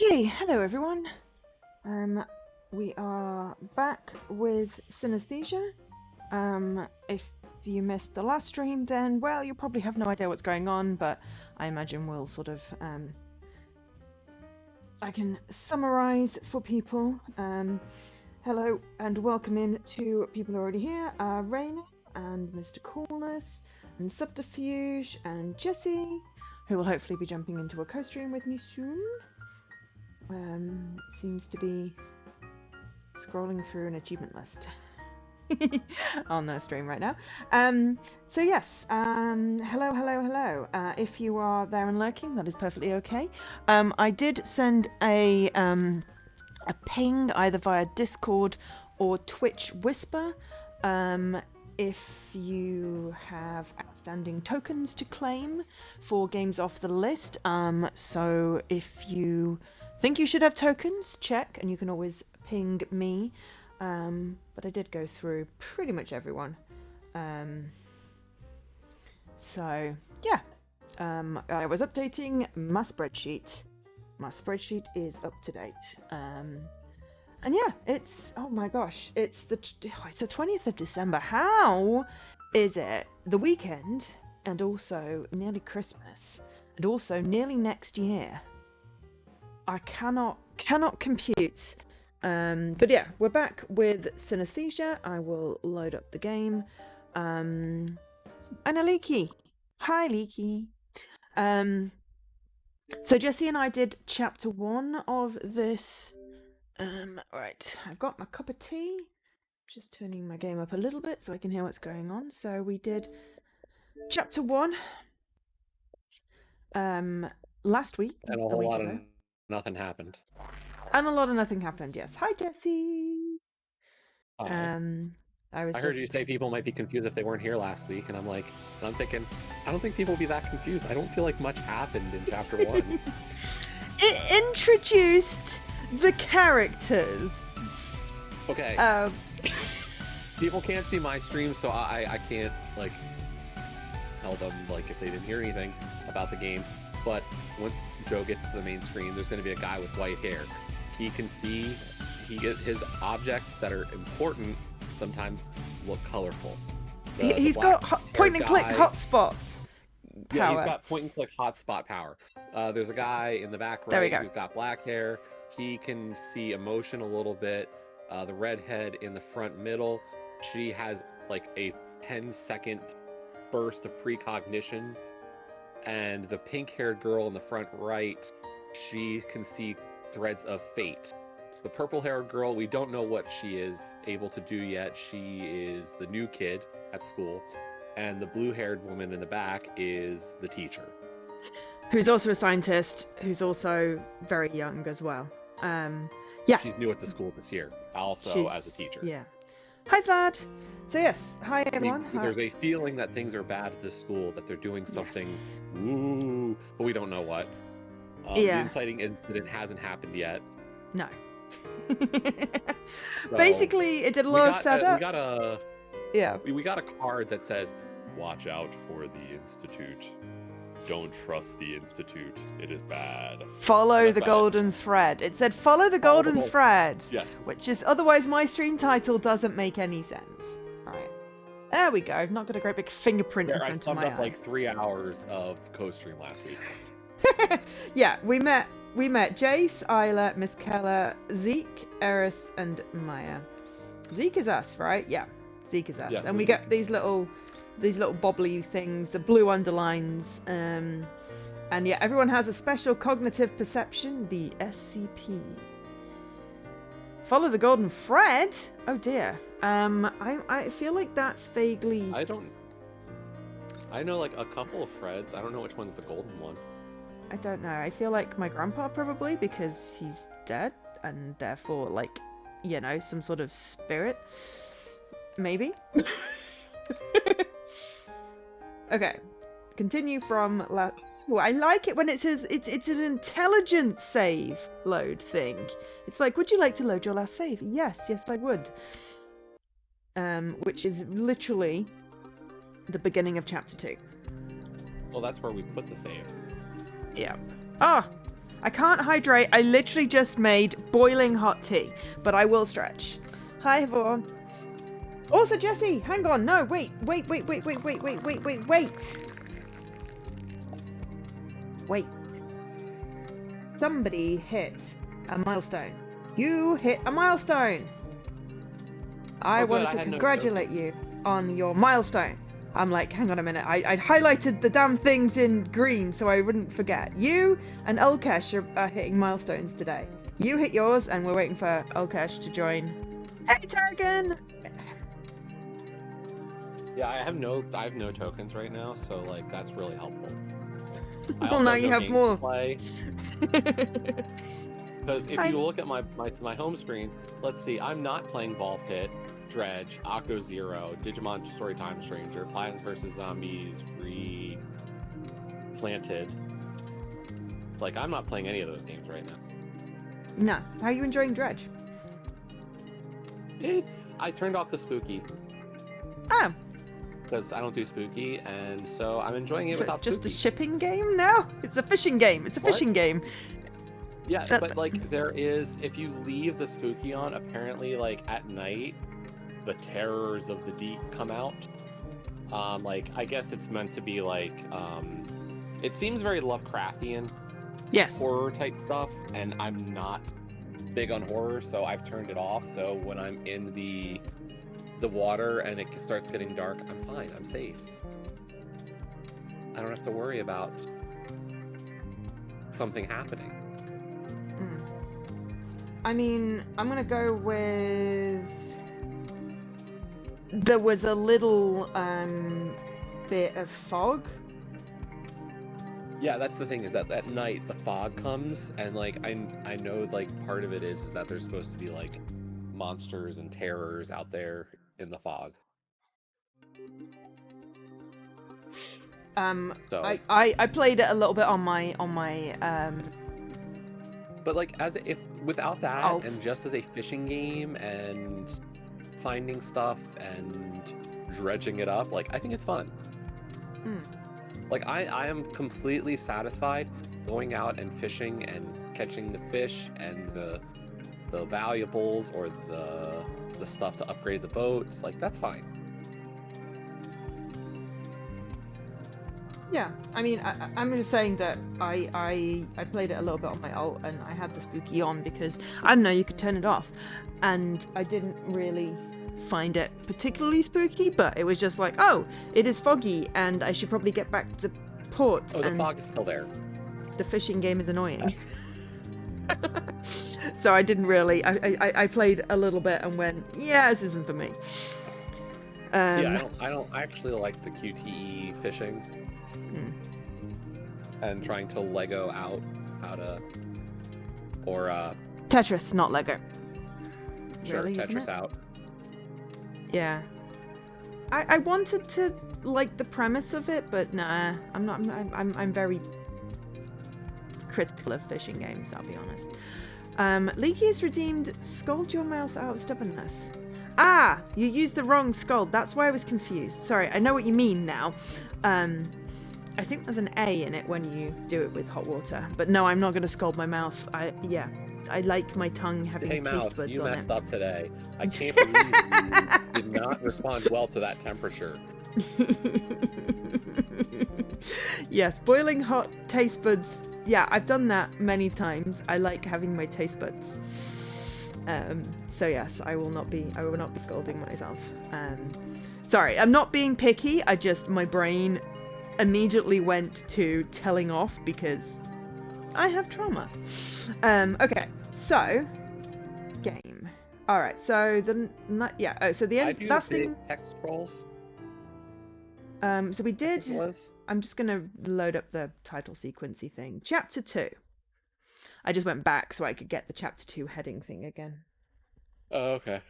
Okay, hello everyone. We are back with Synesthesia. If you missed the last stream, then well, you probably have no idea what's going on, but I imagine we'll sort of I can summarize for people. Hello and welcome in to people already here. Rain and Mr. Coolness and Subterfuge and Jessie, who will hopefully be jumping into a co-stream with me soon. Seems to be scrolling through an achievement list on the stream right now. So yes, hello. If you are there and lurking, that is perfectly okay. I did send a ping either via Discord or Twitch Whisper. If you have outstanding tokens to claim for games off the list, so if you think you should have tokens, check, and you can always ping me. But I did go through pretty much everyone. So yeah, I was updating my spreadsheet. My spreadsheet is up to date. And yeah, it's, oh my gosh, it's the 20th of December. How is it the weekend and also nearly Christmas and also nearly next year? I cannot compute. But yeah, we're back with Synesthesia. I will load up the game. And a Leaky. Hi, Leaky. So Jessie and I did chapter 1 of this. Right, I've got my cup of tea. Just turning my game up a little bit so I can hear what's going on. So we did chapter 1 last week. And a whole lot of nothing happened. And a lot of nothing happened, yes. Hi, Jessie. I heard you say people might be confused if they weren't here last week, and I'm thinking, I don't think people will be that confused. I don't feel like much happened in chapter 1. It introduced the characters. Okay. People can't see my stream, so I can't tell them if they didn't hear anything about the game. But once Joe gets to the main screen, there's going to be a guy with white hair. He can see, his objects that are important sometimes look colorful. He's got point and click hotspots. Yeah, he's got point and click hotspot power. There's a guy in the back right who's got black hair. He can see emotion a little bit. The redhead in the front middle, she has a 10-second burst of precognition. And the pink-haired girl in the front right, she can see threads of fate. The purple-haired girl, we don't know what she is able to do yet. She is the new kid at school. And the blue-haired woman in the back is the teacher. Who's also a scientist, who's also very young as well. Yeah. She's new at the school this year, also as a teacher. Yeah. Hi, Vlad. So yes, hi everyone. There's a feeling that things are bad at this school, that they're doing something, ooh, but we don't know what. The inciting incident hasn't happened yet. No. Basically, it did a lot of setup. We got a card that says, "Watch out for the Institute. Don't trust the Institute. It is bad. Follow the golden thread." It said, "Follow the golden thread," which is otherwise my stream title doesn't make any sense. All right, there we go. Not got a great big fingerprint in front of my eye. I summed up 3 hours of co-stream last week. Yeah, we met Jace, Isla, Miss Keller, Zeke, Eris, and Maya. Zeke is us, right? Yeah, Zeke is us, and we get these little bobbly things, the blue underlines, and yeah, everyone has a special cognitive perception, the SCP. Follow the golden thread? Oh dear. I feel like that's vaguely. I know a couple of threads. I don't know which one's the golden one. I don't know. I feel like my grandpa probably, because he's dead and therefore some sort of spirit. Maybe. Okay, continue from last. Oh, I like it when it says it's an intelligence save load thing. It's like, would you like to load your last save? Yes, I would. Which is literally the beginning of chapter 2. Well, that's where we put the save. Yeah. I can't hydrate. I literally just made boiling hot tea, but I will stretch. Hi, everyone. Also, Jesse, hang on. No, wait. Wait. Somebody hit a milestone. You hit a milestone. I wanted to congratulate you on your milestone. I'm like, hang on a minute. I highlighted the damn things in green so I wouldn't forget. You and Ulkesh are hitting milestones today. You hit yours, and we're waiting for Ulkesh to join. Hey, Targan! Yeah, I have no tokens right now, so like that's really helpful. Well, now you have more. Because if you look at my home screen, let's see, I'm not playing Ball Pit, Dredge, Octo Zero, Digimon Storytime Stranger, Plants vs. Zombies, Replanted. Like, I'm not playing any of those games right now. No. How are you enjoying Dredge? I turned off the spooky. Oh. Because I don't do spooky, and so I'm enjoying it so without it's just spooky. A shipping game now? It's a fishing game. It's a fishing game. Yeah, but like there is, if you leave the spooky on, apparently like at night, the terrors of the deep come out. Like I guess it's meant to be like, it seems very Lovecraftian, yes, horror type stuff, and I'm not big on horror, so I've turned it off. So when I'm in the water and it starts getting dark, I'm fine. I'm safe. I don't have to worry about something happening. I mean, I'm gonna go with. There was a little bit of fog. Yeah, that's the thing, is that at night the fog comes, and like I know like part of it is that there's supposed to be like monsters and terrors out there in the fog. So I played it a little bit on my but like if without that alt. And just as a fishing game and finding stuff and dredging it up, like I think it's fun. Like I am completely satisfied going out and fishing and catching the fish and the valuables or the stuff to upgrade the boats. Like that's fine. Yeah, I mean, I'm just saying that I played it a little bit on my alt, and I had the spooky on because, I don't know, you could turn it off. And I didn't really find it particularly spooky, but it was just like, oh, it is foggy, and I should probably get back to port. Oh, the fog is still there. The fishing game is annoying. So I didn't really, I played a little bit and went, yeah, this isn't for me. Yeah, I actually like the QTE fishing. And trying to Lego out how to, or Tetris, not Lego. Sure, really, Tetris out. Yeah, I wanted to like the premise of it, but nah, I'm not. I'm very critical of fishing games, I'll be honest. Leaky's redeemed Scald Your Mouth Out of Stubbornness. Ah, you used the wrong scald. That's why I was confused. Sorry, I know what you mean now. I think there's an A in it when you do it with hot water. But no, I'm not going to scald my mouth. I like my tongue having taste buds on it. You messed up today. I can't believe you did not respond well to that temperature. Yes, boiling hot taste buds. Yeah, I've done that many times. I like having my taste buds. So yes, I will not be scalding myself. Sorry, I'm not being picky. My brain immediately went to telling off because I have trauma. Okay, so game. All right, so so the end. That's the text scrolls. So we did. I'm just gonna load up the title sequencey thing. Chapter 2. I just went back so I could get the chapter 2 heading thing again. Oh, okay.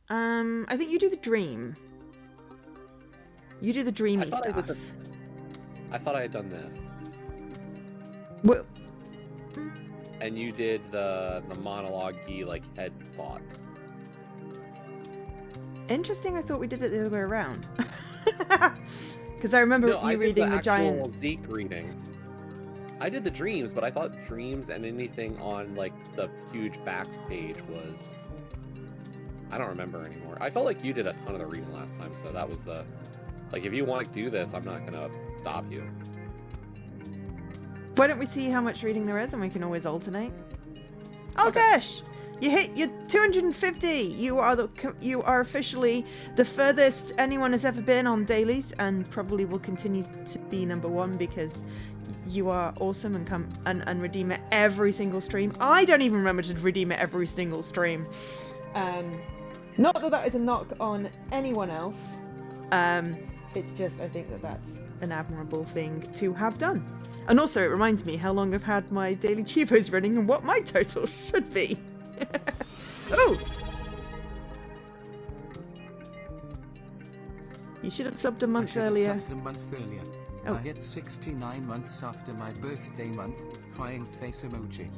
I think you do the dream. You do the dreamy stuff. I thought I had done this. Well, and you did the monologue-y, like, head thought. Interesting, I thought we did it the other way around. Because I remember you reading the giant... Zeke readings. I did the dreams, but I thought dreams and anything on like the huge back page was. I don't remember anymore. I felt like you did a ton of the reading last time, so that was the. Like, if you want to do this, I'm not gonna stop you. Why don't we see how much reading there is, and we can always alternate? Oh, Okay. gosh! You hit your 250. You are officially the furthest anyone has ever been on dailies, and probably will continue to be number one because you are awesome and come and redeem it every single stream. I don't even remember to redeem it every single stream. Not that is a knock on anyone else. It's just I think that's an admirable thing to have done. And also it reminds me how long I've had my daily Chivos running and what my total should be. Oh! You should have subbed a month earlier. Oh. I hit 69 months after my birthday month. Crying face emoji.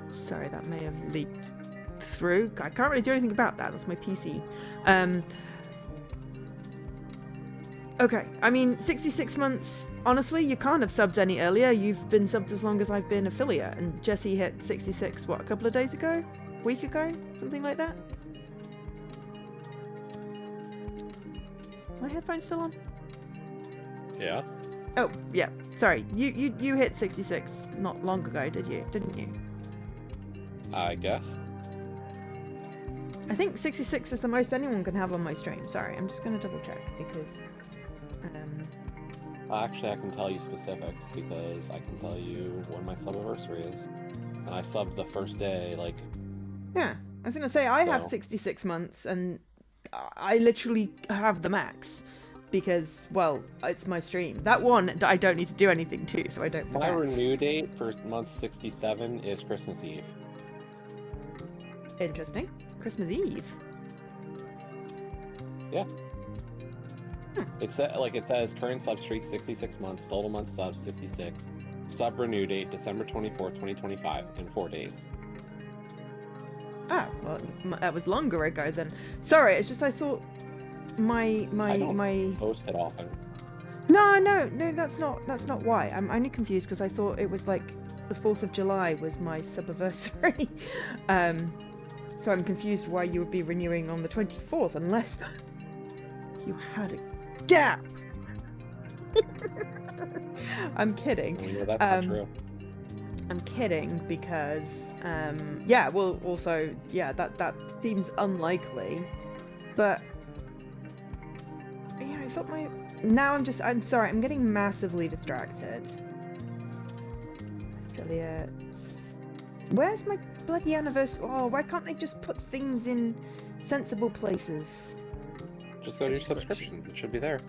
Sorry, that may have leaked through. I can't really do anything about that. That's my PC. Okay, I mean, 66 months, honestly, you can't have subbed any earlier. You've been subbed as long as I've been affiliate. And Jesse hit 66, what, a couple of days ago? A week ago? Something like that? My headphones still on? Yeah. Oh, yeah. Sorry. You hit 66 not long ago, didn't you? I guess. I think 66 is the most anyone can have on my stream. Sorry, I'm just going to double check because... Actually, I can tell you specifics because I can tell you when my sub-anniversary is. And I subbed the first day, like... Yeah, I was going to say, I have 66 months and I literally have the max because, well, it's my stream. That one, I don't need to do anything to, so I don't forget. My renew date for month 67 is Christmas Eve. Interesting. Christmas Eve. Yeah. It says current sub streak 66 months, total month sub 66, sub renew date December 24th, 2025 in 4 days. Oh, well, that was longer ago then. Sorry, it's just I thought my post it often. No, that's not why. I'm only confused because I thought it was like the 4th of July was my sub-anniversary. So I'm confused why you would be renewing on the 24th unless you had a gap. I'm kidding. Well, that's not true. I'm kidding because, yeah, well, also, yeah, that seems unlikely. But, yeah, I thought I'm sorry, I'm getting massively distracted. Affiliates. Where's my bloody anniversary? Oh, why can't they just put things in sensible places? Just go to your subscriptions. It should be there.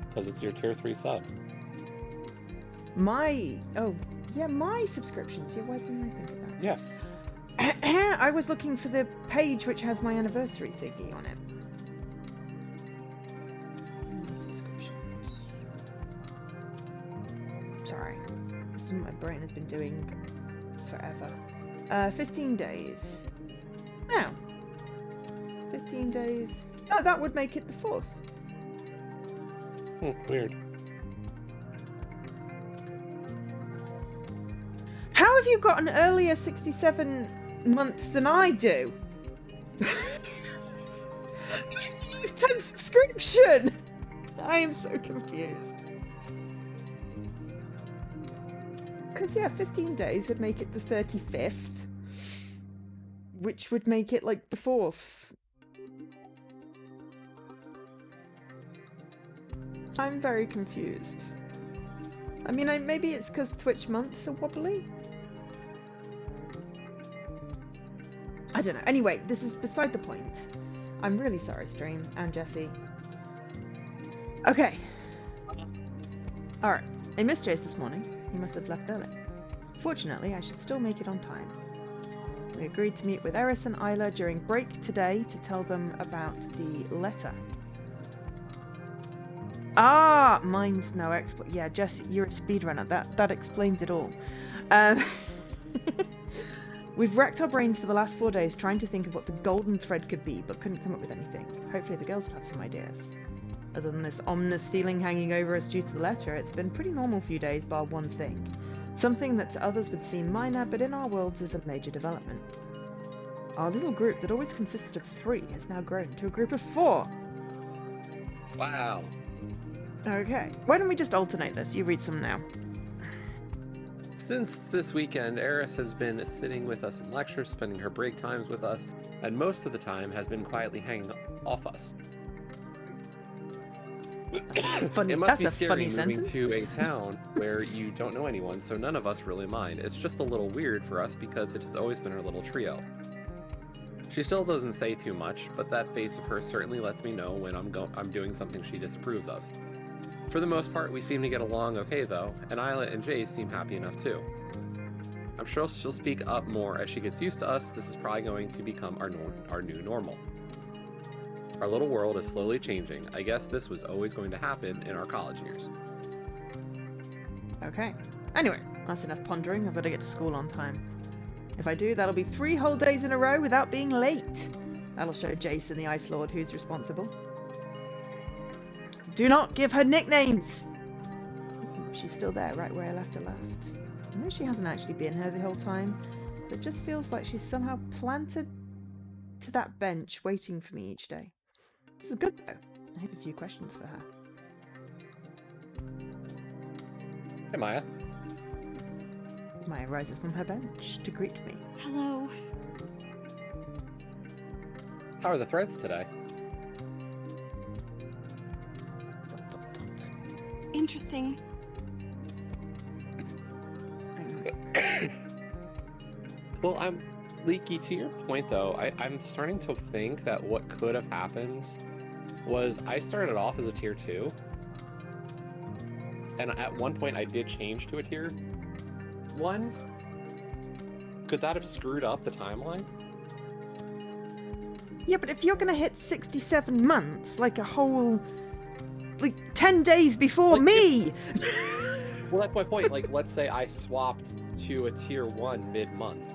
Because it's your tier 3 sub. My subscriptions. Yeah, why didn't I think of that? Yeah. I was looking for the page which has my anniversary thingy on it. My subscriptions. Sorry. This is what my brain has been doing forever. 15 days. Now. 15 days. Oh, that would make it the 4th. Weird. How have you got an earlier 67 months than I do? Lifetime subscription! I am so confused. Because, yeah, 15 days would make it the 35th. Which would make it, like, the 4th. I'm very confused. I mean, maybe it's because Twitch months are wobbly? I don't know. Anyway, this is beside the point. I'm really sorry, stream, and Jesse. Okay. Alright. I missed Jace this morning. He must have left early. Fortunately, I should still make it on time. We agreed to meet with Eris and Isla during break today to tell them about the letter. Ah, mine's no expert. Yeah, Jesse, you're a speedrunner. That explains it all. We've racked our brains for the last 4 days trying to think of what the golden thread could be, but couldn't come up with anything. Hopefully the girls will have some ideas. Other than this ominous feeling hanging over us due to the letter, it's been a pretty normal few days bar one thing. Something that to others would seem minor, but in our worlds is a major development. Our little group that always consisted of 3 has now grown to a group of 4. Wow. Okay, why don't we just alternate this? You read some now. Since this weekend, Eris has been sitting with us in lectures, spending her break times with us, and most of the time has been quietly hanging off us. Funny. It must That's be a scary funny moving sentence. to a town where you don't know anyone, so none of us really mind. It's just a little weird for us because it has always been our little trio. She still doesn't say too much, but that face of hers certainly lets me know when I'm doing something she disapproves of. For the most part, we seem to get along okay though, and Isla and Jace seem happy enough too. I'm sure she'll speak up more as she gets used to us. This is probably going to become our new normal. Our little world is slowly changing. I guess this was always going to happen in our college years. Okay. Anyway, that's enough pondering. I've got to get to school on time. If I do, that'll be 3 whole days in a row without being late. That'll show Jason the Ice Lord who's responsible. Do not give her nicknames! She's still there, right where I left her last. I know she hasn't actually been here the whole time, but it just feels like she's somehow planted to that bench waiting for me each day. This is good though. I have a few questions for her. Hey, Maya. Maya rises from her bench to greet me. Hello. How are the threads today? Interesting. Well, I'm Leaky, to your point though, I'm starting to think that what could have happened was I started off as a tier 2. And at one point I did change to a tier 1. Could that have screwed up the timeline? Yeah, but if you're going to hit 67 months, like a whole... like 10 days before me! Well, that's my point. Like, let's say I swapped to a tier 1 mid-month.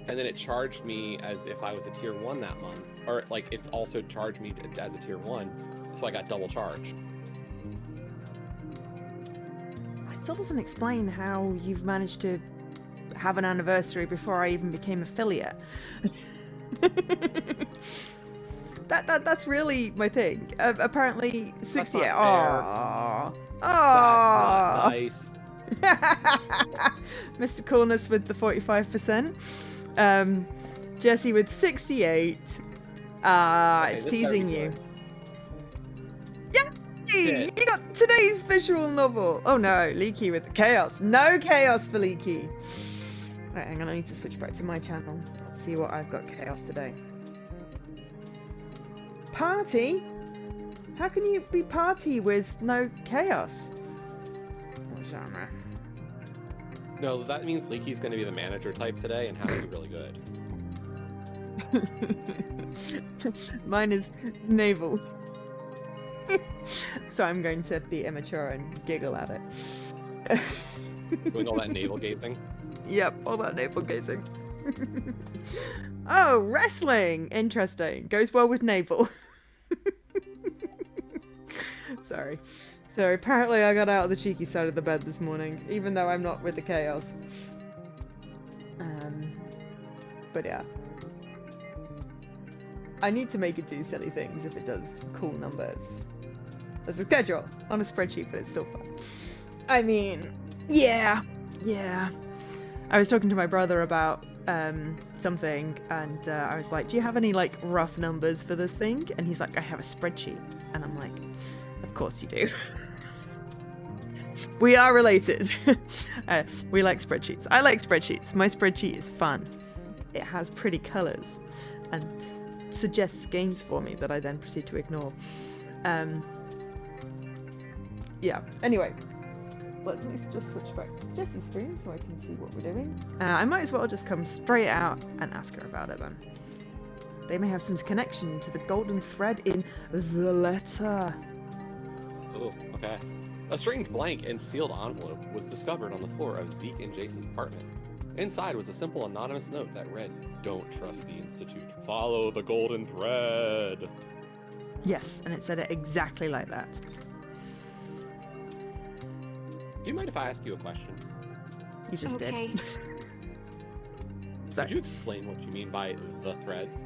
And then it charged me as if I was a tier 1 that month. Or, like, it also charged me as a tier 1. So I got double charged. It still doesn't explain how you've managed to have an anniversary before I even became affiliate. That's really my thing. Apparently 68. Aww. That's not nice. Mr. Coolness with the 45%. Jesse with 68. Okay, It's teasing you. Yay! Shit. You got today's visual novel. Oh no, Leaky with the chaos. No chaos for Leaky. Right, hang on, I need to switch back to my channel. Let's see what I've got chaos today. Party? How can you be party with no chaos? What genre? No, that means Leaky's going to be the manager type today and has to be really good. Mine is navel. So I'm going to be immature and giggle at it. Doing all that navel gazing. Yep, all that navel gazing. Oh, wrestling! Interesting. Goes well with navel. Sorry. So apparently I got out of the cheeky side of the bed this morning, even though I'm not with the chaos. But yeah. I need to make it do silly things if it does cool numbers. There's a schedule on a spreadsheet, but it's still fun. I mean, yeah. I was talking to my brother about something, and I was like, do you have any like rough numbers for this thing? And he's like, I have a spreadsheet. And I'm like, of course you do. We are related. We like spreadsheets. I like spreadsheets. My spreadsheet is fun. It has pretty colors and suggests games for me that I then proceed to ignore. Yeah, anyway. Let me just switch back to Jesse's stream so I can see what we're doing. I might as well just come straight out and ask her about it then. They may have some connection to the golden thread in the letter. Oh, okay. A strange blank and sealed envelope was discovered on the floor of Zeke and Jace's apartment. Inside was a simple anonymous note that read, "Don't trust the Institute. Follow the golden thread." Yes, and it said it exactly like that. Do you mind if I ask you a question? You just Okay. did. Sorry. Could you explain what you mean by the threads?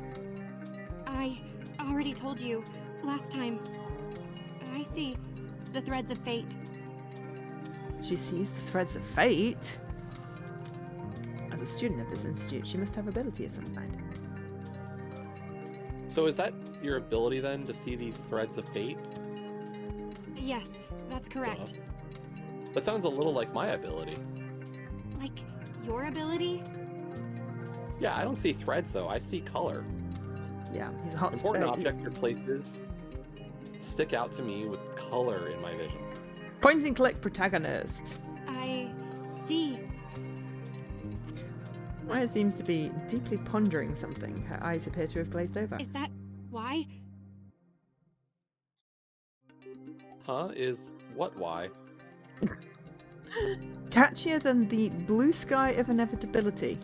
I already told you last time. I see the threads of fate. She sees the threads of fate. As a student of this institute, she must have ability of some kind. So is that your ability then, to see these threads of fate? Yes, that's correct. That sounds a little like my ability. Like your ability? Yeah, I don't see threads though. I see color. Yeah, he's a hot Important objects or places stick out to me with color in my vision. Point and click protagonist. I see. Maya seems to be deeply pondering something. Her eyes appear to have glazed over. Is that why? Huh? Is what why? Catchier than the blue sky of inevitability.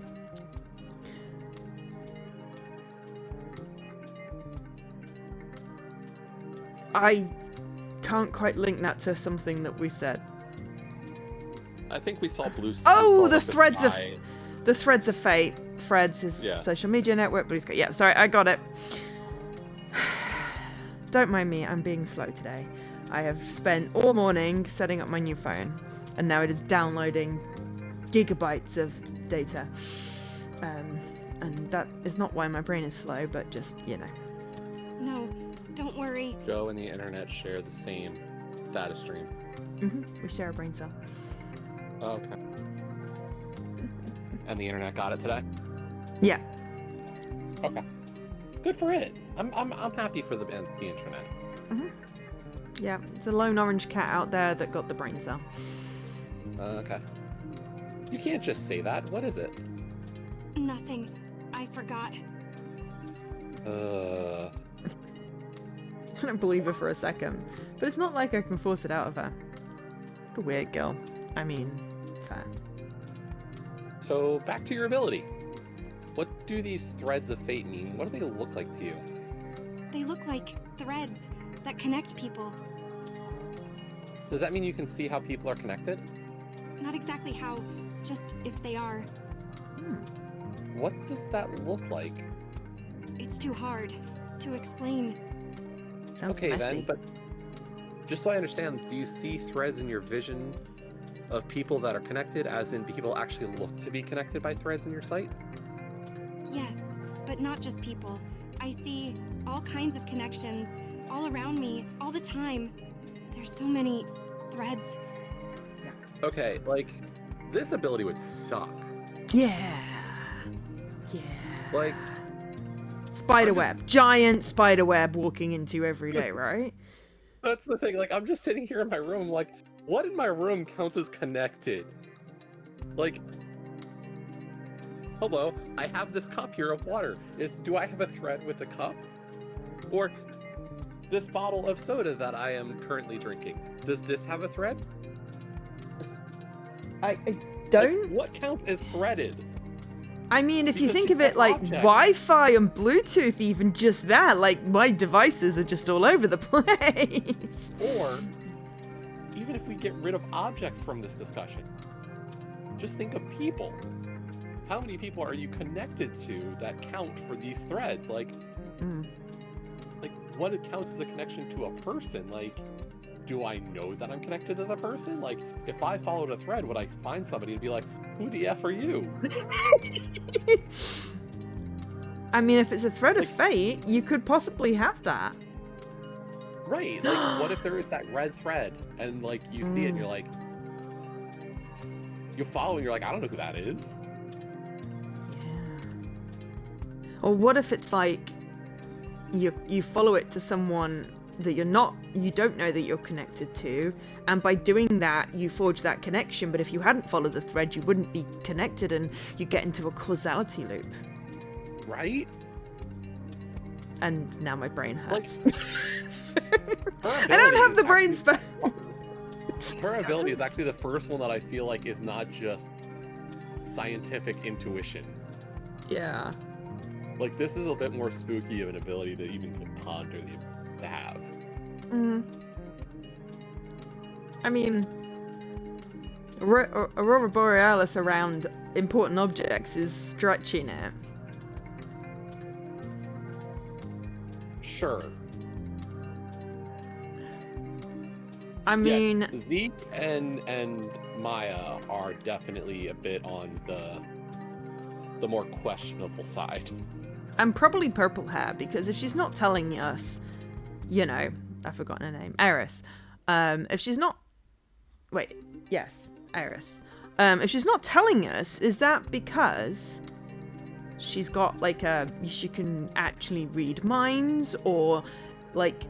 I can't quite link that to something that we said. I think we saw blue. Oh, the threads of fate. Threads is social media network. Blue sky. Yeah, sorry, I got it. Don't mind me. I'm being slow today. I have spent all morning setting up my new phone, and now it is downloading gigabytes of data. And that is not why my brain is slow, but just, you know. No, don't worry. Joe and the internet share the same data stream. We share a brain cell. Oh, okay. And the internet got it today? Yeah. Okay. Good for it. I'm happy for the internet. Yeah, it's a lone orange cat out there that got the brain cell. Okay. You can't just say that. What is it? Nothing. I forgot. I don't believe her for a second, but it's not like I can force it out of her. What a weird girl. I mean, fair. So, back to your ability. What do these threads of fate mean? What do they look like to you? They look like threads that connect people. Does that mean you can see how people are connected? Not exactly how, just if they are. What does that look like? It's too hard to explain. Sounds okay, messy. then, but just so I understand, do you see threads in your vision of people that are connected, as in people actually look to be connected by threads in your sight? Yes, but not just people. I see all kinds of connections all around me, all the time. There's so many threads. Okay, like, this ability would suck. Yeah. Like, spiderweb. Giant spiderweb walking into every day, right? That's the thing. Like, I'm just sitting here in my room, like, what in my room counts as connected? Like, hello, I have this cup here of water. Do I have a thread with the cup? Or this bottle of soda that I am currently drinking, does this have a thread? I don't... Like, what counts as threaded? I mean, if you think of it like Wi-Fi and Bluetooth, even just that, like, my devices are just all over the place. Or, even if we get rid of objects from this discussion, just think of people. How many people are you connected to that count for these threads? Like, like, what counts as a connection to a person? Like, do I know that I'm connected to the person? Like, if I followed a thread, would I find somebody and be like, who the F are you? I mean, if it's a thread of fate, you could possibly have that. Right. Like, what if there is that red thread and, like, you see it and you're like, you follow and you're like, I don't know who that is. Yeah. Or what if it's like, you follow it to someone that you don't know that you're connected to, and by doing that you forge that connection, but if you hadn't followed the thread you wouldn't be connected and you get into a causality loop. Right? And now my brain hurts. Like, I don't have the brain space. Her ability is actually the first one that I feel like is not just scientific intuition. Yeah. Like, this is a bit more spooky of an ability to even ponder to have. I mean, Aurora Borealis around important objects is stretching it. Sure. I mean, yes, Zeke and Maya are definitely a bit on the more questionable side. And probably purple hair, because if she's not telling us, you know, I've forgotten her name, Eris. If she's not, wait, yes, Eris. If she's not telling us, is that because she's got like she can actually read minds, or like,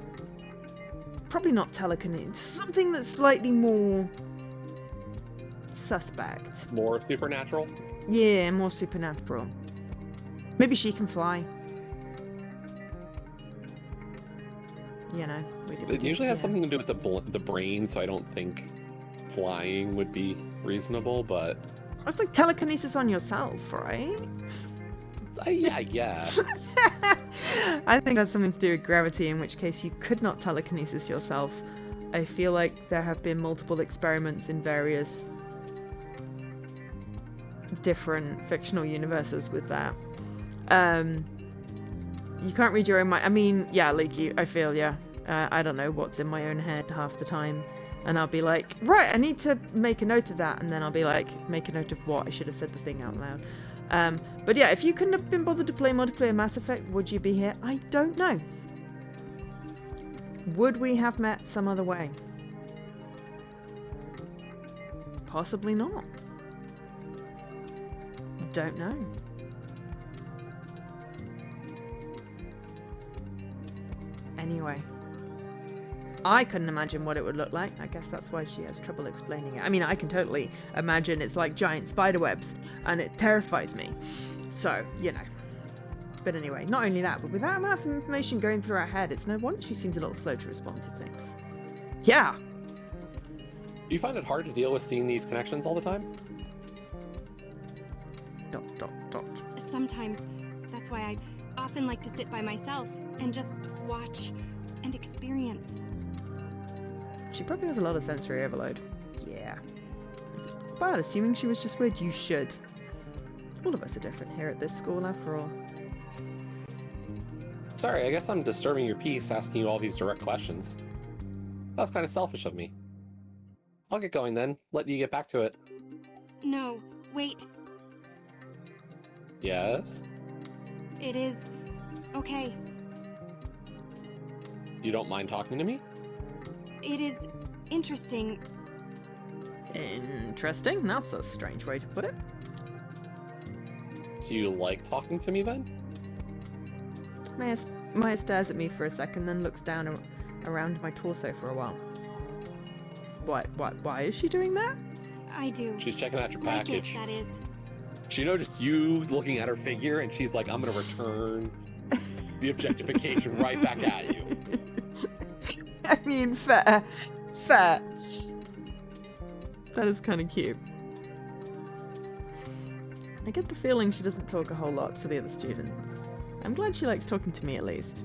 probably not telekinesis, something that's slightly more suspect. More supernatural? Yeah, more supernatural. Maybe she can fly. You know. It usually has something to do with the brain, so I don't think flying would be reasonable, but... It's like telekinesis on yourself, right? Yeah, I guess. I think that's something to do with gravity, in which case you could not telekinesis yourself. I feel like there have been multiple experiments in various different fictional universes with that. You can't read your own mind. I mean, yeah, like I feel, yeah. I don't know what's in my own head half the time. And I'll be like, right, I need to make a note of that. And then I'll be like, make a note of what? I should have said the thing out loud. But yeah, if you couldn't have been bothered to play multiplayer Mass Effect, would you be here? I don't know. Would we have met some other way? Possibly not. Don't know. Anyway. I couldn't imagine what it would look like. I guess that's why she has trouble explaining it. I mean, I can totally imagine it's like giant spider webs, and it terrifies me. So, you know. But anyway, not only that, but with that amount of information going through her head, it's no wonder she seems a little slow to respond to things. Yeah. Do you find it hard to deal with seeing these connections all the time? ... Sometimes. That's why I often like to sit by myself and just watch and experience. She probably has a lot of sensory overload. Yeah. But assuming she was just weird, you should. All of us are different here at this school, after all. Sorry, I guess I'm disturbing your peace asking you all these direct questions. That was kind of selfish of me. I'll get going then. Let you get back to it. No, wait. Yes? It is okay. You don't mind talking to me? It is interesting. Interesting? That's a strange way to put it. Do you like talking to me then? Maya stares at me for a second, then looks down around my torso for a while. Why is she doing that? I do. She's checking out your like package. That is. She noticed you looking at her figure, and she's like, I'm gonna return the objectification right back at you. I mean, fair. That is kind of cute. I get the feeling she doesn't talk a whole lot to the other students. I'm glad she likes talking to me, at least.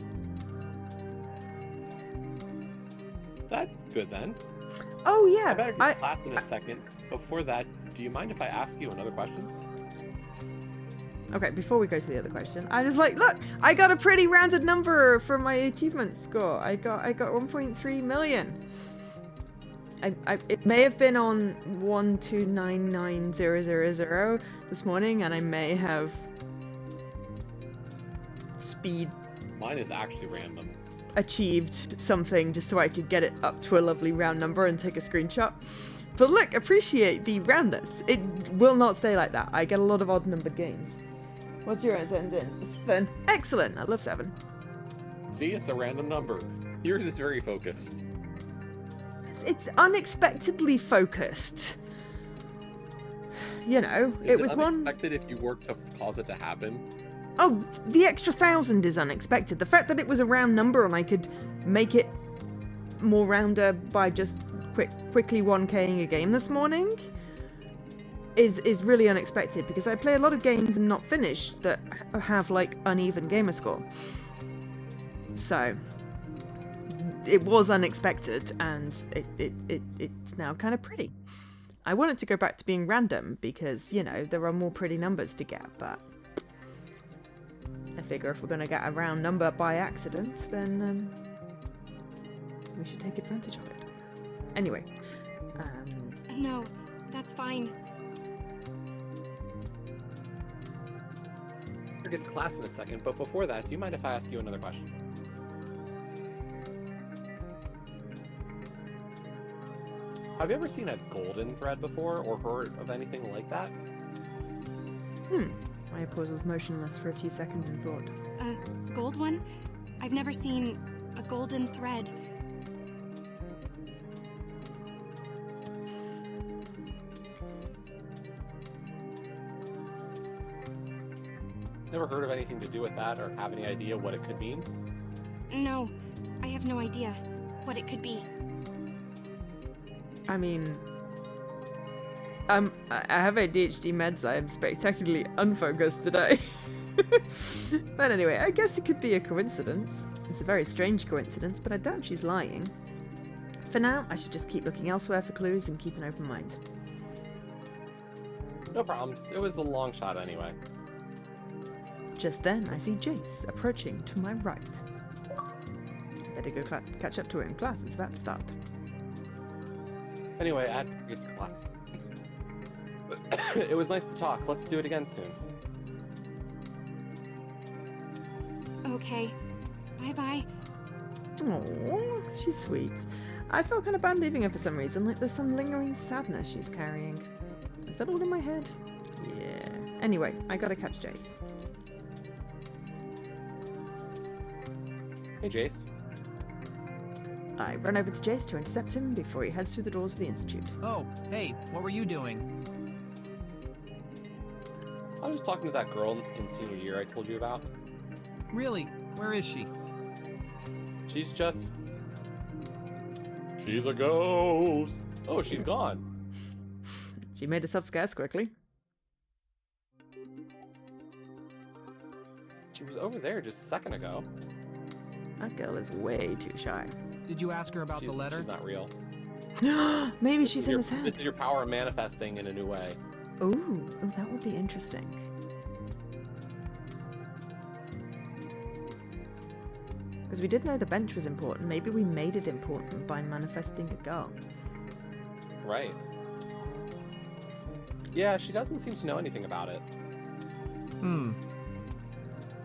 That's good then. Oh yeah. I better get class in a second. Before that, do you mind if I ask you another question? Okay, before we go to the other question, I was like, look, I got a pretty rounded number for my achievement score. I got 1.3 million. It may have been on 1299000 this morning, and I may have Mine is actually random. Achieved something just so I could get it up to a lovely round number and take a screenshot. But look, appreciate the roundness. It will not stay like that. I get a lot of odd numbered games. What's your answer? 7. Excellent. I love 7. See, it's a random number. Yours is very focused. It's unexpectedly focused. You know, Is it was unexpected if you worked to cause it to happen? Oh, the extra 1,000 is unexpected. The fact that it was a round number and I could make it more rounder by just quickly 1K'ing a game this morning is really unexpected, because I play a lot of games and not finished that have like uneven gamer score. So, it was unexpected, and it's now kind of pretty. I want it to go back to being random because, you know, there are more pretty numbers to get, but I figure if we're going to get a round number by accident, then we should take advantage of it. Anyway. No, that's fine. We'll get to class in a second, but before that, do you mind if I ask you another question? Have you ever seen a golden thread before, or heard of anything like that? I was motionless for a few seconds and thought. A gold one? I've never seen a golden thread. Never heard of anything to do with that, or have any idea what it could mean? No, I have no idea what it could be. I mean, I have ADHD meds. I am spectacularly unfocused today. But anyway, I guess it could be a coincidence. It's a very strange coincidence, but I doubt she's lying. For now, I should just keep looking elsewhere for clues and keep an open mind. No problems. It was a long shot anyway. Just then, I see Jace approaching to my right. Better go catch up to her in class. It's about to start. Anyway, I had to get to class. It was nice to talk. Let's do it again soon. Okay. Bye-bye. Aww, she's sweet. I felt kind of bad leaving her for some reason, like there's some lingering sadness she's carrying. Is that all in my head? Yeah. Anyway, I gotta catch Jace. Hey, Jace. I run over to Jace to intercept him before he heads through the doors of the Institute. Oh, hey, what were you doing? I was just talking to that girl in senior year I told you about. Really? Where is she? She's a ghost. Oh, she's gone. She made herself scarce quickly. She was over there just a second ago. That girl is way too shy. Did you ask her about the letter? She's not real. Maybe she's in his head. This is your power of manifesting in a new way. Ooh, that would be interesting. Because we did know the bench was important. Maybe we made it important by manifesting a girl. Right. Yeah, she doesn't seem to know anything about it.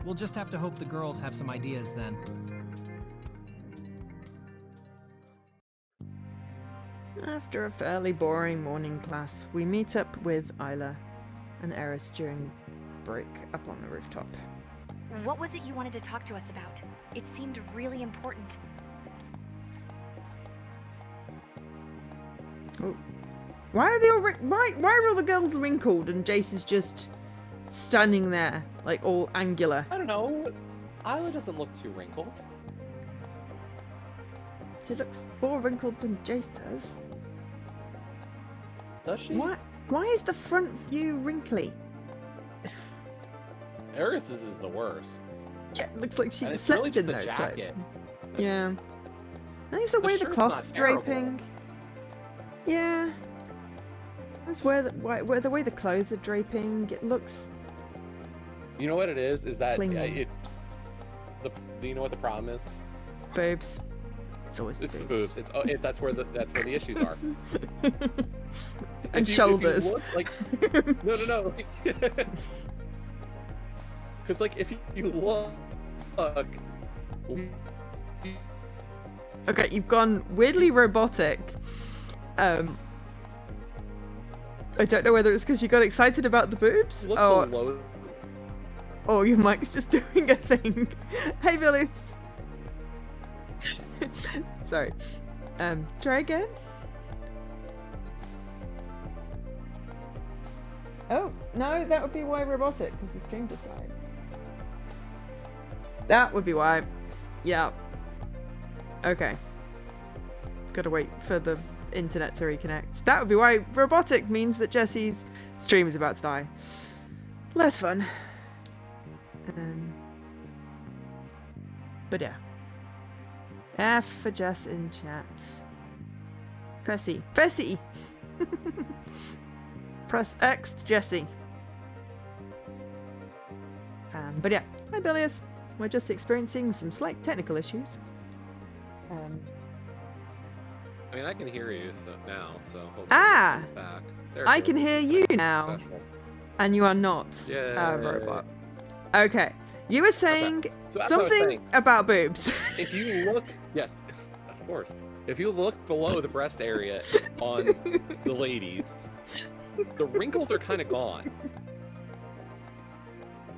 We'll just have to hope the girls have some ideas then. After a fairly boring morning class, we meet up with Isla and Eris during break up on the rooftop. What was it you wanted to talk to us about? It seemed really important. Oh. Why are they all why are all the girls wrinkled and Jace is just standing there, like all angular? I don't know. Isla doesn't look too wrinkled. She looks more wrinkled than Jace does. Does she? Why is the front view wrinkly? Eris's is the worst. Yeah, it looks like she really slept in just those the clothes. jacket. Yeah. I think it's the way the shirt's cloth's not terrible. draping. Yeah. That's where the way the clothes are draping. It looks. You know what it is? Is that Clingy. it's the. Do you know what the problem is? Boobs. It's always the It's the boobs. boobs. That's where the issues are. And If shoulders. you look, like, no. Because like if you look. Okay, you've gone weirdly robotic. I don't know whether it's because you got excited about the boobs Look or below. your mic's just doing a thing. Hey, Billy. Sorry. Try again. Oh, no, that would be why robotic, because the stream just died. That would be why. Yeah. Okay. Gotta wait for the internet to reconnect. That would be why robotic means that Jesse's stream is about to die. Less fun. But yeah. F for Jess in chat. Fessy. Fessy! Press X to Jessie. But yeah, hi Bilius. We're just experiencing some slight technical issues. I mean, I can hear you now, so hopefully it's back. I can hear you now. Special. And you are not a robot. Okay. You were saying something about boobs. If you look, yes, of course. If you look below the breast area on the ladies, the wrinkles are kind of gone.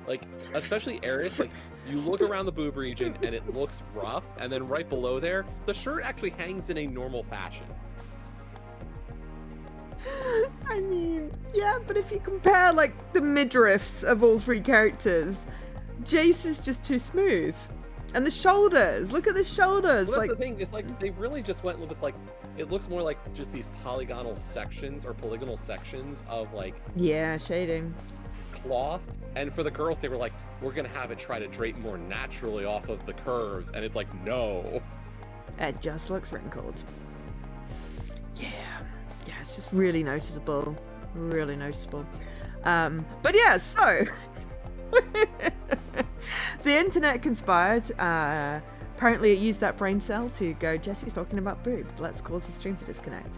Like, especially Eris, like, you look around the boob region and it looks rough, and then right below there, the shirt actually hangs in a normal fashion. I mean, yeah, but if you compare, like, the midriffs of all three characters, Jace is just too smooth. And the shoulders, look at the shoulders. Well, that's the thing, it's like, they really just went with, like, it looks more like just these polygonal sections, or polygonal sections of, like... Yeah, shading. Cloth. And for the girls, they were like, we're gonna have it try to drape more naturally off of the curves, and it's like, no. It just looks wrinkled. Yeah, it's just really noticeable. Really noticeable. But yeah, so... the internet conspired. Apparently it used that brain cell to go, Jesse's talking about boobs. Let's cause the stream to disconnect.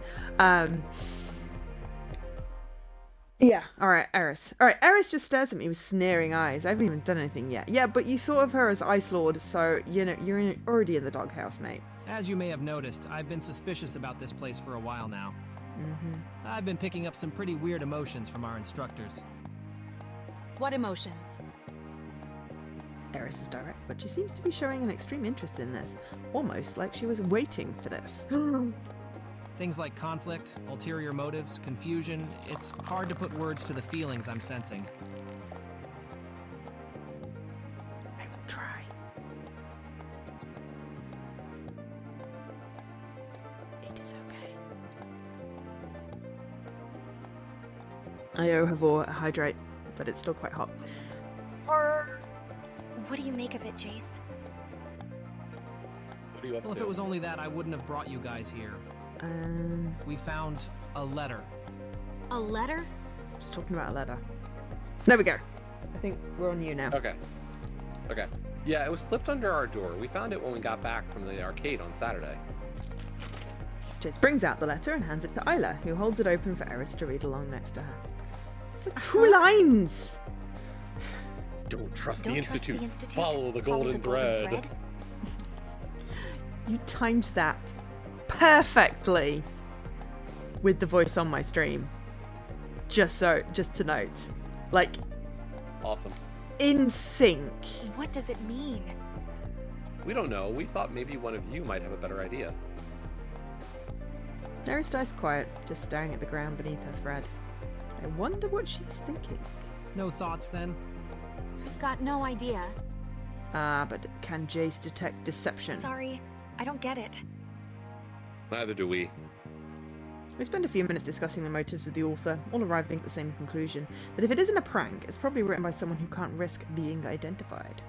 Yeah, alright, Eris. Alright, Eris just stares at me with sneering eyes. I haven't even done anything yet. Yeah, but you thought of her as Ice Lord, so, you know, you're already in the doghouse, mate. As you may have noticed, I've been suspicious about this place for a while now. I've been picking up some pretty weird emotions from our instructors. What emotions? Eris is direct, but she seems to be showing an extreme interest in this. Almost like she was waiting for this. Things like conflict, ulterior motives, confusion. It's hard to put words to the feelings I'm sensing. I will try. It is okay. I owe Havor a hydrate, but it's still quite hot. What do you make of it, Jace? What are you up Well, to? if it was only that, I wouldn't have brought you guys here. We found a letter. A letter? Just talking about a letter. There we go. I think we're on you now. Okay. Yeah, it was slipped under our door. We found it when we got back from the arcade on Saturday. Jace brings out the letter and hands it to Isla, who holds it open for Eris to read along next to her. It's like 2 lines! Don't trust the Institute. Follow the golden thread. You timed that perfectly with the voice on my stream. Just to note. Like, Awesome. in sync. What does it mean? We don't know. We thought maybe one of you might have a better idea. Eris dies quiet, just staring at the ground beneath her thread. I wonder what she's thinking. No thoughts then? I've got no idea. But can Jace detect deception? Sorry, I don't get it. Neither do we. We spend a few minutes discussing the motives of the author, all arriving at the same conclusion, that if it isn't a prank, it's probably written by someone who can't risk being identified.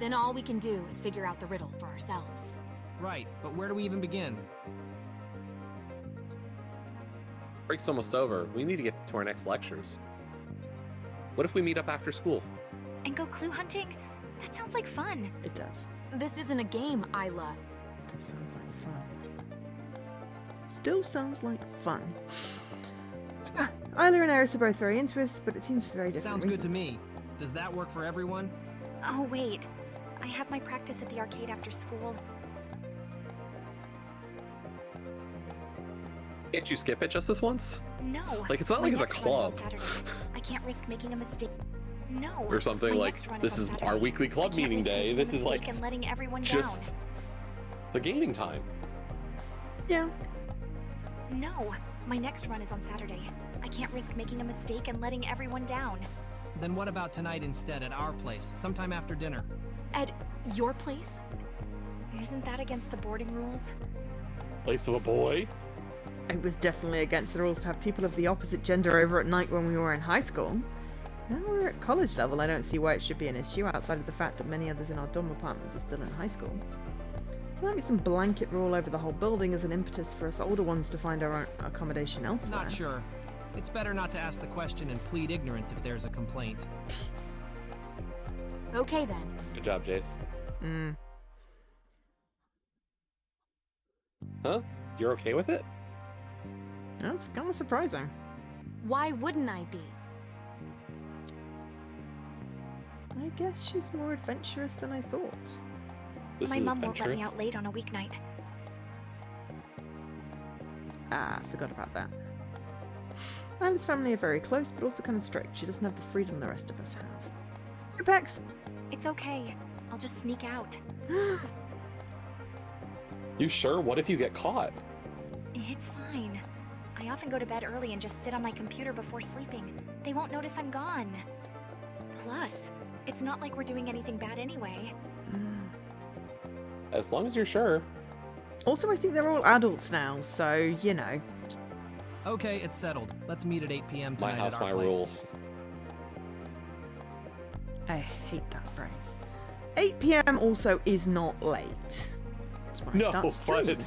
Then all we can do is figure out the riddle for ourselves. Right, but where do we even begin? Break's almost over. We need to get to our next lectures. What if we meet up after school? And go clue hunting? That sounds like fun. It does. This isn't a game, Isla. It sounds like fun. Still sounds like fun. Isla and Eris are both very into us, but it seems for very different Sounds reasons. good to me. Does that work for everyone? Oh, wait. I have my practice at the arcade after school. Can't you skip it just this once? No. Like, it's not My like it's a next run is on club. Saturday. I can't risk making a mistake. No. Or something my like, next run this on is Saturday. our weekly I club can't meeting risk day. making a This is like mistake and letting everyone just down. the gaming time. Yeah. No. My next run is on Saturday. I can't risk making a mistake and letting everyone down. Then what about tonight instead at our place, sometime after dinner? At your place? Isn't that against the boarding rules? Place of a boy? It was definitely against the rules to have people of the opposite gender over at night when we were in high school. Now we're at college level, I don't see why it should be an issue outside of the fact that many others in our dorm apartments are still in high school. There might be some blanket rule over the whole building as an impetus for us older ones to find our own accommodation elsewhere. Not sure. It's better not to ask the question and plead ignorance if there's a complaint. Okay then. Good job, Jace. Huh? You're okay with it? That's kind of surprising. Why wouldn't I be? I guess she's more adventurous than I thought. My mom won't let me out late on a weeknight. Ah, forgot about that. Alice's family are very close, but also kind of strict. She doesn't have the freedom the rest of us have. Hey, Pex! It's okay. I'll just sneak out. You sure? What if you get caught? It's fine. I often go to bed early and just sit on my computer before sleeping. They won't notice I'm gone. Plus, it's not like we're doing anything bad anyway. As long as you're sure. Also, I think they're all adults now, so, you know. Okay, it's settled. Let's meet at 8 p.m. tonight My house, at our my place. rules. I hate that phrase. 8 p.m. also is not late. That's when I start streaming.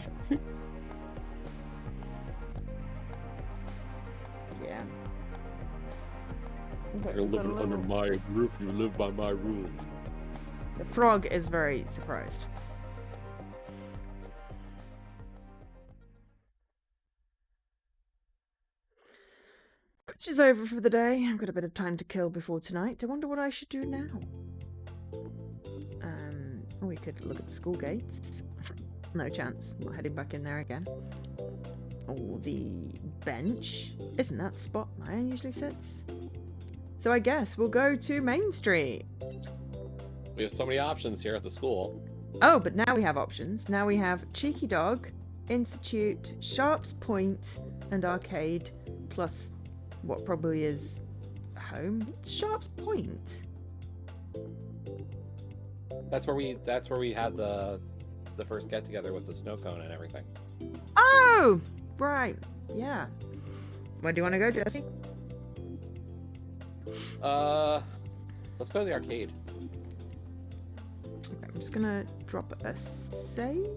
Yeah. You're living under my roof, you live by my rules. The frog is very surprised. College is over for the day. I've got a bit of time to kill before tonight. I wonder what I should do now. We could look at the school gates. No chance. We're heading back in there again. Or the bench. Isn't that the spot Maya usually sits? So I guess we'll go to Main Street. We have so many options here at the school. Oh, but now we have options. Now we have Cheeky Dog, Institute, Sharp's Point, and Arcade, plus what probably is home. Sharp's Point. That's where we had the first get together with the snow cone and everything. Oh, right. Yeah. Where do you want to go, Jesse? Let's go to the arcade. Okay, I'm just gonna drop a save.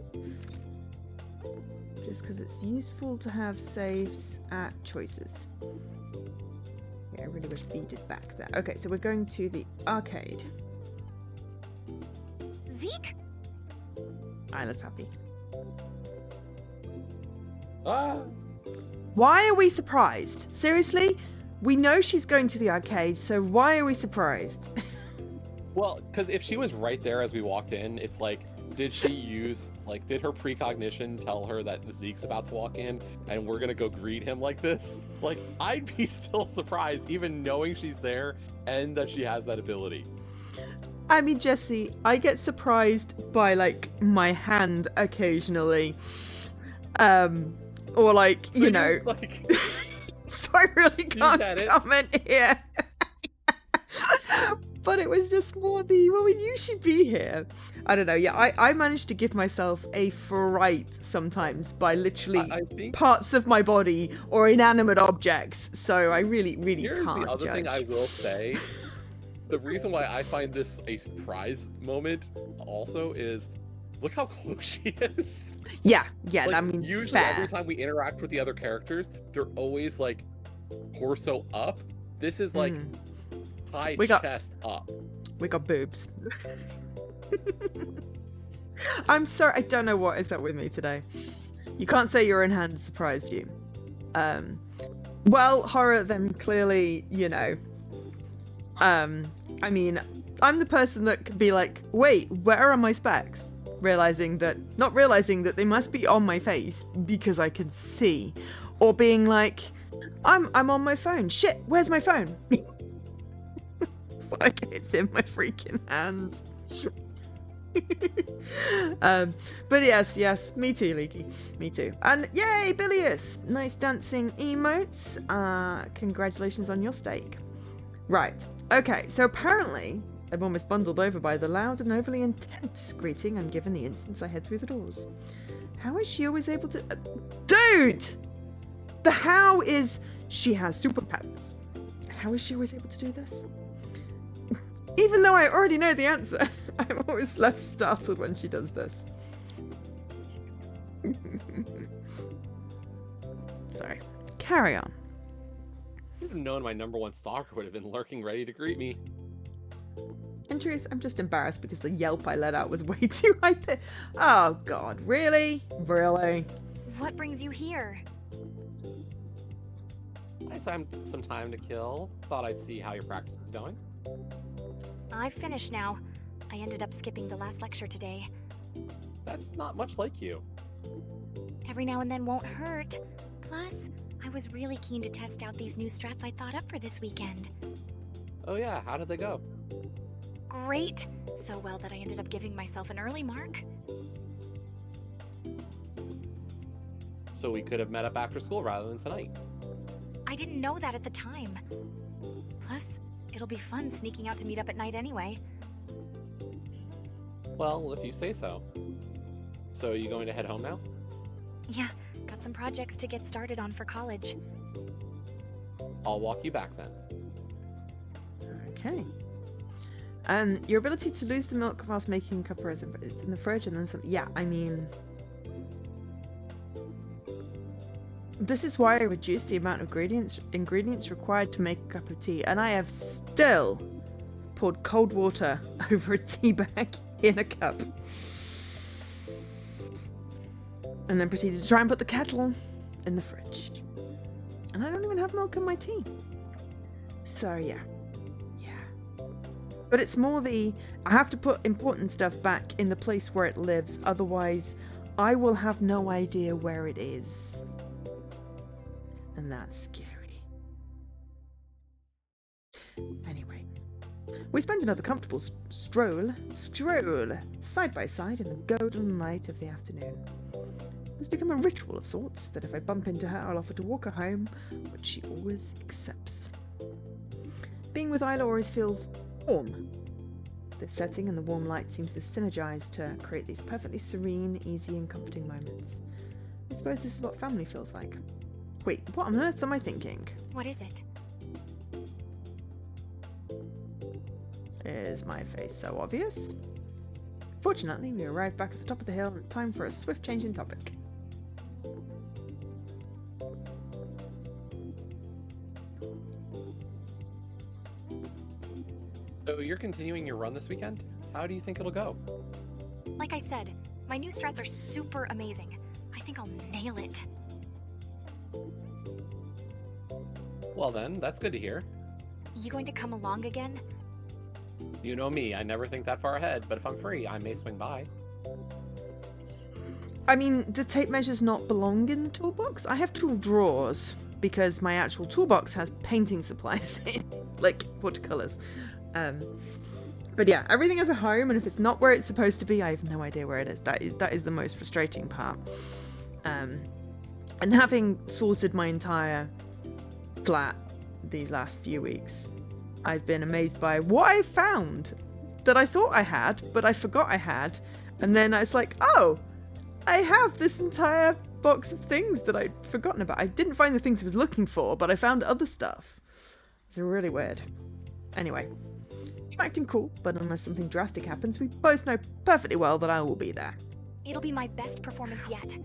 Just because it's useful to have saves at choices. Yeah, I really wish B did back there. Okay, so we're going to the arcade. Zeke? Isla's happy. Ah! Why are we surprised? Seriously? We know she's going to the arcade, so why are we surprised? Well, because if she was right there as we walked in, it's like, did her precognition tell her that Zeke's about to walk in and we're gonna go greet him like this? Like, I'd be still surprised even knowing she's there and that she has that ability. I mean, Jesse, I get surprised by, like, my hand occasionally. Or, like, so you know... Like... so I really can't comment here. But it was just more well, we knew she'd be here. I don't know, yeah, I managed to give myself a fright sometimes by literally parts of my body or inanimate objects. So I really can't judge. Here's the other thing I will say. The reason why I find this a surprise moment also is, look how close she is. Yeah, like, I mean, usually every time we interact with the other characters, they're always like torso up. This is like high chest up. We got boobs. I'm sorry, I don't know what is up with me today. You can't say your own hand surprised you. Well, horror, then clearly, you know. I mean, I'm the person that could be like, wait, where are my specs? Not realizing that they must be on my face because I can see. Or being like, I'm on my phone. Shit, where's my phone? It's like it's in my freaking hand. But yes, me too, Leaky. Me too. And yay, Bilious! Nice dancing emotes. Congratulations on your steak. Right. Okay, so apparently I'm almost bundled over by the loud and overly intense greeting I'm given the instant I head through the doors. How is she always able to... Dude! The how is... She has superpowers. How is she always able to do this? Even though I already know the answer, I'm always left startled when she does this. Sorry. Carry on. You'd have known my #1 stalker would have been lurking ready to greet me. In truth, I'm just embarrassed because the yelp I let out was way too high pitched. Oh god, really? Really? What brings you here? I had some time to kill. Thought I'd see how your practice is going. I've finished now. I ended up skipping the last lecture today. That's not much like you. Every now and then won't hurt. Plus, I was really keen to test out these new strats I thought up for this weekend. Oh yeah, how did they go? Great! So well that I ended up giving myself an early mark. So we could have met up after school rather than tonight. I didn't know that at the time. Plus, it'll be fun sneaking out to meet up at night anyway. Well, if you say so. So are you going to head home now? Yeah, got some projects to get started on for college. I'll walk you back then. Okay. Your ability to lose the milk whilst making a cup of resin, it's in the fridge and then some. Yeah, I mean, this is why I reduced the amount of ingredients required to make a cup of tea, and I have still poured cold water over a tea bag in a cup. And then proceeded to try and put the kettle in the fridge. And I don't even have milk in my tea. So yeah. But it's more I have to put important stuff back in the place where it lives, otherwise I will have no idea where it is. And that's scary. Anyway, we spent another comfortable stroll, side by side in the golden light of the afternoon. It's become a ritual of sorts, that if I bump into her, I'll offer to walk her home, which she always accepts. Being with Isla always feels warm. The setting and the warm light seems to synergize to create these perfectly serene, easy and comforting moments. I suppose this is what family feels like. Wait, what on earth am I thinking? What is it? Is my face so obvious? Fortunately, we arrived back at the top of the hill in time for a swift change in topic. So you're continuing your run this weekend? How do you think it'll go? Like I said, my new strats are super amazing. I think I'll nail it. Well then, that's good to hear. You going to come along again? You know me, I never think that far ahead, but if I'm free, I may swing by. I mean, do tape measures not belong in the toolbox? I have tool drawers, because my actual toolbox has painting supplies in, like watercolors. But yeah, everything has a home, and if it's not where it's supposed to be, I have no idea where it is. That is the most frustrating part. And having sorted my entire flat these last few weeks, I've been amazed by what I found that I thought I had, but I forgot I had. And then I was like, oh, I have this entire box of things that I'd forgotten about. I didn't find the things I was looking for, but I found other stuff. It's really weird. Anyway, I'm acting cool, but unless something drastic happens, we both know perfectly well that I will be there. It'll be my best performance yet.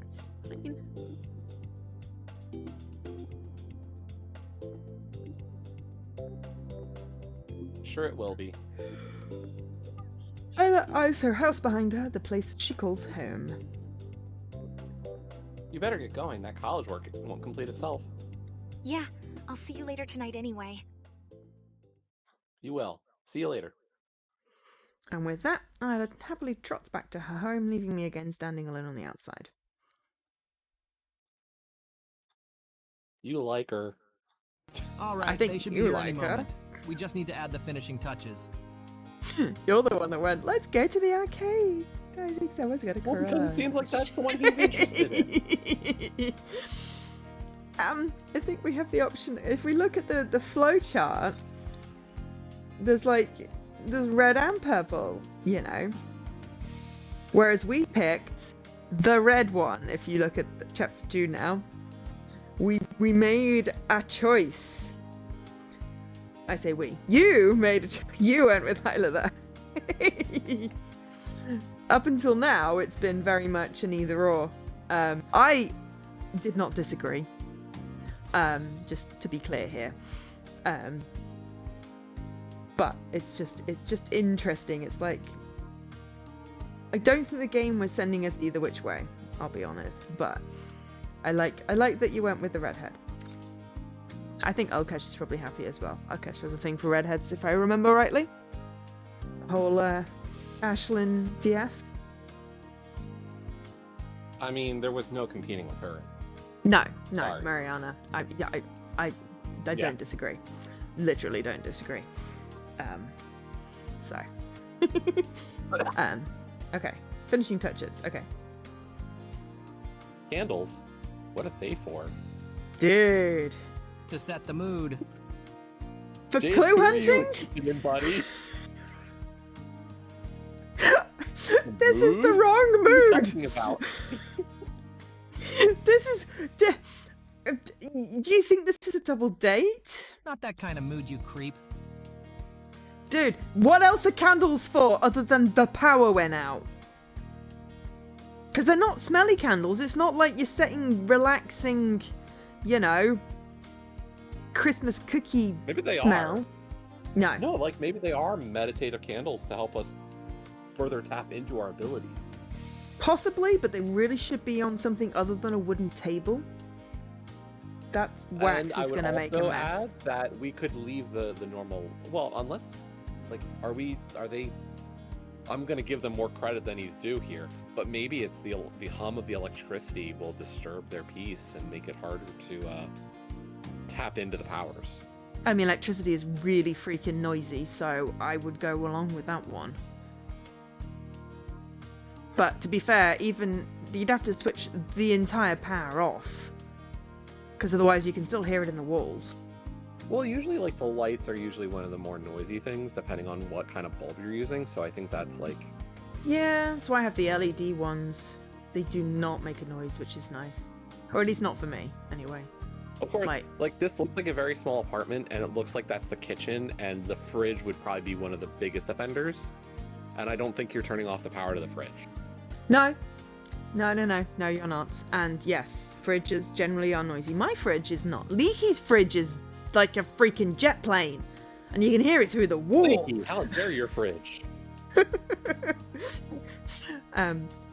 It's fine. Sure it will be. Isla eyes her house behind her, the place she calls home. You better get going. That college work won't complete itself. Yeah, I'll see you later tonight anyway. You will. See you later. And with that, Isla happily trots back to her home, leaving me again standing alone on the outside. You like her. All right, I think they should you be here like any her. moment. We just need to add the finishing touches. You're the one that went, let's go to the arcade. I think someone's got a crush. Well, because it seems like that's the one he's interested in. I think we have the option. If we look at the flow chart, there's red and purple, you know. Whereas we picked the red one. If you look at chapter 2 now, we made a choice. I say we. You made a choice. You went with Isla there. Up until now, it's been very much an either or. I did not disagree. Just to be clear here. But it's just interesting. It's like, I don't think the game was sending us either which way, I'll be honest. But I like that you went with the redhead. I think Ulkesh is probably happy as well. Ulkesh has a thing for redheads, if I remember rightly. Whole Ashlyn DF. I mean, there was no competing with her. No, Sorry. Mariana. I don't disagree. Literally don't disagree. So. Okay. Finishing touches. Okay. Candles? What are they for? Dude. To set the mood. For Jace, clue who are hunting? you, buddy? This is the wrong mood. Talking about? This is. Do you think this is a double date? Not that kind of mood, you creep. Dude, what else are candles for other than the power went out? Because they're not smelly candles. It's not like you're setting relaxing, you know, Christmas cookie Maybe they smell. are. No. No, like maybe they are meditative candles to help us further tap into our ability. Possibly, but they really should be on something other than a wooden table. That's wax is going to make a mess. And I would also add that we could leave the normal, well, unless, like, are they, I'm going to give them more credit than he's due here, but maybe it's the hum of the electricity will disturb their peace and make it harder to tap into the powers. I mean, electricity is really freaking noisy, so I would go along with that one. But to be fair, even you'd have to switch the entire power off, because otherwise you can still hear it in the walls. Well, usually, like, the lights are usually one of the more noisy things, depending on what kind of bulb you're using, so I think that's, like... Yeah, that's why I have the LED ones. They do not make a noise, which is nice. Or at least not for me, anyway. Of course, like, this looks like a very small apartment, and it looks like that's the kitchen, and the fridge would probably be one of the biggest offenders. And I don't think you're turning off the power to the fridge. No, you're not. And yes, fridges generally are noisy. My fridge is not. Leaky's fridge is like a freaking jet plane, and you can hear it through the wall. Leaky, how dare your fridge?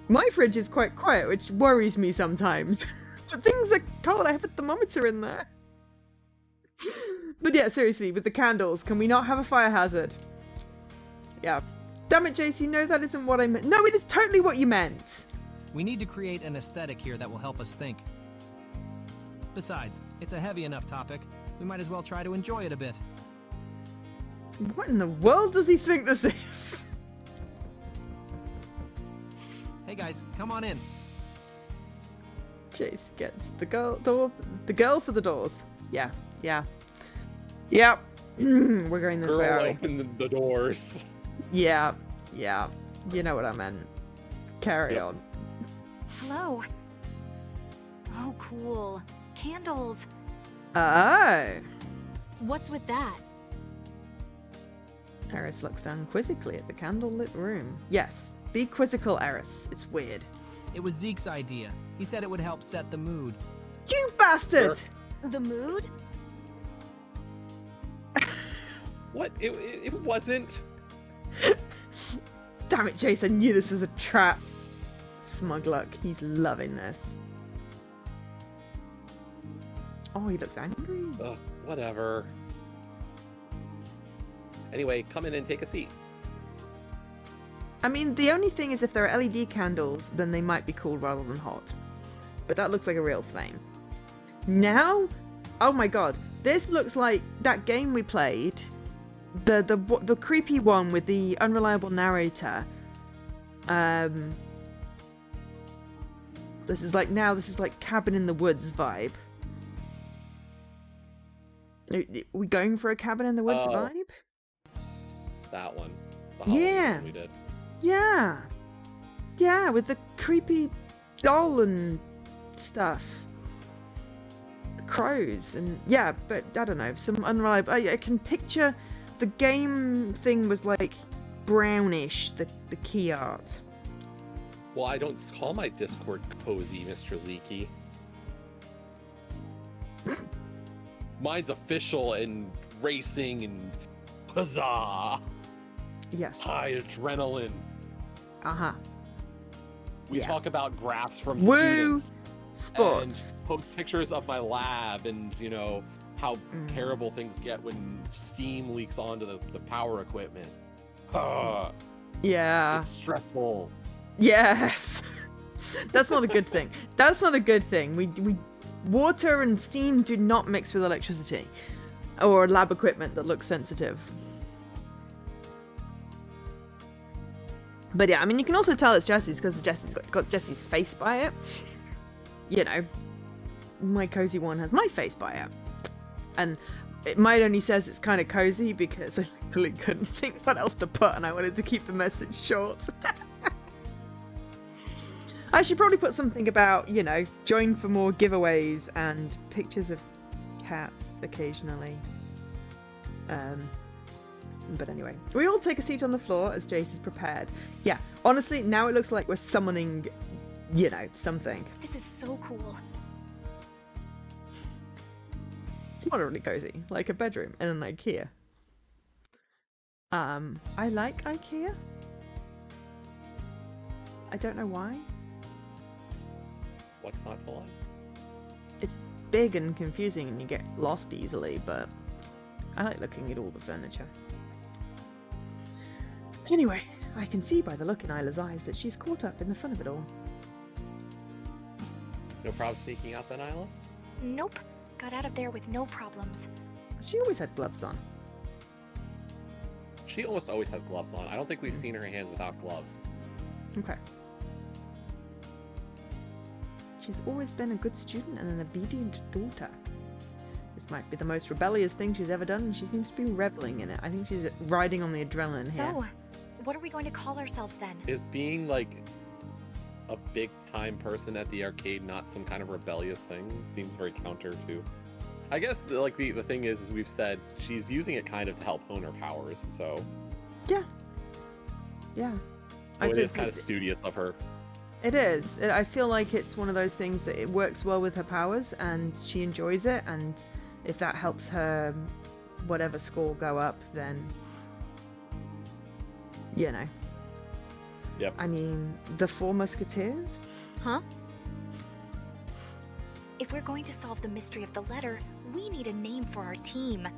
My fridge is quite quiet, which worries me sometimes. But things are cold. I have a thermometer in there. But yeah, seriously, with the candles, can we not have a fire hazard? Yeah. Damn it, Jace, you know that isn't what I meant. No, it is totally what you meant. We need to create an aesthetic here that will help us think. Besides, it's a heavy enough topic. We might as well try to enjoy it a bit. What in the world does he think this is? Hey guys, come on in. Jace gets the girl for the doors. Yeah. Yep. We're going this way, Girl, are we? open the doors. Yeah. You know what I meant. Carry on. Hello. Oh, cool. Candles. Oh. What's with that? Eris looks down quizzically at the candlelit room. Yes, be quizzical, Eris. It's weird. It was Zeke's idea. He said it would help set the mood. You bastard! The mood? What? It wasn't. Damn it, Jace, I knew this was a trap. Smug luck. He's loving this. Oh, he looks angry. Ugh, whatever. Anyway, come in and take a seat. I mean, the only thing is if there are LED candles, then they might be cool rather than hot. But that looks like a real flame. Now? Oh my god. This looks like that game we played. The creepy one with the unreliable narrator. This is like Cabin in the Woods vibe. Are we going for a Cabin in the Woods vibe? That one. The Halloween one we did. Yeah, with the creepy doll and stuff. The crows and yeah, but I don't know, some unreliable. I can picture the game thing was like brownish, the key art. Well, I don't call my Discord cozy, Mr. Leaky. Mine's official and racing and huzzah. Yes. High adrenaline. Uh-huh. We talk about graphs from Woo! students. Sports. And post pictures of my lab and, you know, how terrible things get when steam leaks onto the power equipment. Yeah. It's stressful. Yes. That's not a good thing. That's not a good thing. We water and steam do not mix with electricity or lab equipment that looks sensitive. But yeah, I mean, you can also tell it's Jesse's because Jesse's got Jesse's face by it. You know, my cozy one has my face by it. And it might only says it's kind of cozy because I literally couldn't think what else to put and I wanted to keep the message short. I should probably put something about, you know, join for more giveaways and pictures of cats occasionally. But anyway, we all take a seat on the floor as Jace is prepared. Yeah, honestly, now it looks like we're summoning, you know, something. This is so cool. It's moderately cozy, like a bedroom in an IKEA. I like IKEA. I don't know why. What's not to like? It's big and confusing and you get lost easily, but I like looking at all the furniture. Anyway, I can see by the look in Isla's eyes that she's caught up in the fun of it all. No problem sneaking out then, Isla? Nope. Got out of there with no problems. She always had gloves on. She almost always has gloves on. I don't think we've seen her hands without gloves. Okay. She's always been a good student and an obedient daughter. This might be the most rebellious thing she's ever done, and she seems to be reveling in it. I think she's riding on the adrenaline here. So, what are we going to call ourselves then? Is being like a big time person at the arcade not some kind of rebellious thing? It seems very counter to. I guess like the thing is we've said she's using it kind of to help hone her powers. So yeah. So it is kind of studious of her. It is. I feel like it's one of those things that it works well with her powers and she enjoys it, and if that helps her whatever score go up, then you know. Yep. I mean, the Four Musketeers? Huh? If we're going to solve the mystery of the letter, we need a name for our team.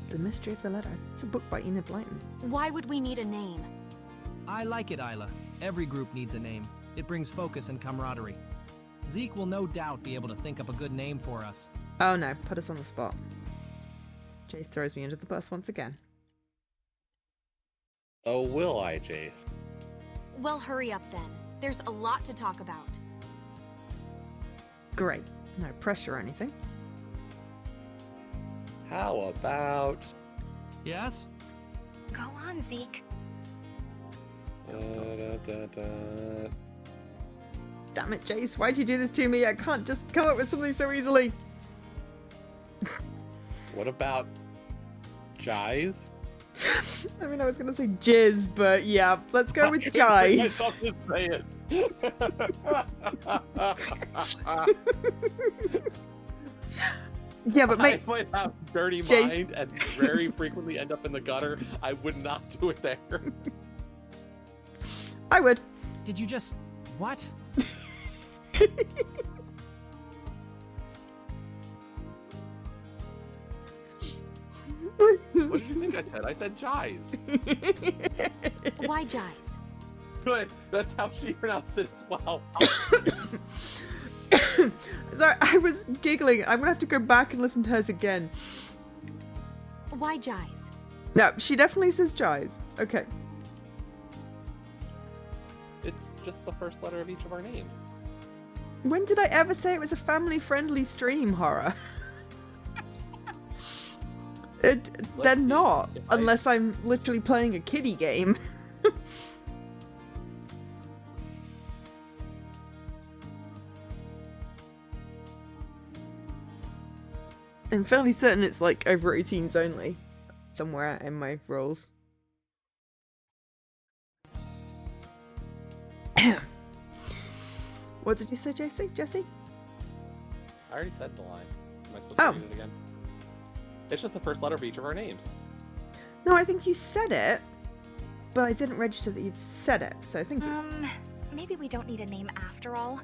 The Mystery of the Letter. It's a book by Enid Blyton. Why would we need a name? I like it, Isla. Every group needs a name. It brings focus and camaraderie. Zeke will no doubt be able to think up a good name for us. Oh no, put us on the spot. Jace throws me under the bus once again. Oh, will I, Jace? Well, hurry up then. There's a lot to talk about. Great. No pressure or anything. How about... Yes? Go on, Zeke. Damn it, Jace. Why'd you do this to me? I can't just come up with something so easily. What about... Jize? I mean, I was going to say jizz, but yeah, let's go with Jize. Yeah, but I might have dirty mind and very frequently end up in the gutter. I would not do it there. I would. Did you just... what? What did you think I said? I said Jize. Why Jize? Good. That's how she pronounced it as well. Sorry, I was giggling. I'm going to have to go back and listen to hers again. Why Jize? No, she definitely says Jize. Okay. It's just the first letter of each of our names. When did I ever say it was a family-friendly stream, Horror? They're not, unless I'm literally playing a kiddie game. I'm fairly certain it's like over 18s only, somewhere in my rules. What did you say, Jesse? I already said the line. Am I supposed to read it again? It's just the first letter of each of our names. No, I think you said it, but I didn't register that you'd said it, so thank you. Maybe we don't need a name after all.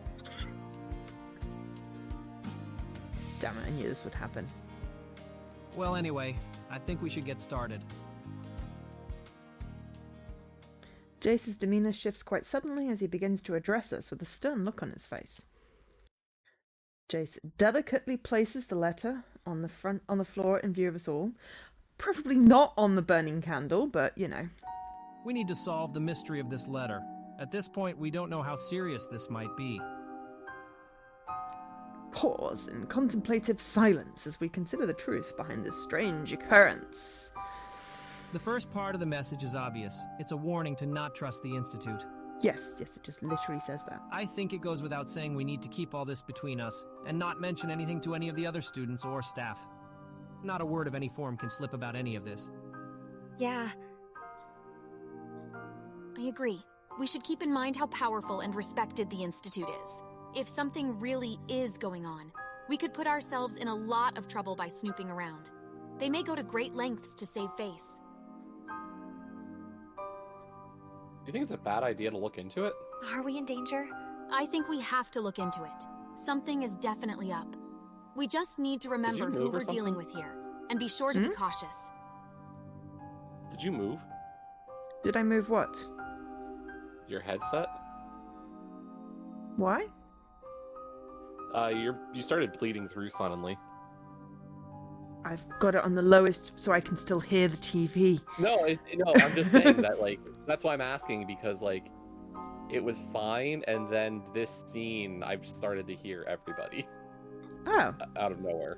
Damn it, I knew this would happen. Well, anyway, I think we should get started. Jace's demeanor shifts quite suddenly as he begins to address us with a stern look on his face. Jace delicately places the letter on the floor in view of us all. Preferably not on the burning candle, but you know. We need to solve the mystery of this letter. At this point, we don't know how serious this might be. Pause in contemplative silence as we consider the truth behind this strange occurrence. The first part of the message is obvious. It's a warning to not trust the Institute. Yes, it just literally says that. I think it goes without saying we need to keep all this between us, and not mention anything to any of the other students or staff. Not a word of any form can slip about any of this. Yeah. I agree. We should keep in mind how powerful and respected the Institute is. If something really is going on, we could put ourselves in a lot of trouble by snooping around. They may go to great lengths to save face. Do you think it's a bad idea to look into it? Are we in danger? I think we have to look into it. Something is definitely up. We just need to remember who we're dealing with here, and be sure to be cautious. Did you move? Did I move what? Your headset? Why? You started bleeding through suddenly. I've got it on the lowest so I can still hear the TV. No, I'm just saying that, like, that's why I'm asking, because, like, it was fine, and then this scene, I've started to hear everybody. Oh. Out of nowhere.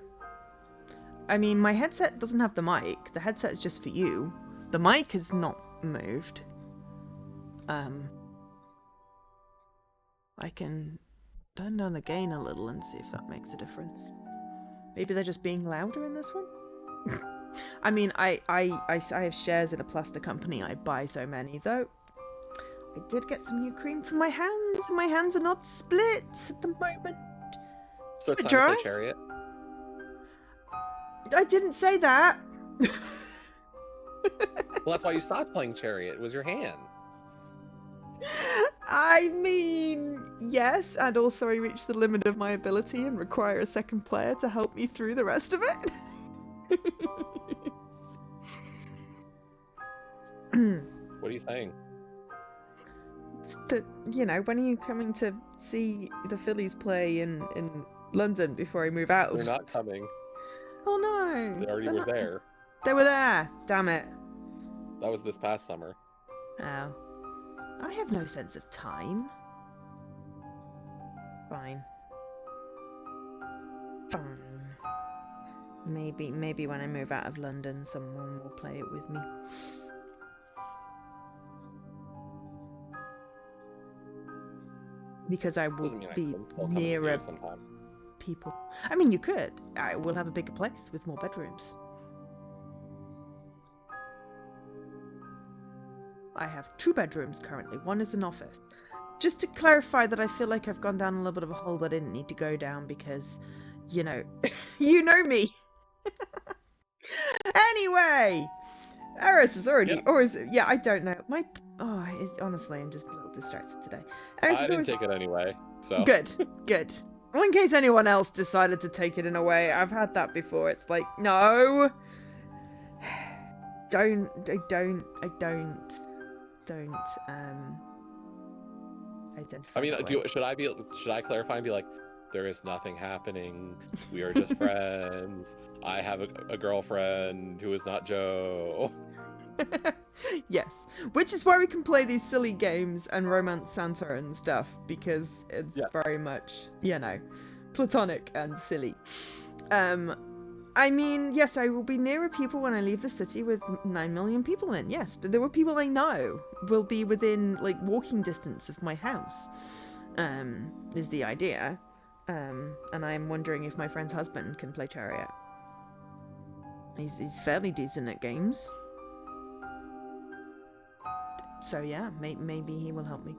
I mean, my headset doesn't have the mic. The headset is just for you. The mic is not moved. I can turn down the gain a little and see if that makes a difference. Maybe they're just being louder in this one? I mean, I have shares in a plaster company. I buy so many, though. I did get some new cream for my hands. My hands are not split at the moment. So it's time to play Chariot? I didn't say that. Well, that's why you stopped playing Chariot. It was your hand. I mean, yes, and also I reached the limit of my ability and require a second player to help me through the rest of it. What are you saying? You know, when are you coming to see the Phillies play in London before I move out? They're not coming. Oh no! They already were there. They were there! Damn it. That was this past summer. Oh. I have no sense of time. Fine. Maybe when I move out of London, someone will play it with me. Because I will be nearer people. I mean, you could. I will have a bigger place with more bedrooms. I have 2 bedrooms currently. One is an office. Just to clarify that I feel like I've gone down a little bit of a hole that I didn't need to go down because, you know, you know me. Anyway, Eris is already, or is it? Yeah, I don't know. Honestly, I'm just a little distracted today. Eris I didn't take it anyway, so. Good. Well, in case anyone else decided to take it in a way, I've had that before. It's like, no. Don't identify. I mean, should I clarify and be like, there is nothing happening. We are just friends. I have a girlfriend who is not Joe. Yes, which is why we can play these silly games and romance Santa and stuff, because it's very much, you know, platonic and silly. I mean, yes, I will be nearer people when I leave the city with 9 million people in, yes. But there were people I know will be within, like, walking distance of my house, is the idea. And I'm wondering if my friend's husband can play Chariot. He's fairly decent at games. So yeah, maybe he will help me.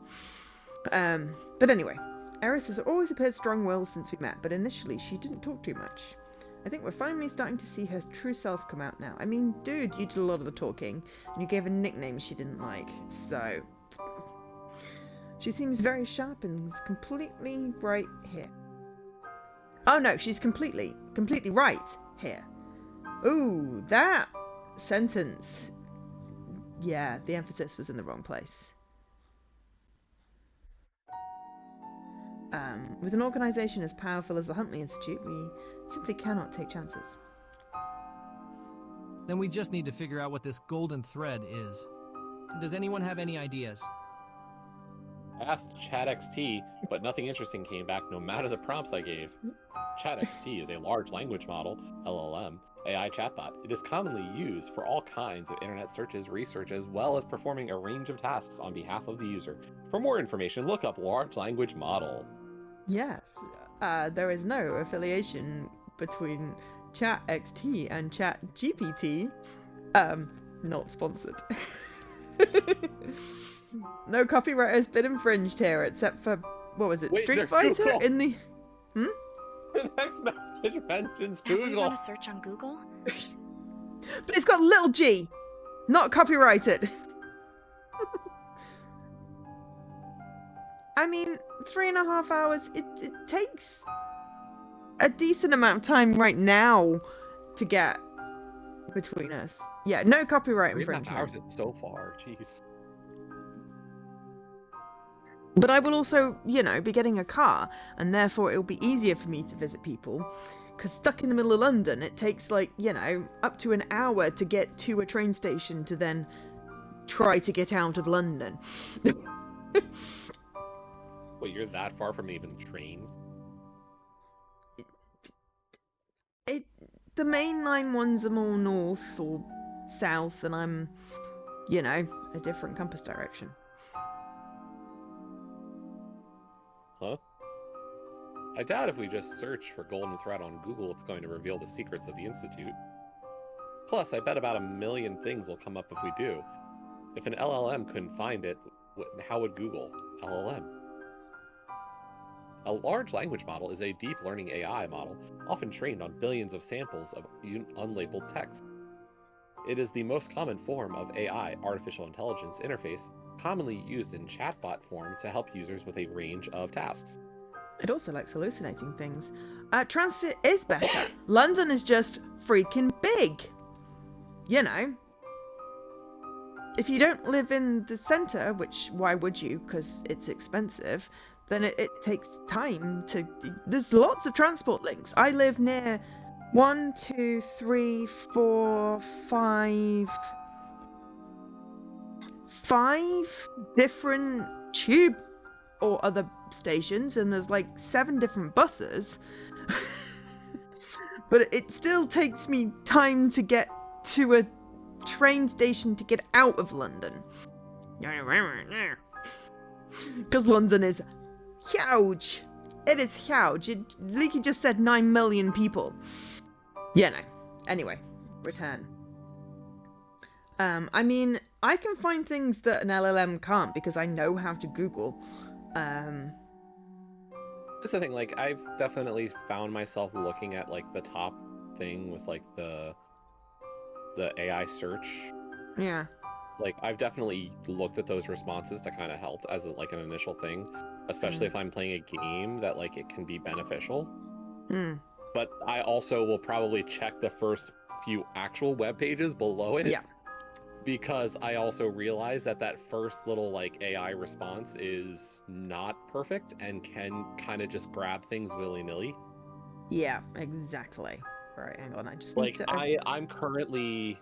But anyway, Eris has always appeared strong-willed since we met, but initially she didn't talk too much. I think we're finally starting to see her true self come out now. I mean, dude, you did a lot of the talking, and you gave a nickname she didn't like, so... She seems very sharp and is completely right here. Oh no, she's completely right here. Ooh, that sentence. Yeah, the emphasis was in the wrong place. With an organisation as powerful as the Huntley Institute, we simply cannot take chances. Then we just need to figure out what this golden thread is. Does anyone have any ideas? I asked ChatXT, but nothing interesting came back no matter the prompts I gave. ChatXT is a large language model, LLM, AI chatbot. It is commonly used for all kinds of internet searches, research, as well as performing a range of tasks on behalf of the user. For more information, look up large language model. Yes, there is no affiliation between ChatXT and ChatGPT. Not sponsored. No copyright has been infringed here, except for, what was it, Wait, Street Fighter Google. in the... The next message mentions Have you Google. run a search on Google? But it's got a little G! Not copyrighted! I mean, 3.5 hours, it takes a decent amount of time right now to get between us. Yeah, no copyright 3.5 infringement. hours is so far, jeez. But I will also, you know, be getting a car, and therefore it'll be easier for me to visit people. Because stuck in the middle of London, it takes, like, you know, up to an hour to get to a train station to then try to get out of London. Wait, you're that far from even trains? The mainline ones are more north or south, and I'm, you know, a different compass direction. Huh? I doubt if we just search for Golden Thread on Google, it's going to reveal the secrets of the Institute. Plus, I bet about 1 million things will come up if we do. If an LLM couldn't find it, how would Google? LLM. A large language model is a deep learning AI model, often trained on billions of samples of unlabeled text. It is the most common form of AI, artificial intelligence interface, commonly used in chatbot form to help users with a range of tasks. It also likes hallucinating things. Transit is better. London is just freaking big. You know. If you don't live in the centre, which why would you? Because it's expensive. Then it takes time to... There's lots of transport links. I live near 1, 2, 3, 4, 5 different tube or other stations, and there's like 7 different buses. But it still takes me time to get to a train station to get out of London. Because London is huge. It is huge. Leaky just said 9 million people. Yeah, no. Anyway, return. I mean, I can find things that an LLM can't because I know how to Google. That's the thing, like, I've definitely found myself looking at, like, the top thing with, like, the AI search. Yeah. Like, I've definitely looked at those responses to kind of help as, like, an initial thing. Especially if I'm playing a game that, like, it can be beneficial. But I also will probably check the first few actual web pages below it. Yeah. Because I also realize that that first little, like, AI response is not perfect and can kind of just grab things willy-nilly. Yeah, exactly. Right, hang on, I just like, need to... I'm currently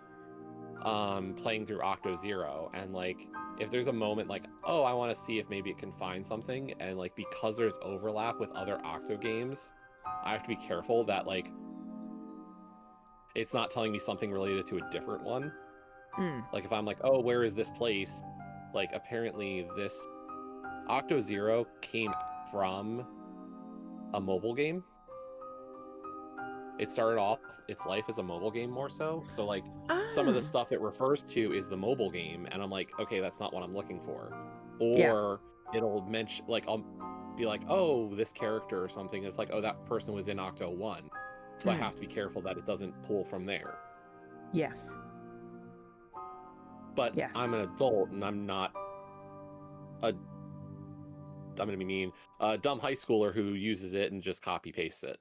playing through Octo Zero, and, like, if there's a moment like, oh, I want to see if maybe it can find something, and, like, because there's overlap with other Octo games, I have to be careful that, like, it's not telling me something related to a different one. Like, if I'm like, oh, where is this place? Like, apparently this Octo Zero came from a mobile game. It started off its life as a mobile game more so. So, like, some of the stuff it refers to is the mobile game, and I'm like, okay, that's not what I'm looking for. Or it'll mention, like, be like, oh, this character or something. It's like, oh, that person was in Octo 1. So I have to be careful that it doesn't pull from there. Yes. But I'm an adult, and I'm not I'm going to be mean, a dumb high schooler who uses it and just copy pastes it.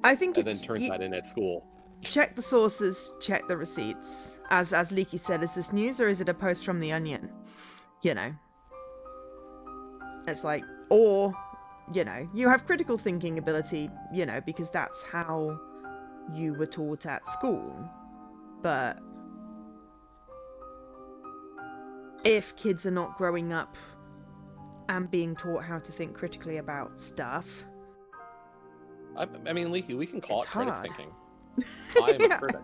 I think and then turns that in at school. Check the sources, check the receipts. As Leaky said, is this news or is it a post from The Onion? You know. It's like, or, you know, you have critical thinking ability, you know, because that's how you were taught at school. But if kids are not growing up and being taught how to think critically about stuff, I mean, Leaky, we can call it critic hard. thinking. I am a critic.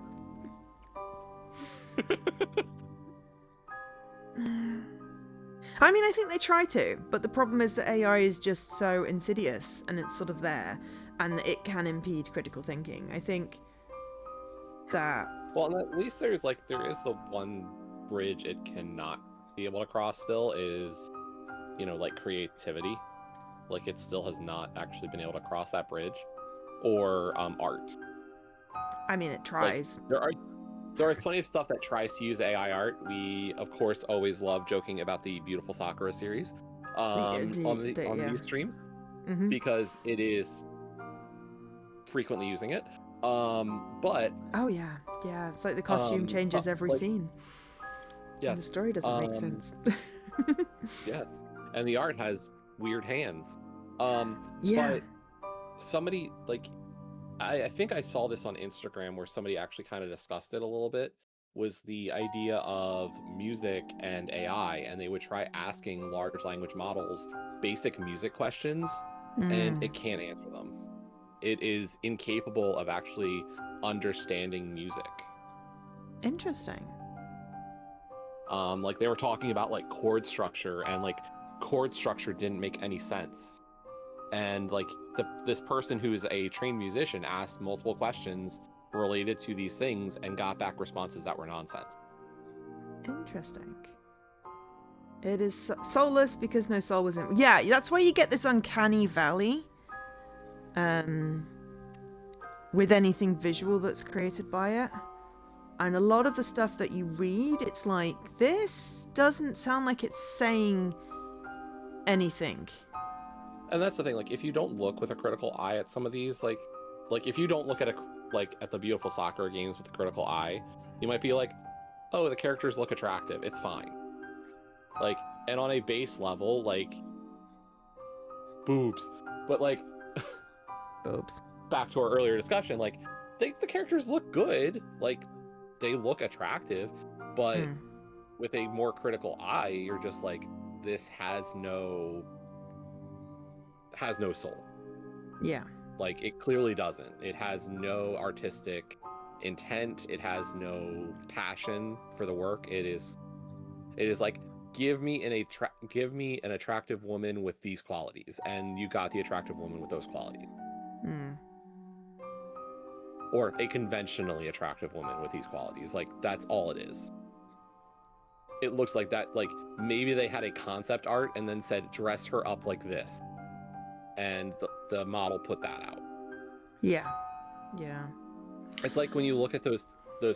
I mean, I think they try to, but the problem is that AI is just so insidious and it's sort of there, and it can impede critical thinking. I think that... Well, at least there is the one bridge it cannot be able to cross still is, you know, like creativity. Like, it still has not actually been able to cross that bridge. Or art. I mean, it tries. Like, there is plenty of stuff that tries to use AI art. We, of course, always love joking about the Beautiful Sakura series on these streams, because it is frequently using it. But oh yeah, it's like the costume changes every scene. Yeah, the story doesn't make sense. Yes, and the art has weird hands. Yeah. But somebody, like, I think I saw this on Instagram where somebody actually kind of discussed it a little bit, was the idea of music and AI, and they would try asking large language models basic music questions, and it can't answer them. It is incapable of actually understanding music. Interesting. Like, they were talking about, like, chord structure, and, like, chord structure didn't make any sense. And, like, this person who is a trained musician asked multiple questions related to these things and got back responses that were nonsense. Interesting. It is soulless because no soul was in... Yeah, that's why you get this uncanny valley with anything visual that's created by it. And a lot of the stuff that you read, it's like, this doesn't sound like it's saying anything. And that's the thing, like, if you don't look with a critical eye at some of these, like if you don't look at at the Beautiful Sakura games with a critical eye, you might be like, oh, the characters look attractive, it's fine. Like, and on a base level, like, boobs. But, like, boobs. Back to our earlier discussion, like, the characters look good, like, they look attractive, but with a more critical eye, you're just like, this has no soul. Yeah. Like, it clearly doesn't. It has no artistic intent. It has no passion for the work. It is like, give me an attractive woman with these qualities, and you got the attractive woman with those qualities. Or a conventionally attractive woman with these qualities. Like, that's all it is. It looks like that, like, maybe they had a concept art and then said, dress her up like this. And the model put that out. Yeah. It's like when you look at those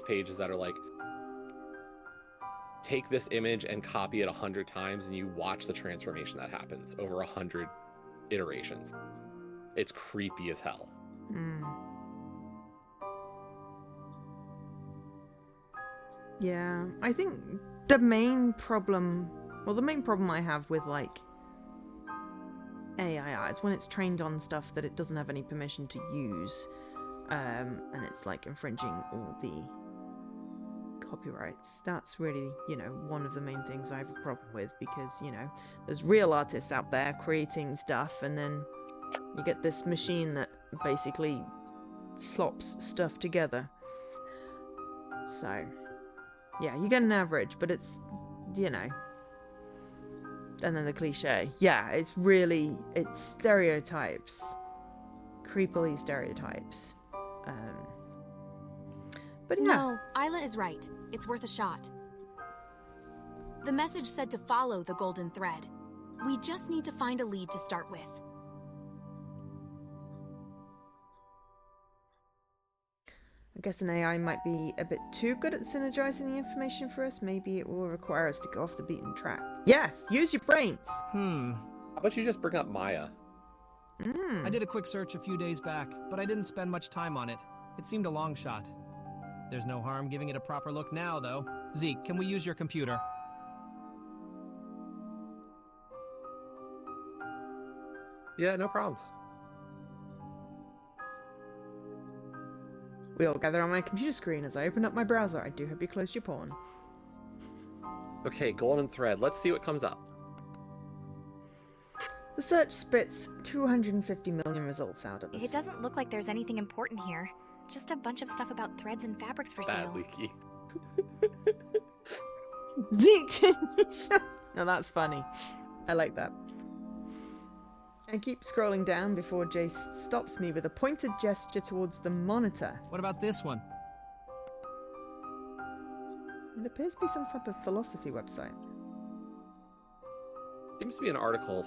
pages that are like, take this image and copy it 100 times, and you watch the transformation that happens over 100 iterations. It's creepy as hell. Yeah, I think the main problem I have with, like, AI is when it's trained on stuff that it doesn't have any permission to use, and it's like infringing all the copyrights. That's really, you know, one of the main things I have a problem with, because, you know, there's real artists out there creating stuff, and then you get this machine that basically slops stuff together. So, yeah, you get an average, but it's, you know... And then the cliche. Yeah, it's stereotypes. Creepily stereotypes. But yeah. No, Isla is right. It's worth a shot. The message said to follow the golden thread. We just need to find a lead to start with. I guess an AI might be a bit too good at synergizing the information for us. Maybe it will require us to go off the beaten track. Yes, use your brains. How about you just bring up Maya? I did a quick search a few days back, but I didn't spend much time on it. It seemed a long shot. There's no harm giving it a proper look now, though. Zeke, can we use your computer? Yeah, no problems. We all gather on my computer screen as I open up my browser. I do hope you closed your porn. Okay, golden thread. Let's see what comes up. The search spits 250 million results out at us. It doesn't look like there's anything important here. Just a bunch of stuff about threads and fabrics for sale. Bad leaky. Zeke! No, that's funny. I like that. I keep scrolling down before Jace stops me with a pointed gesture towards the monitor. What about this one? It appears to be some type of philosophy website. Seems to be an article.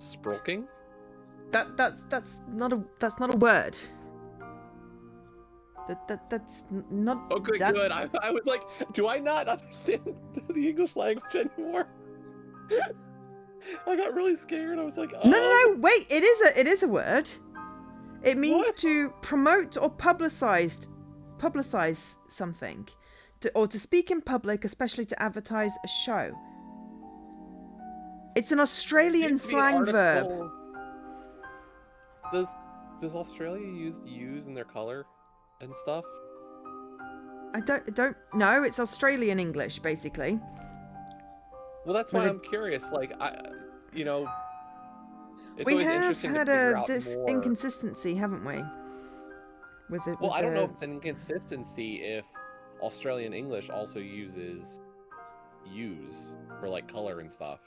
Språking? That's not a word. That's not. Oh, good, good. I was like, do I not understand the English language anymore? I got really scared. I was like, oh. No, wait. It is a word. It means to promote or publicize something, or to speak in public, especially to advertise a show. It's an Australian slang verb. Does Australia use in their color and stuff? I don't know. It's Australian English, basically. Well, that's why I'm curious. Like, it's we always have interesting had to figure out more. inconsistency, haven't we? I don't know if it's an inconsistency if Australian English also uses use for like color and stuff.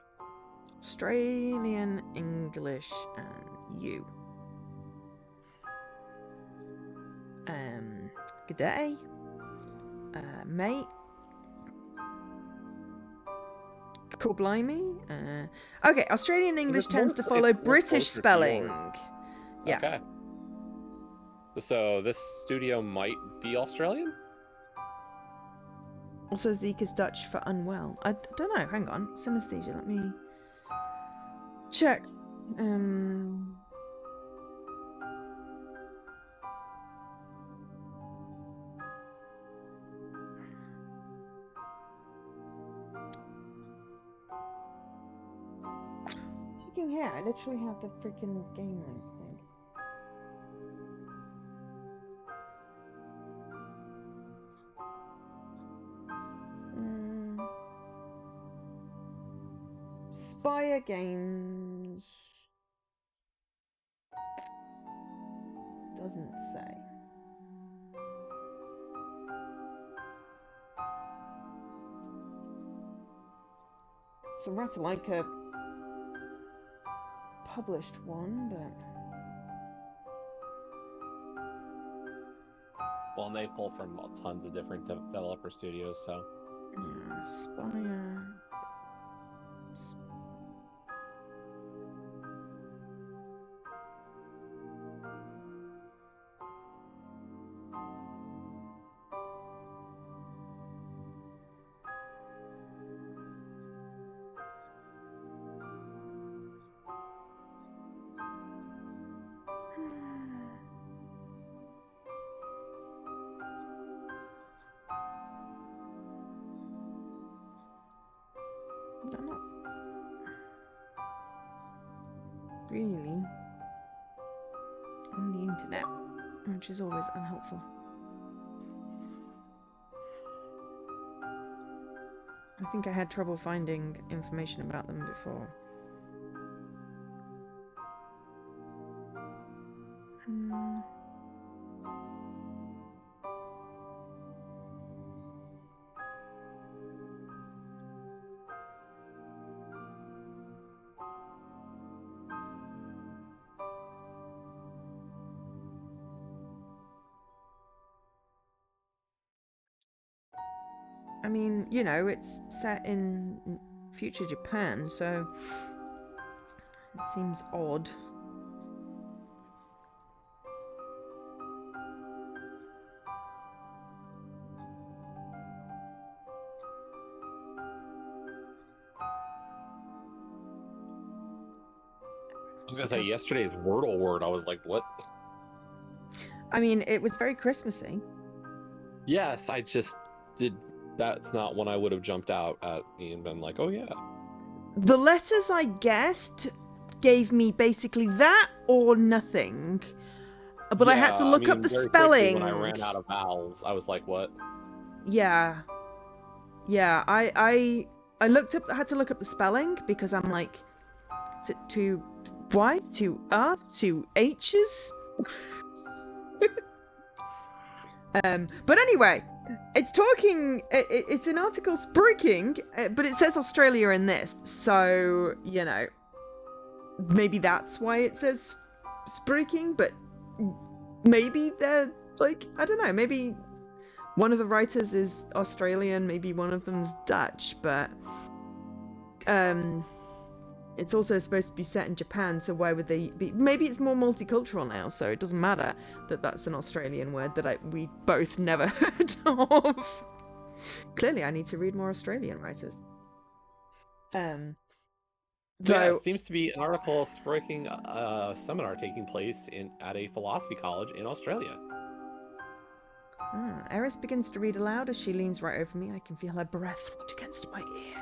Australian English and you. Good day, mate. Cool, blimey. Okay, Australian English tends to follow British spelling. Yeah. Okay. So this studio might be Australian? Also, Zeke is Dutch for unwell. I don't know. Hang on. Synesthesia. Let me check. Looking here, I literally have the freaking game link thing. Spire Games doesn't say. So Ratalaika published one, but Well, and they pull from tons of different developer studios, so yeah, Spire. They're not really on the internet, which is always unhelpful. I think I had trouble finding information about them before. I mean, you know, it's set in future Japan, so it seems odd. I was gonna say yesterday's Wordle word. I was like, what? I mean, it was very Christmassy. Yes, I just did. That's not one I would have jumped out at me and been like, oh yeah. The letters I guessed gave me basically that or nothing. But I had to look up the spelling. When I ran out of vowels, I was like, what? Yeah. Yeah, I looked up, I had to look up the spelling because I'm like, is it two Y's, two R's, two H's? But anyway, it's talking, it's an article speaking, but it says Australia in this, so, you know, maybe that's why it says speaking, but maybe they're, like, I don't know, maybe one of the writers is Australian, maybe one of them's Dutch, but, it's also supposed to be set in Japan, so why would they be? Maybe it's more multicultural now, so it doesn't matter that that's an Australian word that we both never heard of. Clearly, I need to read more Australian writers. Yeah, it seems to be an article striking a seminar taking place at a philosophy college in Australia. Eris begins to read aloud as she leans right over me. I can feel her breath rubbed against my ear.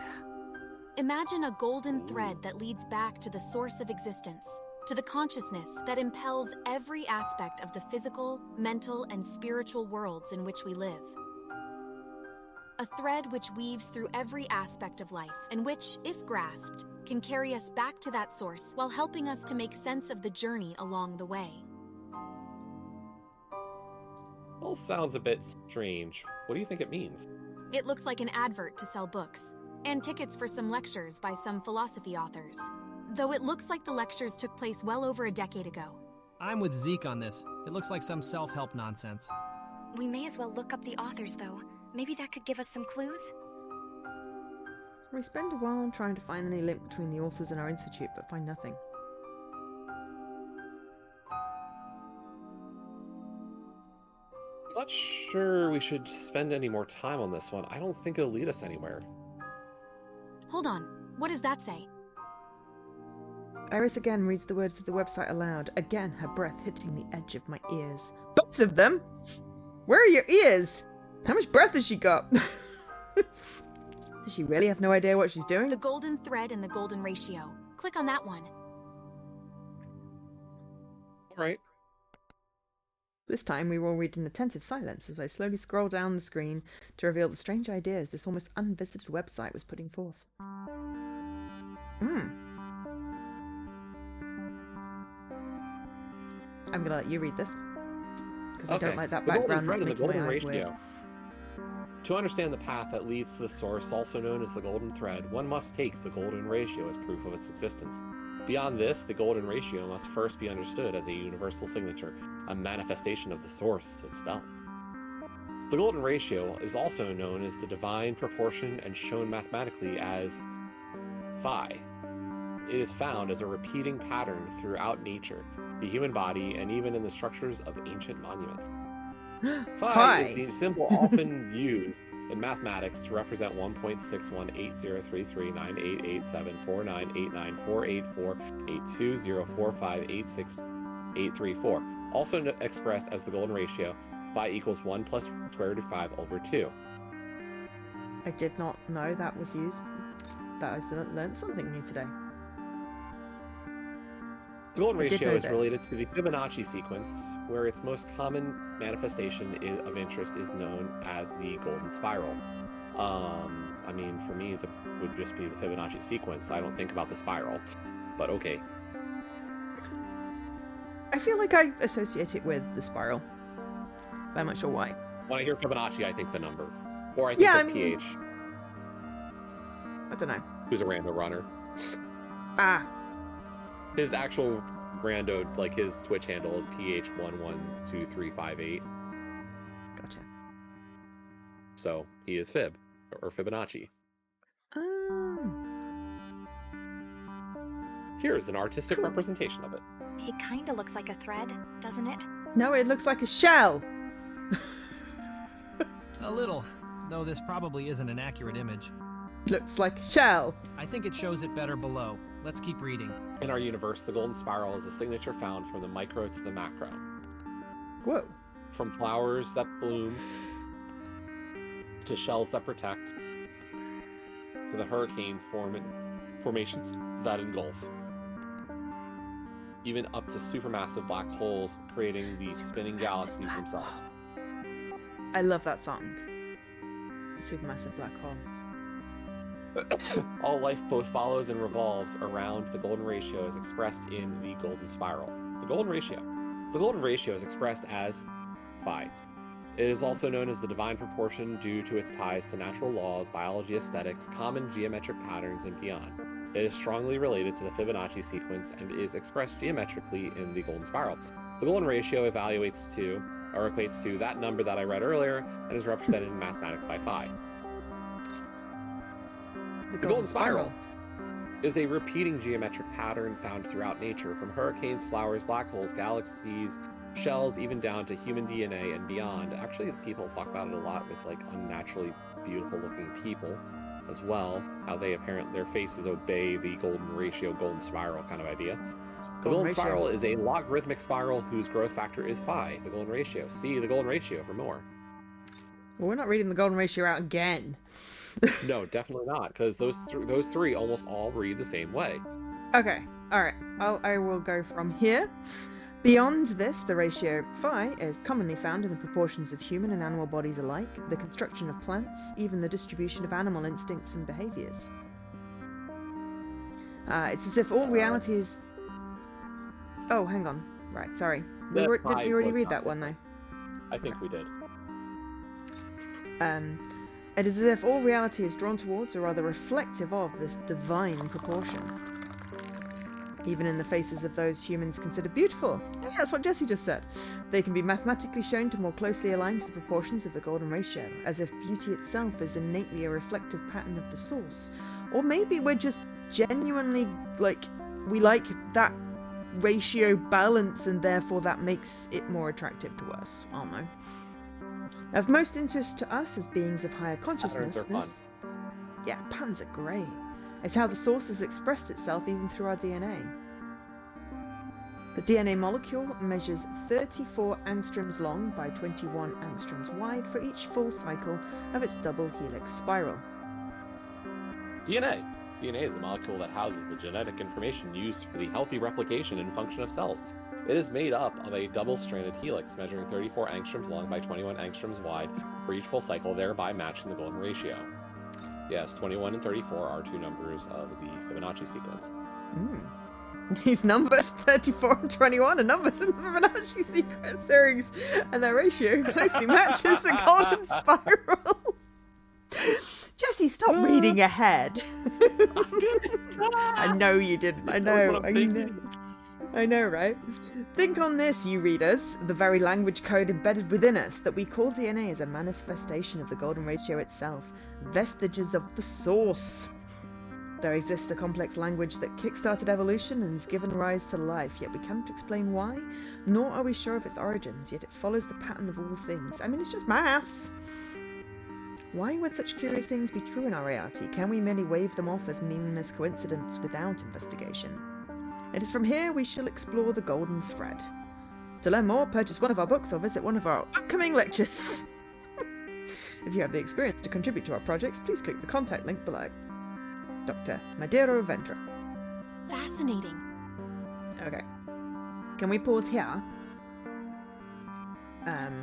Imagine a golden thread that leads back to the source of existence, to the consciousness that impels every aspect of the physical, mental, and spiritual worlds in which we live. A thread which weaves through every aspect of life, and which, if grasped, can carry us back to that source while helping us to make sense of the journey along the way. Well, sounds a bit strange. What do you think it means? It looks like an advert to sell books, and tickets for some lectures by some philosophy authors. Though it looks like the lectures took place well over a decade ago. I'm with Zeke on this. It looks like some self-help nonsense. We may as well look up the authors, though. Maybe that could give us some clues? We spend a while trying to find any link between the authors and our institute, but find nothing. I'm not sure we should spend any more time on this one. I don't think it'll lead us anywhere. Hold on. What does that say? Iris again reads the words of the website aloud, again her breath hitting the edge of my ears. Both of them? Where are your ears? How much breath has she got? Does she really have no idea what she's doing? The golden thread and the golden ratio. Click on that one. All right. This time we will read in attentive silence as I slowly scroll down the screen to reveal the strange ideas this almost unvisited website was putting forth. I'm gonna let you read this because I don't like that background that's making my eyes weird. To understand the path that leads to the source, also known as the golden thread, one must take the golden ratio as proof of its existence. Beyond this, the golden ratio must first be understood as a universal signature, a manifestation of the source itself. The golden ratio is also known as the divine proportion and shown mathematically as phi. It is found as a repeating pattern throughout nature, the human body, and even in the structures of ancient monuments. Phi is the symbol often used in mathematics to represent 1.61803398874988748204586834, also expressed as the golden ratio. Phi equals 1 plus square root of 5 over 2. I did not know that was used. That I learned something new today. The golden ratio is related to the Fibonacci sequence, where its most common manifestation of interest is known as the golden spiral. I mean, for me, that would just be the Fibonacci sequence. I don't think about the spiral, but okay. I feel like I associate it with the spiral. I'm not sure why. When I hear Fibonacci, I think the number. Or I think of PH. I don't know. Who's a rando runner. Ah. His actual rando, like his Twitch handle is PH112358. Gotcha. So he is Fib, or Fibonacci. Oh. Here's an artistic representation of it. It kinda looks like a thread, doesn't it? No, it looks like a shell. A little, though this probably isn't an accurate image. Looks like a shell. I think it shows it better below. Let's keep reading. In our universe, the golden spiral is a signature found from the micro to the macro. Whoa. From flowers that bloom, to shells that protect, to the hurricane formations that engulf. Even up to supermassive black holes creating the spinning galaxies themselves. I love that song. Supermassive black hole. All life both follows and revolves around the golden ratio as expressed in the golden spiral. The golden ratio. The golden ratio is expressed as phi. It is also known as the divine proportion due to its ties to natural laws, biology, aesthetics, common geometric patterns, and beyond. It is strongly related to the Fibonacci sequence and is expressed geometrically in the golden spiral. The golden ratio equates to that number that I read earlier and is represented in mathematics by phi. The golden spiral is a repeating geometric pattern found throughout nature, from hurricanes, flowers, black holes, galaxies, shells, even down to human DNA and beyond. Actually, people talk about it a lot with like unnaturally beautiful looking people as well, how they their faces obey the golden ratio, golden spiral kind of idea. The golden spiral is a logarithmic spiral whose growth factor is phi, the golden ratio. See the golden ratio for more. Well, we're not reading the golden ratio out again. No, definitely not, because those three almost all read the same way. Okay, alright. I will go from here. Beyond this, the ratio phi is commonly found in the proportions of human and animal bodies alike, the construction of plants, even the distribution of animal instincts and behaviors. It's as if all reality is... Oh, hang on. Right, sorry. Didn't we already read that one, though? I think we did. It is as if all reality is drawn towards, or rather reflective of, this divine proportion. Even in the faces of those humans considered beautiful. Yeah, that's what Jesse just said. They can be mathematically shown to more closely align to the proportions of the golden ratio, as if beauty itself is innately a reflective pattern of the source. Or maybe we're just genuinely, we like that ratio balance and therefore that makes it more attractive to us. I don't know. Of most interest to us as beings of higher consciousness... Patterns are fun. Yeah, patterns are great. It's how the source has expressed itself even through our DNA. The DNA molecule measures 34 angstroms long by 21 angstroms wide for each full cycle of its double helix spiral. DNA. DNA is the molecule that houses the genetic information used for the healthy replication and function of cells. It is made up of a double-stranded helix measuring 34 angstroms long by 21 angstroms wide for each full cycle, thereby matching the golden ratio. Yes, 21 and 34 are two numbers of the Fibonacci sequence. These numbers, 34 and 21, are numbers in the Fibonacci sequence series, and their ratio closely matches the golden spiral. Jesse, stop reading ahead. I know you didn't. I know, right? Think on this, you readers. The very language code embedded within us that we call DNA is a manifestation of the golden ratio itself, vestiges of the source. There exists a complex language that kick-started evolution and has given rise to life, yet we cannot explain why, nor are we sure of its origins, yet it follows the pattern of all things. I mean, it's just maths. Why would such curious things be true in our reality? Can we merely wave them off as meaningless coincidence without investigation? It is from here we shall explore the golden thread. To learn more, purchase one of our books or visit one of our upcoming lectures. If you have the experience to contribute to our projects, please click the contact link below. Dr. Madero Vendra. Fascinating. Okay. Can we pause here?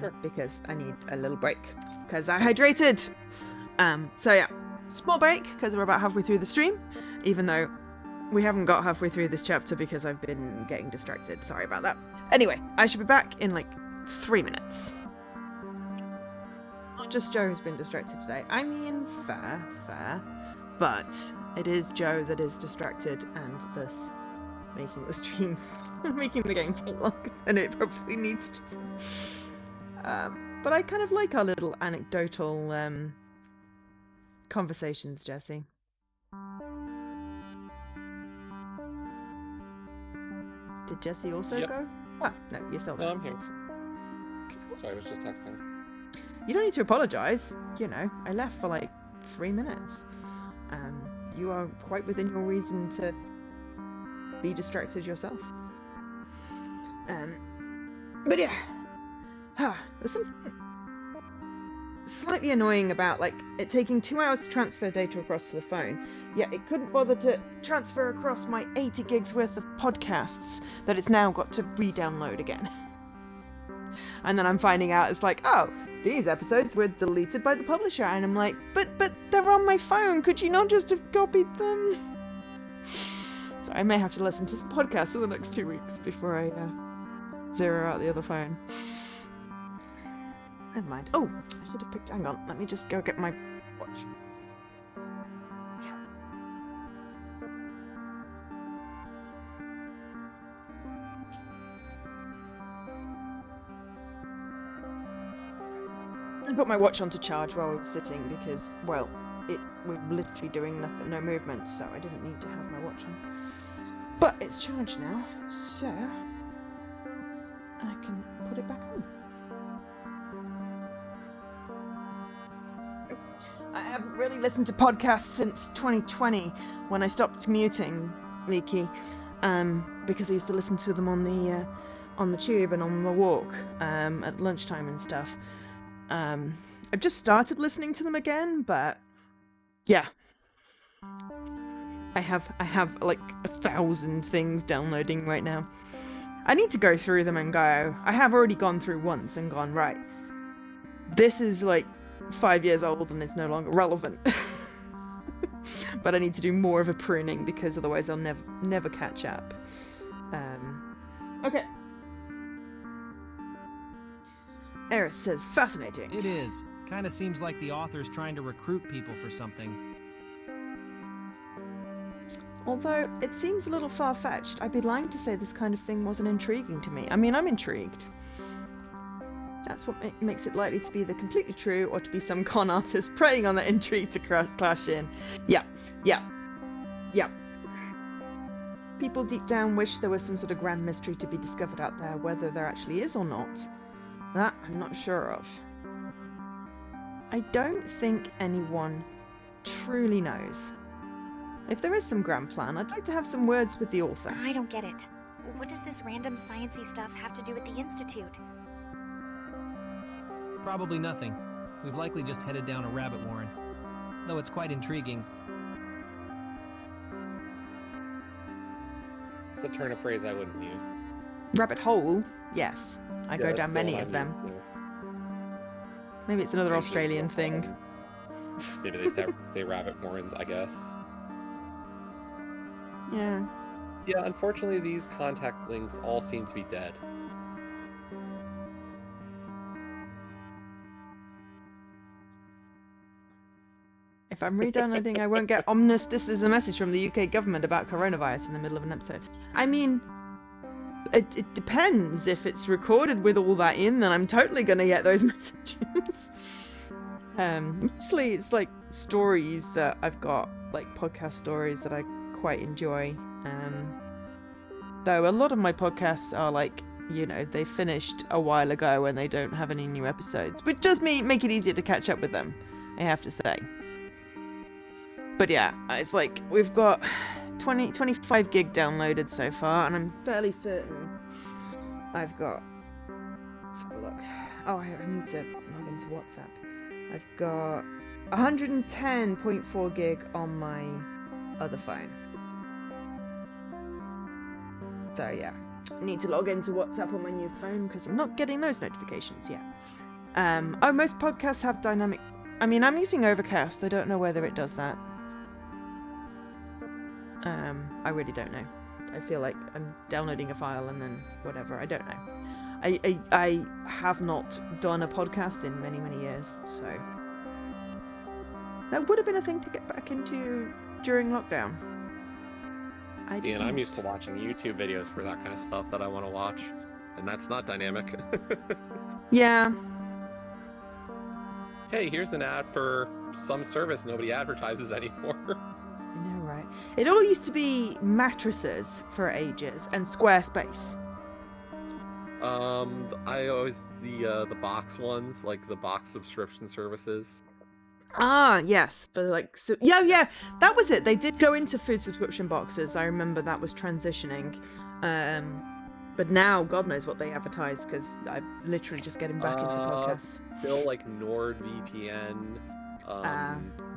Sure. Because I need a little break. Because I hydrated! So yeah, small break, because we're about halfway through the stream. Even though we haven't got halfway through this chapter because I've been getting distracted. Sorry about that. Anyway, I should be back in 3 minutes. Not just Joe who's been distracted today. I mean, fair. But it is Joe that is distracted and thus making the stream, making the game take longer than it probably needs to. But I kind of like our little anecdotal conversations, Jesse. Did Jesse also go? Oh, no, you're still there. No, I'm here. Sorry, I was just texting. You don't need to apologize. You know, I left for like 3 minutes. You are quite within your reason to be distracted yourself. But yeah, there's something slightly annoying about like it taking 2 hours to transfer data across to the phone, yet it couldn't bother to transfer across my 80 gigs worth of podcasts that it's now got to re-download again. And then I'm finding out it's like, oh, these episodes were deleted by the publisher, and I'm like, but they're on my phone, could you not just have copied them? So I may have to listen to some podcasts in the next 2 weeks before I zero out the other phone. Never mind. Oh, I should have picked... Hang on, let me just go get my watch. I put my watch on to charge while we were sitting because, well, we're literally doing nothing, no movement, so I didn't need to have my watch on. But it's charged now, so I can put it back on. I haven't really listened to podcasts since 2020 when I stopped commuting, Leaky, because I used to listen to them on the tube and on the walk at lunchtime and stuff. I've just started listening to them again, but yeah, I have like 1,000 things downloading right now. I need to go through them and go. I have already gone through once and gone, right, this is like 5 years old and it's no longer relevant. But I need to do more of a pruning because otherwise I'll never catch up. Okay. Eris says, fascinating. It is. Kinda seems like the author's trying to recruit people for something. Although, it seems a little far-fetched. I'd be lying to say this kind of thing wasn't intriguing to me. I mean, I'm intrigued. That's what makes it likely to be either completely true or to be some con artist preying on that intrigue to clash in. Yeah. People deep down wish there was some sort of grand mystery to be discovered out there, whether there actually is or not. That I'm not sure of. I don't think anyone truly knows. If there is some grand plan, I'd like to have some words with the author. I don't get it. What does this random sciencey stuff have to do with the Institute? Probably nothing. We've likely just headed down a rabbit warren. Though it's quite intriguing. It's a turn of phrase I wouldn't use. Rabbit hole? Yes. I go down many of them. Maybe it's another Australian thing. Maybe they say rabbit warrens, I guess. Yeah. Yeah, unfortunately these contact links all seem to be dead. If I'm re-downloading, I won't get ominous "this is a message from the UK government about coronavirus" in the middle of an episode. I mean, it depends. If it's recorded with all that in, then I'm totally gonna get those messages. Mostly it's like stories that I've got, like podcast stories that I quite enjoy. Though a lot of my podcasts are like, you know, they finished a while ago and they don't have any new episodes, which does make it easier to catch up with them, I have to say. But yeah, it's like we've got 25 gig downloaded so far, and I'm fairly certain I've got... Let's have a look. Oh, I need to log into WhatsApp. I've got 110.4 gig on my other phone. So yeah, I need to log into WhatsApp on my new phone because I'm not getting those notifications yet. Oh, most podcasts have dynamic... I mean, I'm using Overcast. I don't know whether it does that. I really don't know. I feel like I'm downloading a file and then whatever. I don't know. I have not done a podcast in many years, so that would have been a thing to get back into during lockdown. Yeah, and I'm used to watching YouTube videos for that kind of stuff that I want to watch, and that's not dynamic. Yeah. Hey, here's an ad for some service nobody advertises anymore. I know, right? It all used to be mattresses for ages and Squarespace. I always the box ones, like the box subscription services. Ah, yes, but like, so, yeah, that was it. They did go into food subscription boxes. I remember that was transitioning. But now, God knows what they advertise, because I'm literally just getting back into podcasts. Still like NordVPN.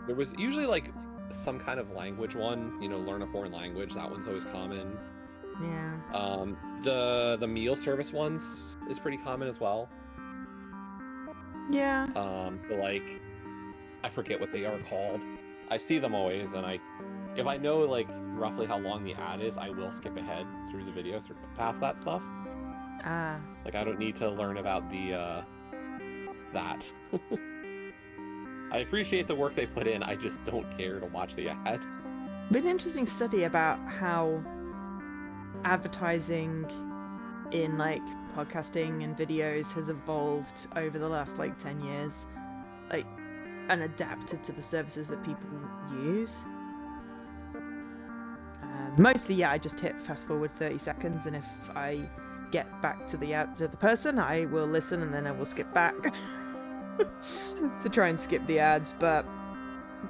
There was usually like some kind of language one, learn a foreign language. That one's always common. Yeah. The meal service ones is pretty common as well. Yeah. So like, I forget what they are called. I see them always, and if I know like roughly how long the ad is, I will skip ahead through the video past that stuff. Like I don't need to learn about that. I appreciate the work they put in. I just don't care to watch the ad. Been an interesting study about how advertising in like podcasting and videos has evolved over the last like 10 years, like, and adapted to the services that people use. Mostly, yeah, I just hit fast forward 30 seconds, and if I get back to the person, I will listen, and then I will skip back to try and skip the ads. But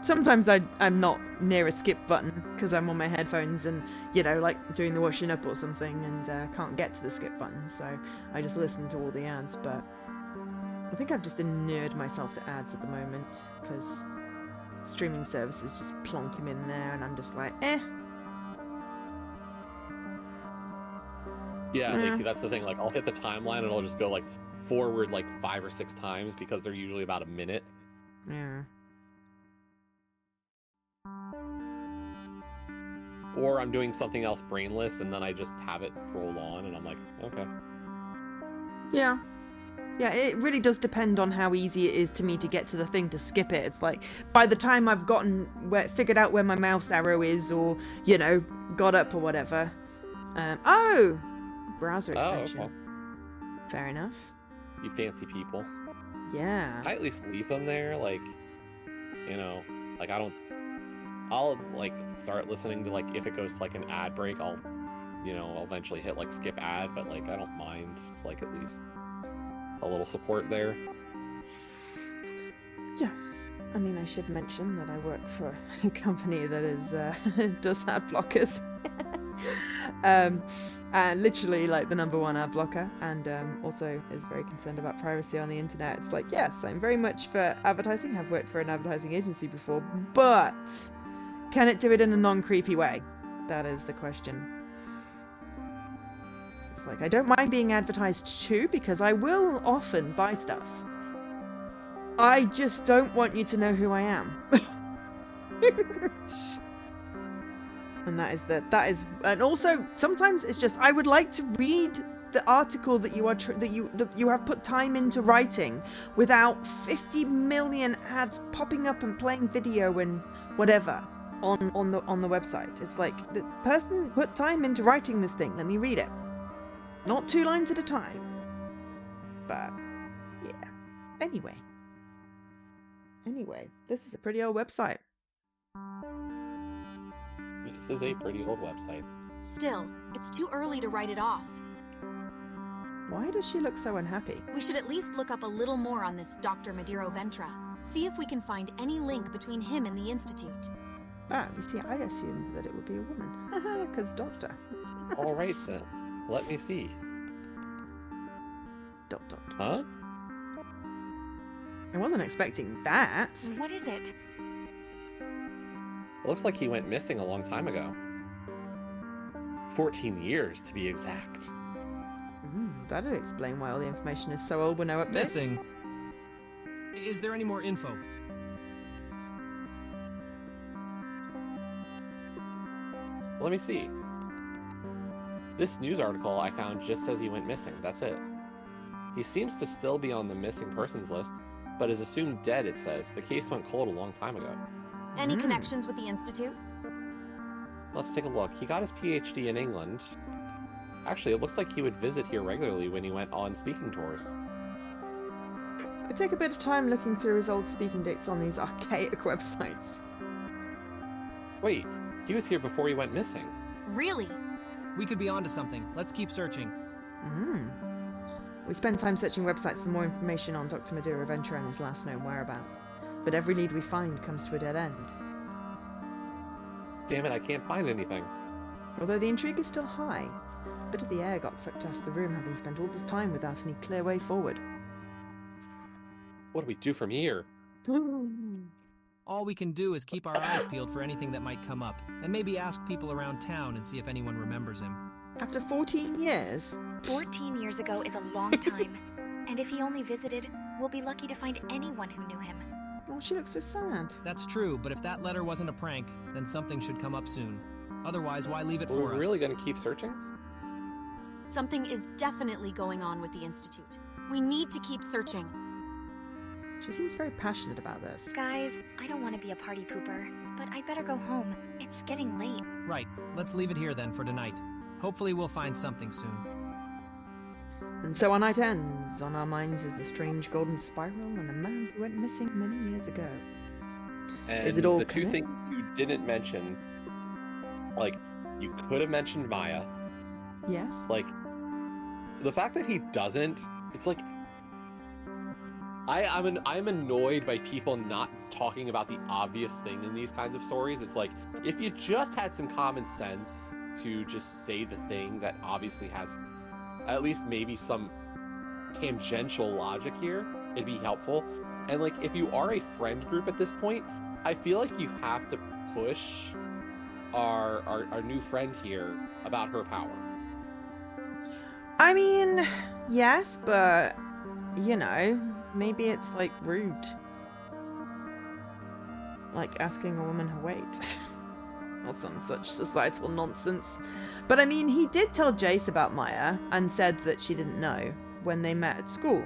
sometimes I'm not near a skip button because I'm on my headphones and, like doing the washing up or something, and can't get to the skip button, so I just listen to all the ads. But I think I've just inured myself to ads at the moment, because streaming services just plonk him in there, and I'm just like, eh. Yeah, like, that's the thing. Like, I'll hit the timeline and I'll just go like forward like 5 or 6 times because they're usually about a minute. Yeah. Or I'm doing something else brainless and then I just have it roll on and I'm like, okay. Yeah. Yeah, it really does depend on how easy it is to me to get to the thing to skip it. It's like, by the time I've figured out where my mouse arrow is, or, got up or whatever. Browser extension. Oh, okay. Fair enough. You fancy people. Yeah. I at least leave them there, like, like I'll like start listening to, like, if it goes to like an ad break, I'll eventually hit like skip ad, but like I don't mind like at least a little support there. Yes. I mean, I should mention that I work for a company that does ad blockers. And literally like the #1 ad blocker, and also is very concerned about privacy on the internet. It's like, yes, I'm very much for advertising, have worked for an advertising agency before, but can it do it in a non-creepy way? That is the question. It's like, I don't mind being advertised to, because I will often buy stuff. I just don't want you to know who I am. And that is, and also sometimes it's just, I would like to read the article that you have put time into writing without 50 million ads popping up and playing video and whatever on the website. It's like, the person put time into writing this thing. Let me read it, not 2 lines at a time. But yeah. Anyway, this is a pretty old website. This is a pretty old website. Still, it's too early to write it off. Why does she look so unhappy? We should at least look up a little more on this Dr. Madero Ventra. See if we can find any link between him and the Institute. You see, I assumed that it would be a woman. Because doctor. All right, then. Let me see. Dot. Huh? I wasn't expecting that. What is it? It looks like he went missing a long time ago. 14 years, to be exact. That'd explain why all the information is so old with no updates. Missing. Is there any more info? Let me see. This news article I found just says he went missing. That's it. He seems to still be on the missing persons list, but is assumed dead, it says. The case went cold a long time ago. Any connections with the Institute? Let's take a look. He got his PhD in England. Actually, it looks like he would visit here regularly when he went on speaking tours. I take a bit of time looking through his old speaking dates on these archaic websites. Wait, he was here before he went missing. Really? We could be onto something. Let's keep searching. We spend time searching websites for more information on Dr. Madura Ventura and his last known whereabouts. But every lead we find comes to a dead end. Damn it, I can't find anything. Although the intrigue is still high, a bit of the air got sucked out of the room having spent all this time without any clear way forward. What do we do from here? All we can do is keep our eyes peeled for anything that might come up, and maybe ask people around town and see if anyone remembers him. After 14 years? 14 years ago is a long time. And if he only visited, we'll be lucky to find anyone who knew him. Oh, she looks so sad. That's true, but if that letter wasn't a prank, then something should come up soon. Otherwise, why leave it for us? We're really going to keep searching? Something is definitely going on with the Institute. We need to keep searching. She seems very passionate about this. Guys, I don't want to be a party pooper, but I better go home. It's getting late. Right, let's leave it here then for tonight. Hopefully we'll find something soon. And so our night ends. On our minds is the strange golden spiral and the man who went missing many years ago. And is it all the two things you didn't mention, like, you could have mentioned Maya. Yes. Like, the fact that he doesn't, it's like, I'm annoyed by people not talking about the obvious thing in these kinds of stories. It's like, if you just had some common sense to just say the thing that obviously has at least maybe some tangential logic here, it'd be helpful. And like, if you are a friend group at this point, I feel like you have to push our new friend here about her power. I mean, yes, but, you know, maybe it's, like, rude. Like asking a woman her weight. Or some such societal nonsense. But I mean, he did tell Jace about Maya and said that she didn't know when they met at school.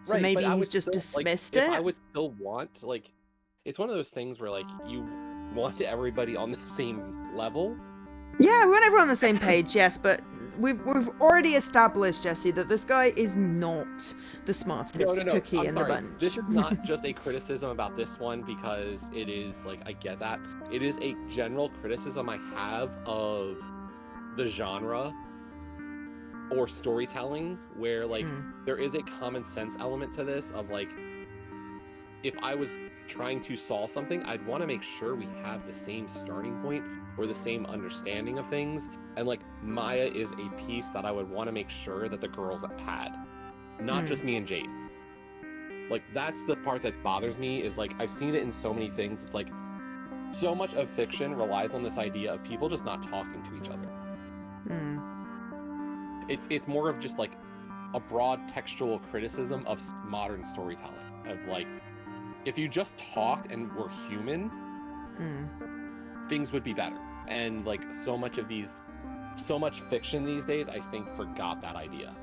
So right, maybe he's he's just still, dismissed like, it. I would still want, like, it's one of those things where, like, you want everybody on the same level. Yeah, we want everyone on the same page, yes, but we've already established, Jesse, that this guy is not the smartest cookie in the bunch. This is not just a criticism about this one because it is, like, I get that. It is a general criticism I have of the genre or storytelling where, like, there is a common sense element to this of, like, if I was trying to solve something, I'd want to make sure we have the same starting point or the same understanding of things. And like, Maya is a piece that I would want to make sure that the girls had, not just me and Jace. Like, that's the part that bothers me, is like, I've seen it in so many things. It's like, so much of fiction relies on this idea of people just not talking to each other. It's more of just like a broad textual criticism of modern storytelling, of like, if you just talked and were human, things would be better. And like, so much fiction these days, I think, forgot that idea.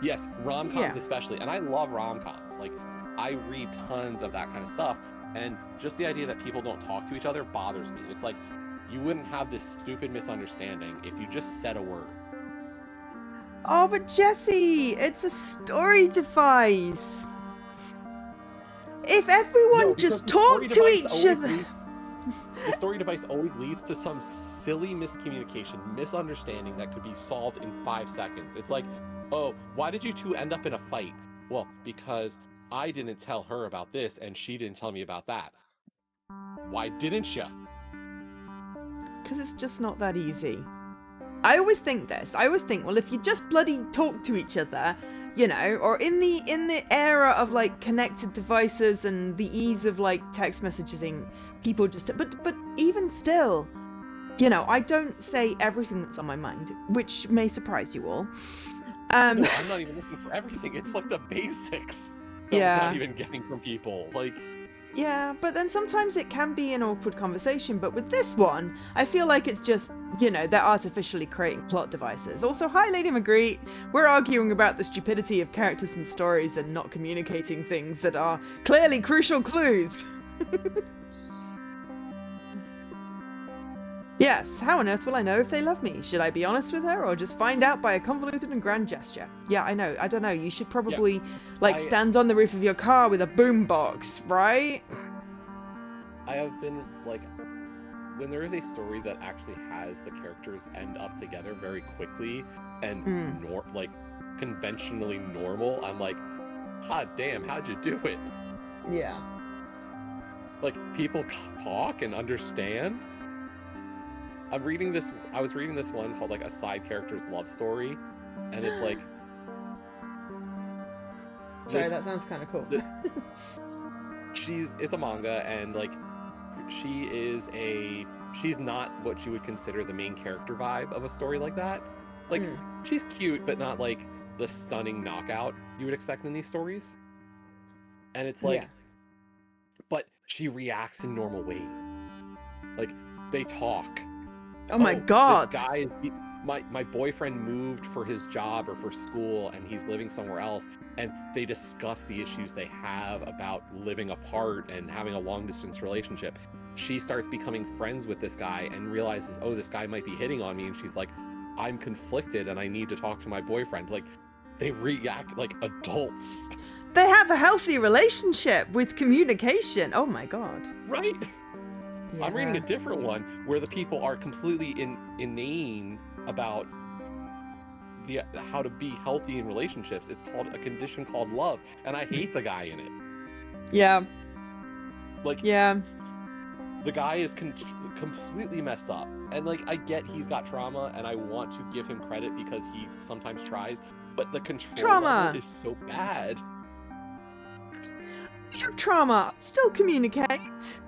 Yes, rom-coms especially, and I love rom-coms. Like, I read tons of that kind of stuff, and just the idea that people don't talk to each other bothers me. It's like, you wouldn't have this stupid misunderstanding if you just said a word. Oh, but Jesse, it's a story device. If everyone just talked to each other... The story device always leads to some silly miscommunication, misunderstanding that could be solved in 5 seconds. It's like, oh, why did you two end up in a fight? Well, because I didn't tell her about this and she didn't tell me about that. Why didn't you? Because it's just not that easy. I always think this. I always think, well, if you just bloody talk to each other, you know, or in the era of like connected devices and the ease of like text messaging, people just, but even still, you know, I don't say everything that's on my mind, which may surprise you all. No, I'm not even looking for everything. It's like the basics that I'm not even getting from people. Like, yeah, but then sometimes it can be an awkward conversation. But with this one, I feel like it's just, you know, they're artificially creating plot devices. Also, hi, Lady Magritte. We're arguing about the stupidity of characters and stories and not communicating things that are clearly crucial clues. Yes, how on earth will I know if they love me? Should I be honest with her or just find out by a convoluted and grand gesture? Yeah, I know. I don't know. You should probably, stand on the roof of your car with a boombox, right? I have been, when there is a story that actually has the characters end up together very quickly and, conventionally normal, I'm like, God damn, how'd you do it? Yeah. People talk and understand. I was reading this one called a side character's love story, and it's sorry, that sounds kind of cool. It's a manga, and she's not what you would consider the main character vibe of a story like that. She's cute, but not the stunning knockout you would expect in these stories. And it's but she reacts in normal ways. They talk. Oh my God. This guy is my boyfriend moved for his job or for school, and he's living somewhere else, and they discuss the issues they have about living apart and having a long distance relationship. She starts becoming friends with this guy and realizes, oh, this guy might be hitting on me, and she's like, I'm conflicted and I need to talk to my boyfriend. They react like adults. They have a healthy relationship with communication. Oh my God. Right? Yeah. I'm reading a different one where the people are completely inane about how to be healthy in relationships. It's called a condition called love, and I hate the guy in it. Yeah. The guy is completely messed up, and I get he's got trauma, and I want to give him credit because he sometimes tries, but the control level is so bad. You have trauma. Still communicate.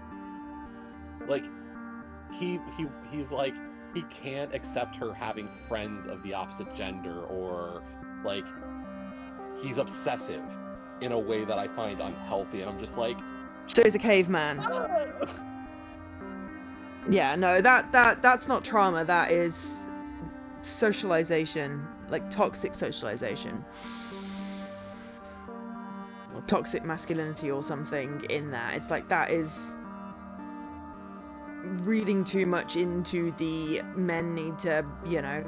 He can't accept her having friends of the opposite gender, or he's obsessive in a way that I find unhealthy, and I'm just so he's a caveman. Yeah, no, that's not trauma. That is socialization, toxic socialization, or toxic masculinity or something in that. It's that is reading too much into the men need to,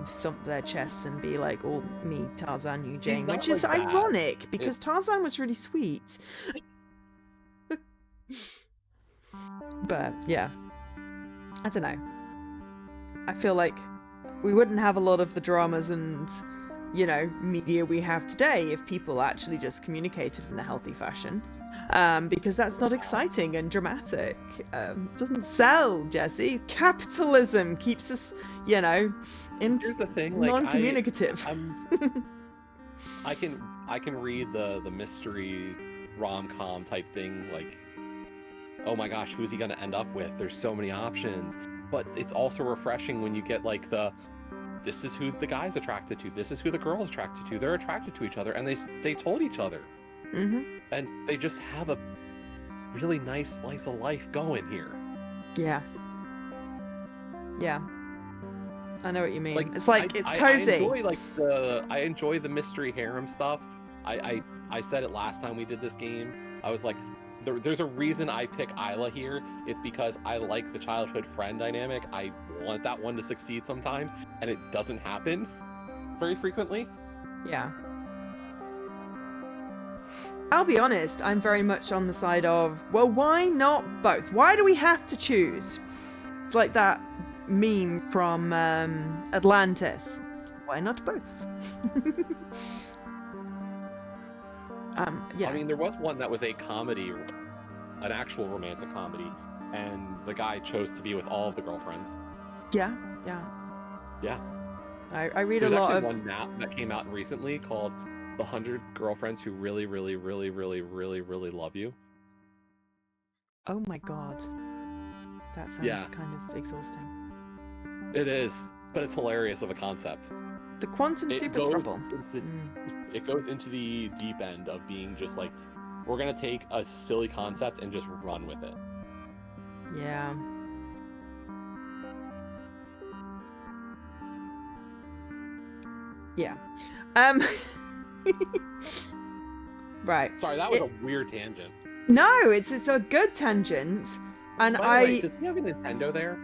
thump their chests and be oh, me, Tarzan, you, Jane, which is ironic because Tarzan was really sweet. But yeah, I don't know. I feel like we wouldn't have a lot of the dramas and, media we have today if people actually just communicated in a healthy fashion. Because that's not exciting and dramatic. Doesn't sell, Jesse. Capitalism keeps us, Here's the thing, non-communicative. I can read the mystery rom-com type thing, oh my gosh, who's he gonna end up with? There's so many options. But it's also refreshing when you get this is who the guy's attracted to, this is who the girl's attracted to. They're attracted to each other, and they told each other. Mm-hmm. And they just have a really nice slice of life going here. Yeah. I know what you mean. It's it's cozy. I enjoy the mystery harem stuff. I said it last time we did this game. I was like, there's a reason I pick Isla here. It's because I like the childhood friend dynamic. I want that one to succeed sometimes, and it doesn't happen very frequently. Yeah. I'll be honest, I'm very much on the side of, well, why not both? Why do we have to choose? It's like that meme from Atlantis. Why not both? Yeah. I mean, there was one that was a comedy, an actual romantic comedy, and the guy chose to be with all of the girlfriends. Yeah. I read There's a lot of... one now that came out recently called The 100 Girlfriends Who Really, Really, Really, Really, Really, Really Love You. Oh my God. That sounds kind of exhausting. It is, but it's hilarious of a concept. The quantum super throuple. It goes into the deep end of being just we're gonna take a silly concept and just run with it. Yeah. Yeah. Right. Sorry, that was a weird tangent. No, it's a good tangent. And By the way, does he have a Nintendo there?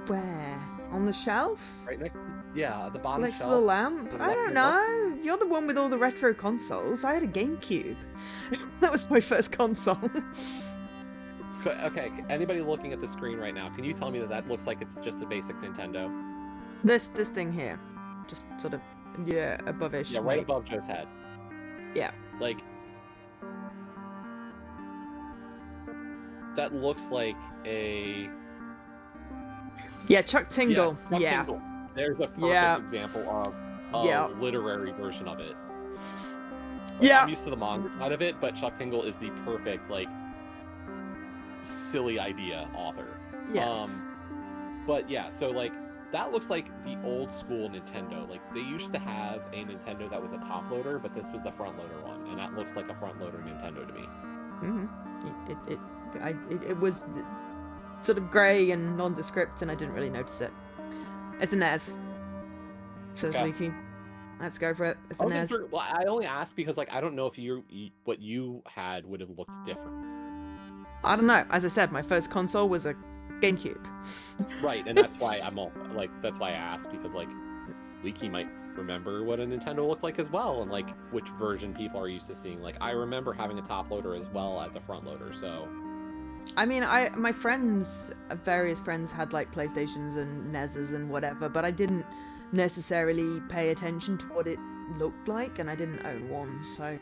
Where? On the shelf? Right next, at the bottom Next shelf. to the lamp? To the I left don't of know. You're the one with all the retro consoles. I had a GameCube. That was my first console. Okay, anybody looking at the screen right now, can you tell me that looks like it's just a basic Nintendo? This thing here. Just sort of, above-ish. Yeah, right above Joe's head. Yeah. Like, that looks like a... Yeah, Chuck Tingle. Chuck Tingle. There's a perfect example of a literary version of it. Like, I'm used to the manga side of it, but Chuck Tingle is the perfect, like, silly idea author. Yes. But yeah, so like that looks like the old school Nintendo. Like they used to have a Nintendo that was a top loader, but this was the front loader one, and that looks like a front loader Nintendo to me. It was sort of grey and nondescript, and I didn't really notice it. It's a NES. Says Leaky. Let's go for it. It's a NES. Well, I only asked because like I don't know if what you had would have looked different. I don't know. As I said, my first console was a GameCube. Right, and that's why that's why I asked, because like Leaky might remember what a Nintendo looked like as well, and like which version people are used to seeing. Like I remember having a top loader as well as a front loader, so I mean, my various friends had like PlayStations and NESs and whatever, but I didn't necessarily pay attention to what it looked like, and I didn't own one, so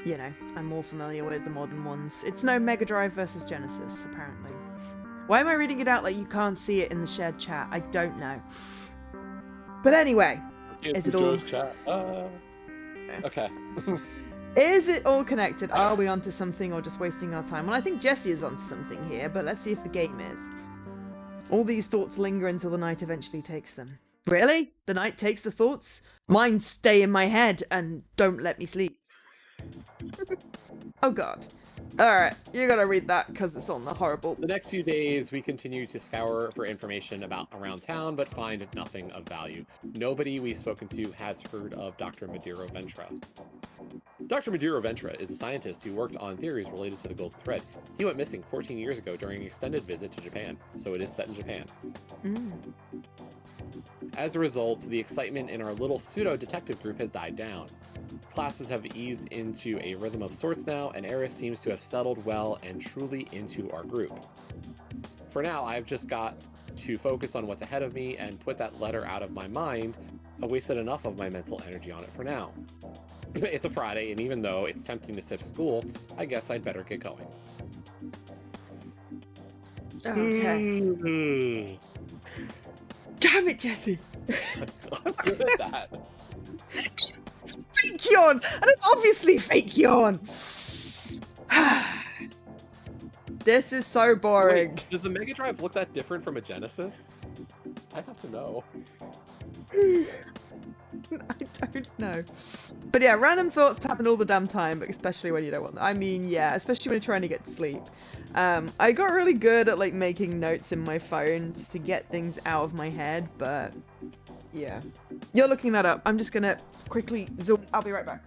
you know, I'm more familiar with the modern ones. It's no Mega Drive versus Genesis, apparently. Why am I reading it out like you can't see it in the shared chat? I don't know. But anyway, is it all... Okay. Is it all connected? Are we onto something or just wasting our time? Well, I think Jessie is onto something here, but let's see if the game is. All these thoughts linger until the night eventually takes them. Really? The night takes the thoughts? Mine stay in my head and don't let me sleep. Oh god. Alright, you gotta read that because it's on the horrible. The next few days, we continue to scour for information around town, but find nothing of value. Nobody we've spoken to has heard of Dr. Maduro Ventra. Dr. Maduro Ventra is a scientist who worked on theories related to the Golden Thread. He went missing 14 years ago during an extended visit to Japan, so it is set in Japan. As a result, the excitement in our little pseudo-detective group has died down. Classes have eased into a rhythm of sorts now, and Eris seems to have settled well and truly into our group. For now, I've just got to focus on what's ahead of me and put that letter out of my mind. I've wasted enough of my mental energy on it for now. It's a Friday, and even though it's tempting to skip school, I guess I'd better get going. Okay. Damn it, Jessie! I'm good at that. Fake yawn! And it's obviously fake yawn! This is so boring. Wait, does the Mega Drive look that different from a Genesis? I have to know. I don't know. But yeah, random thoughts happen all the damn time, especially when you don't want them. I mean, yeah, especially when you're trying to get to sleep. I got really good at like making notes in my phone to get things out of my head, but yeah. You're looking that up. I'm just gonna quickly zoom. I'll be right back.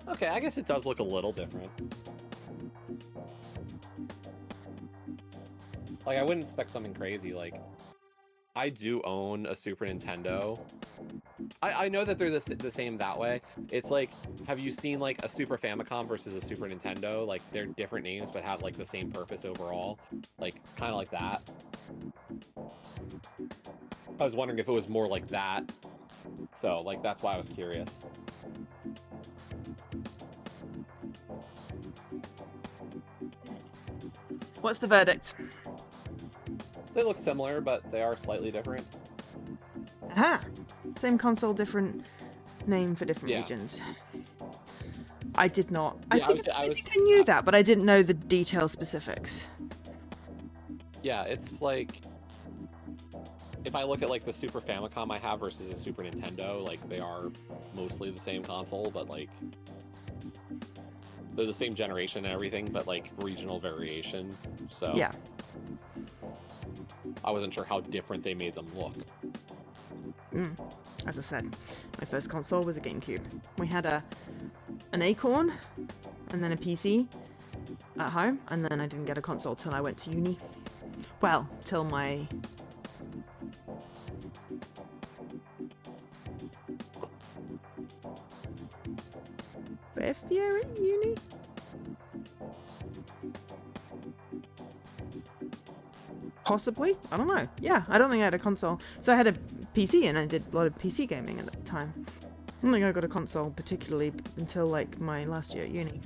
Okay, I guess it does look a little different. Like, I wouldn't expect something crazy. Like, I do own a Super Nintendo. I know that they're the same that way. It's like, have you seen, like, a Super Famicom versus a Super Nintendo? Like, they're different names, but have, like, the same purpose overall. Like, kind of like that. I was wondering if it was more like that. So, like, that's why I was curious. What's the verdict? They look similar, but they are slightly different. Aha! Same console, different name for different regions. I did not. I think I knew that, but I didn't know the detail specifics. Yeah, it's like... If I look at, like, the Super Famicom I have versus a Super Nintendo, like, they are mostly the same console, but, like... They're the same generation and everything, but, like, regional variation, so... Yeah. I wasn't sure how different they made them look. As I said, my first console was a GameCube. We had an an Acorn and then a PC at home, and then I didn't get a console till I went to uni. Well, till my... fifth year at uni? Possibly? I don't know. Yeah, I don't think I had a console. So I had a PC and I did a lot of PC gaming at the time. I don't think I got a console particularly until like my last year at uni.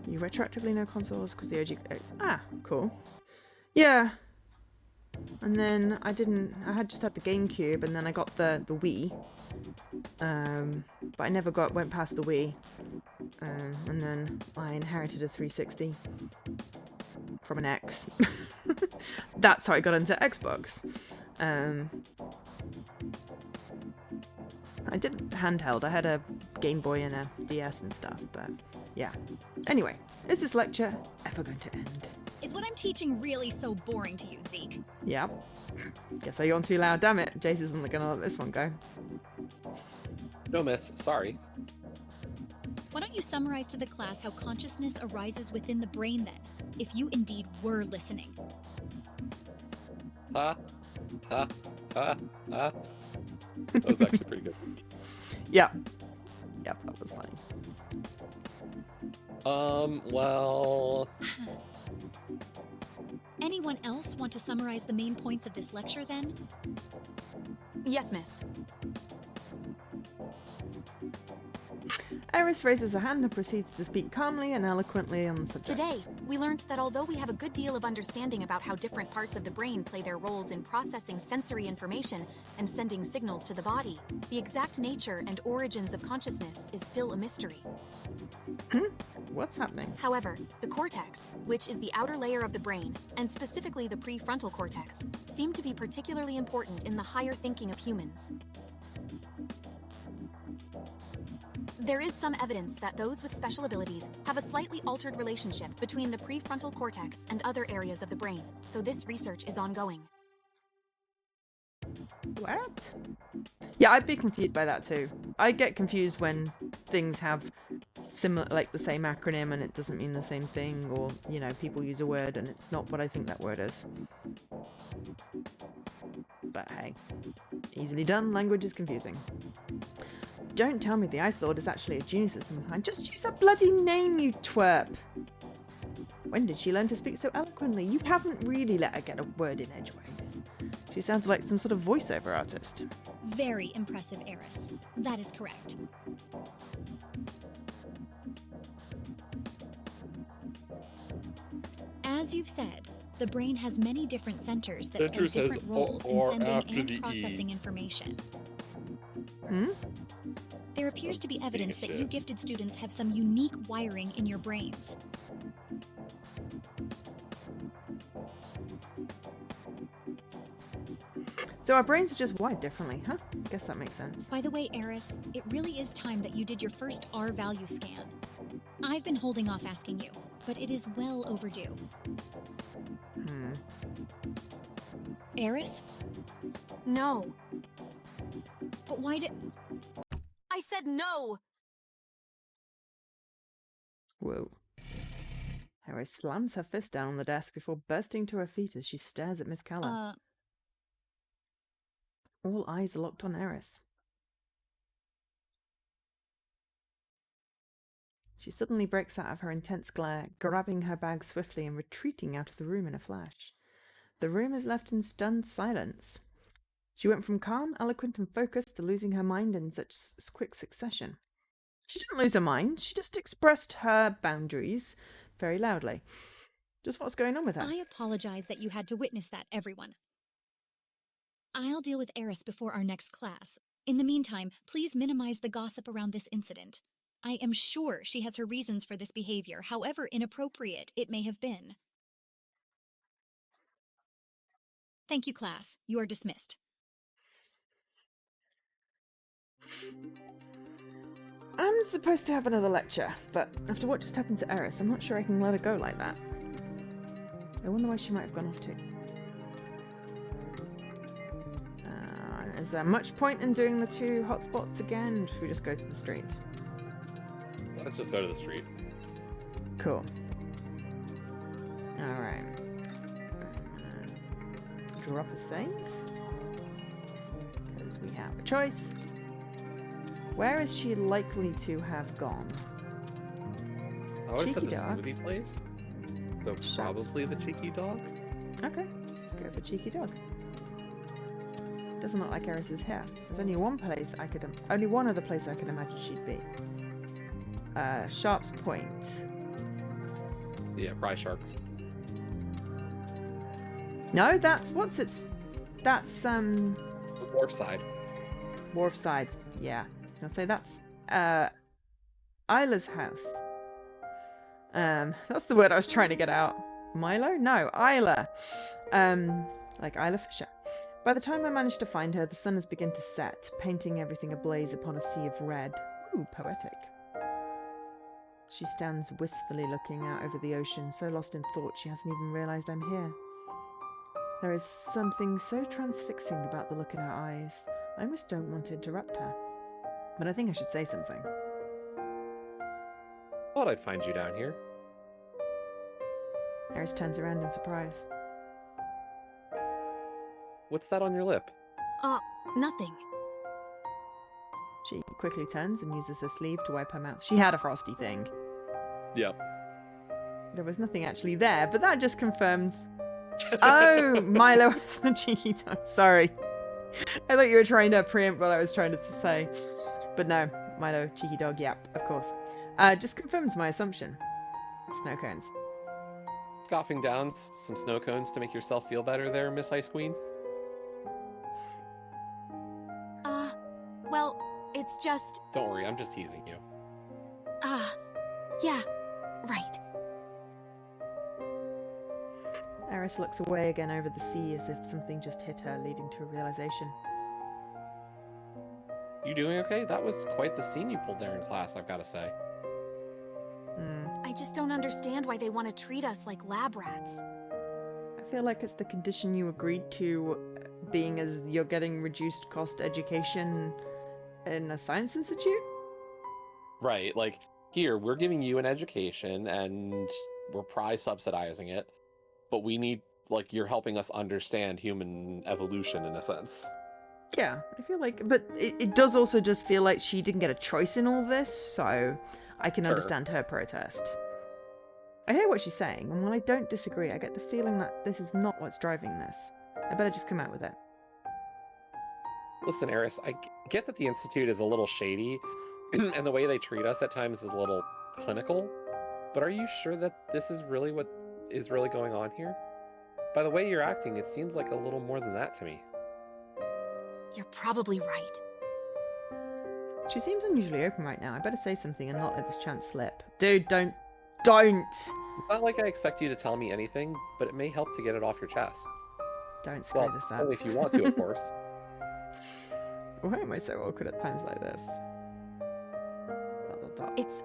You retroactively know consoles because the OG... Ah, cool. Yeah. And then I had just had the GameCube, and then I got the Wii. But I never went past the Wii. And then I inherited a 360 from an ex. That's how I got into Xbox. I did handheld. I had a Game Boy and a DS and stuff, but yeah. Anyway, is this lecture ever going to end? Is what I'm teaching really so boring to you, Zeke? Yeah. Guess I yawned too loud. Damn it. Jace isn't gonna let this one go. No, miss. Sorry. Why don't you summarize to the class how consciousness arises within the brain then, if you indeed were listening? That was actually pretty good. Yeah. Yep, that was funny. Well... Anyone else want to summarize the main points of this lecture then? Yes, miss. Eris raises a hand and proceeds to speak calmly and eloquently on the subject. Today, we learned that although we have a good deal of understanding about how different parts of the brain play their roles in processing sensory information and sending signals to the body, the exact nature and origins of consciousness is still a mystery. What's happening? However, the cortex, which is the outer layer of the brain, and specifically the prefrontal cortex, seem to be particularly important in the higher thinking of humans. There is some evidence that those with special abilities have a slightly altered relationship between the prefrontal cortex and other areas of the brain, though this research is ongoing. What? Yeah, I'd be confused by that too. I get confused when things have similar, like the same acronym and it doesn't mean the same thing, or, you know, people use a word and it's not what I think that word is. But hey, easily done. Language is confusing. Don't tell me the Ice Lord is actually a genius at some kind. Just use a bloody name, you twerp. When did she learn to speak so eloquently? You haven't really let her get a word in edgeways. She sounds like some sort of voiceover artist. Very impressive, Eris. That is correct. As you've said, the brain has many different centers that play different roles in sending and processing information. There appears to be evidence that you gifted students have some unique wiring in your brains. So our brains are just wired differently, huh? Guess that makes sense. By the way, Eris, it really is time that you did your first R-value scan. I've been holding off asking you, but it is well overdue. Eris? No. But why did... I said no! Whoa. Eris slams her fist down on the desk before bursting to her feet as she stares at Miss Calla. All eyes are locked on Eris. She suddenly breaks out of her intense glare, grabbing her bag swiftly and retreating out of the room in a flash. The room is left in stunned silence. She went from calm, eloquent, and focused to losing her mind in such quick succession. She didn't lose her mind, she just expressed her boundaries very loudly. Just what's going on with her? I apologize that you had to witness that, everyone. I'll deal with Eris before our next class. In the meantime, please minimize the gossip around this incident. I am sure she has her reasons for this behavior, however inappropriate it may have been. Thank you, class. You are dismissed. I'm supposed to have another lecture, but after what just happened to Eris, I'm not sure I can let her go like that. I wonder why she might have gone off too. Is there much point in doing the 2 hotspots again? Or should we just go to the street? Let's just go to the street. Cool. Alright. Drop a save. Because we have a choice. Where is she likely to have gone? I always said Cheeky the dog. smoothie place. So probably the cheeky dog. Okay, let's go for cheeky dog. Doesn't look like Eris is here. There's only one other place I can imagine she'd be. Sharp's Point. Yeah, Prize Sharks. No, that's Wharf Side. Wharf Side. Yeah, I was gonna say that's Isla's house. That's the word I was trying to get out. Milo? No, Isla. Like Isla Fisher. By the time I managed to find her, the sun has begun to set, painting everything ablaze upon a sea of red. Ooh, poetic. She stands wistfully looking out over the ocean, so lost in thought she hasn't even realised I'm here. There is something so transfixing about the look in her eyes. I almost don't want to interrupt her. But I think I should say something. Thought I'd find you down here. Eris turns around in surprise. What's that on your lip? Nothing. She quickly turns and uses her sleeve to wipe her mouth. She had a frosty thing. Yep. There was nothing actually there, but that just confirms... Oh, Milo has the cheeky dog. Sorry. I thought you were trying to preempt what I was trying to say. But no, Milo, cheeky dog, yep, of course. Just confirms my assumption. Snow cones. Scoffing down some snow cones to make yourself feel better there, Miss Ice Queen? Well, it's just... Don't worry, I'm just teasing you. Yeah, right. Eris looks away again over the sea as if something just hit her, leading to a realization. You doing okay? That was quite the scene you pulled there in class, I've got to say. I just don't understand why they want to treat us like lab rats. I feel like it's the condition you agreed to, being as you're getting reduced cost education in a science institute? Right, like, here, we're giving you an education, and we're prize subsidizing it, but we need, like, you're helping us understand human evolution, in a sense. Yeah, I feel like, but it does also just feel like she didn't get a choice in all this, so I can understand her protest. I hear what she's saying, and while I don't disagree, I get the feeling that this is not what's driving this. I better just come out with it. Listen, Eris, I get that the Institute is a little shady, and the way they treat us at times is a little clinical, but are you sure that this is really what is really going on here? By the way you're acting, it seems like a little more than that to me. You're probably right. She seems unusually open right now. I better say something and not let this chance slip. Dude, don't! It's not like I expect you to tell me anything, but it may help to get it off your chest. Don't screw this up. Only if you want to, of course. Why am I so awkward at times like this? It's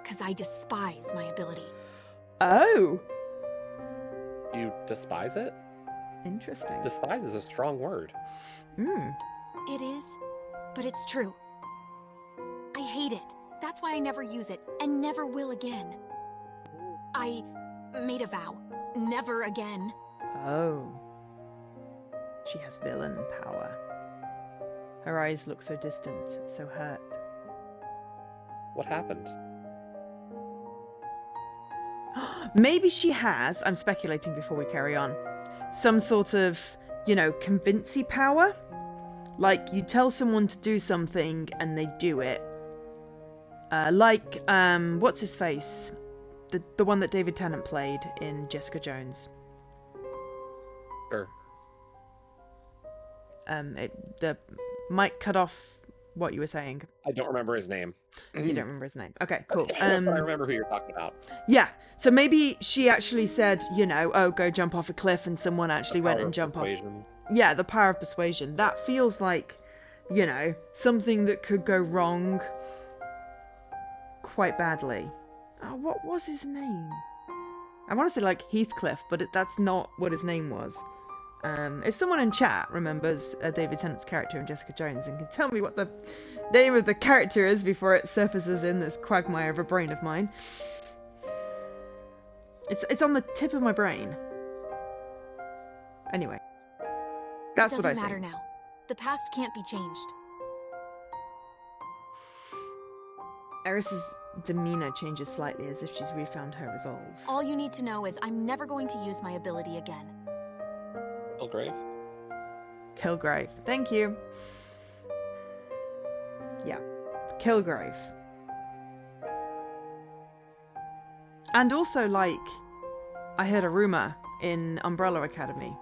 because I despise my ability. Oh! You despise it? Interesting. Despise is a strong word. It is, but it's true. I hate it. That's why I never use it, and never will again. I made a vow. Never again. Oh. She has villain power. Her eyes look so distant, so hurt. What happened? Maybe she has, I'm speculating before we carry on, some sort of, convincy power? Like, you tell someone to do something and they do it. What's his face? The one that David Tennant played in Jessica Jones. Sure. The mic cut off what you were saying. I don't remember his name. You don't remember his name. Okay, cool. I remember who you're talking about. Yeah, so maybe she actually said, go jump off a cliff, and someone actually went and jumped off. Yeah, the power of persuasion. That feels like, something that could go wrong quite badly. Oh, what was his name? I want to say like Heathcliff, but that's not what his name was. If someone in chat remembers David Tennant's character in Jessica Jones and can tell me what the name of the character is before it surfaces in this quagmire of a brain of mine. It's on the tip of my brain. Anyway. That's what I think. It doesn't matter now. The past can't be changed. Eris's demeanor changes slightly as if she's refound her resolve. All you need to know is I'm never going to use my ability again. Kilgrave? Kilgrave. Thank you. Yeah. Kilgrave. And also, like, I heard a rumor in Umbrella Academy.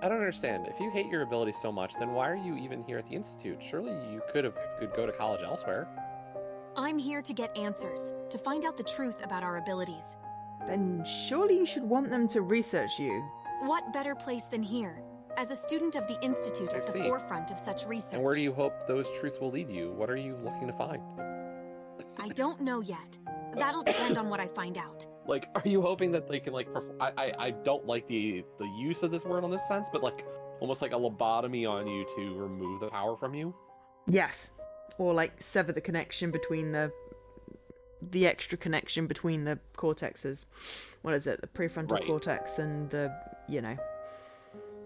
I don't understand. If you hate your ability so much, then why are you even here at the Institute? Surely you could go to college elsewhere. I'm here to get answers, to find out the truth about our abilities. Then surely you should want them to research you. What better place than here? As a student of the Institute at the forefront of such research. And where do you hope those truths will lead you? What are you looking to find? I don't know yet. That'll depend on what I find out. Like, are you hoping that they can, like, I don't like the use of this word on this sense, but, like, almost like a lobotomy on you to remove the power from you? Yes. Or, like, sever the connection between the extra connection between the cortexes. What is it? The prefrontal cortex and the, you know,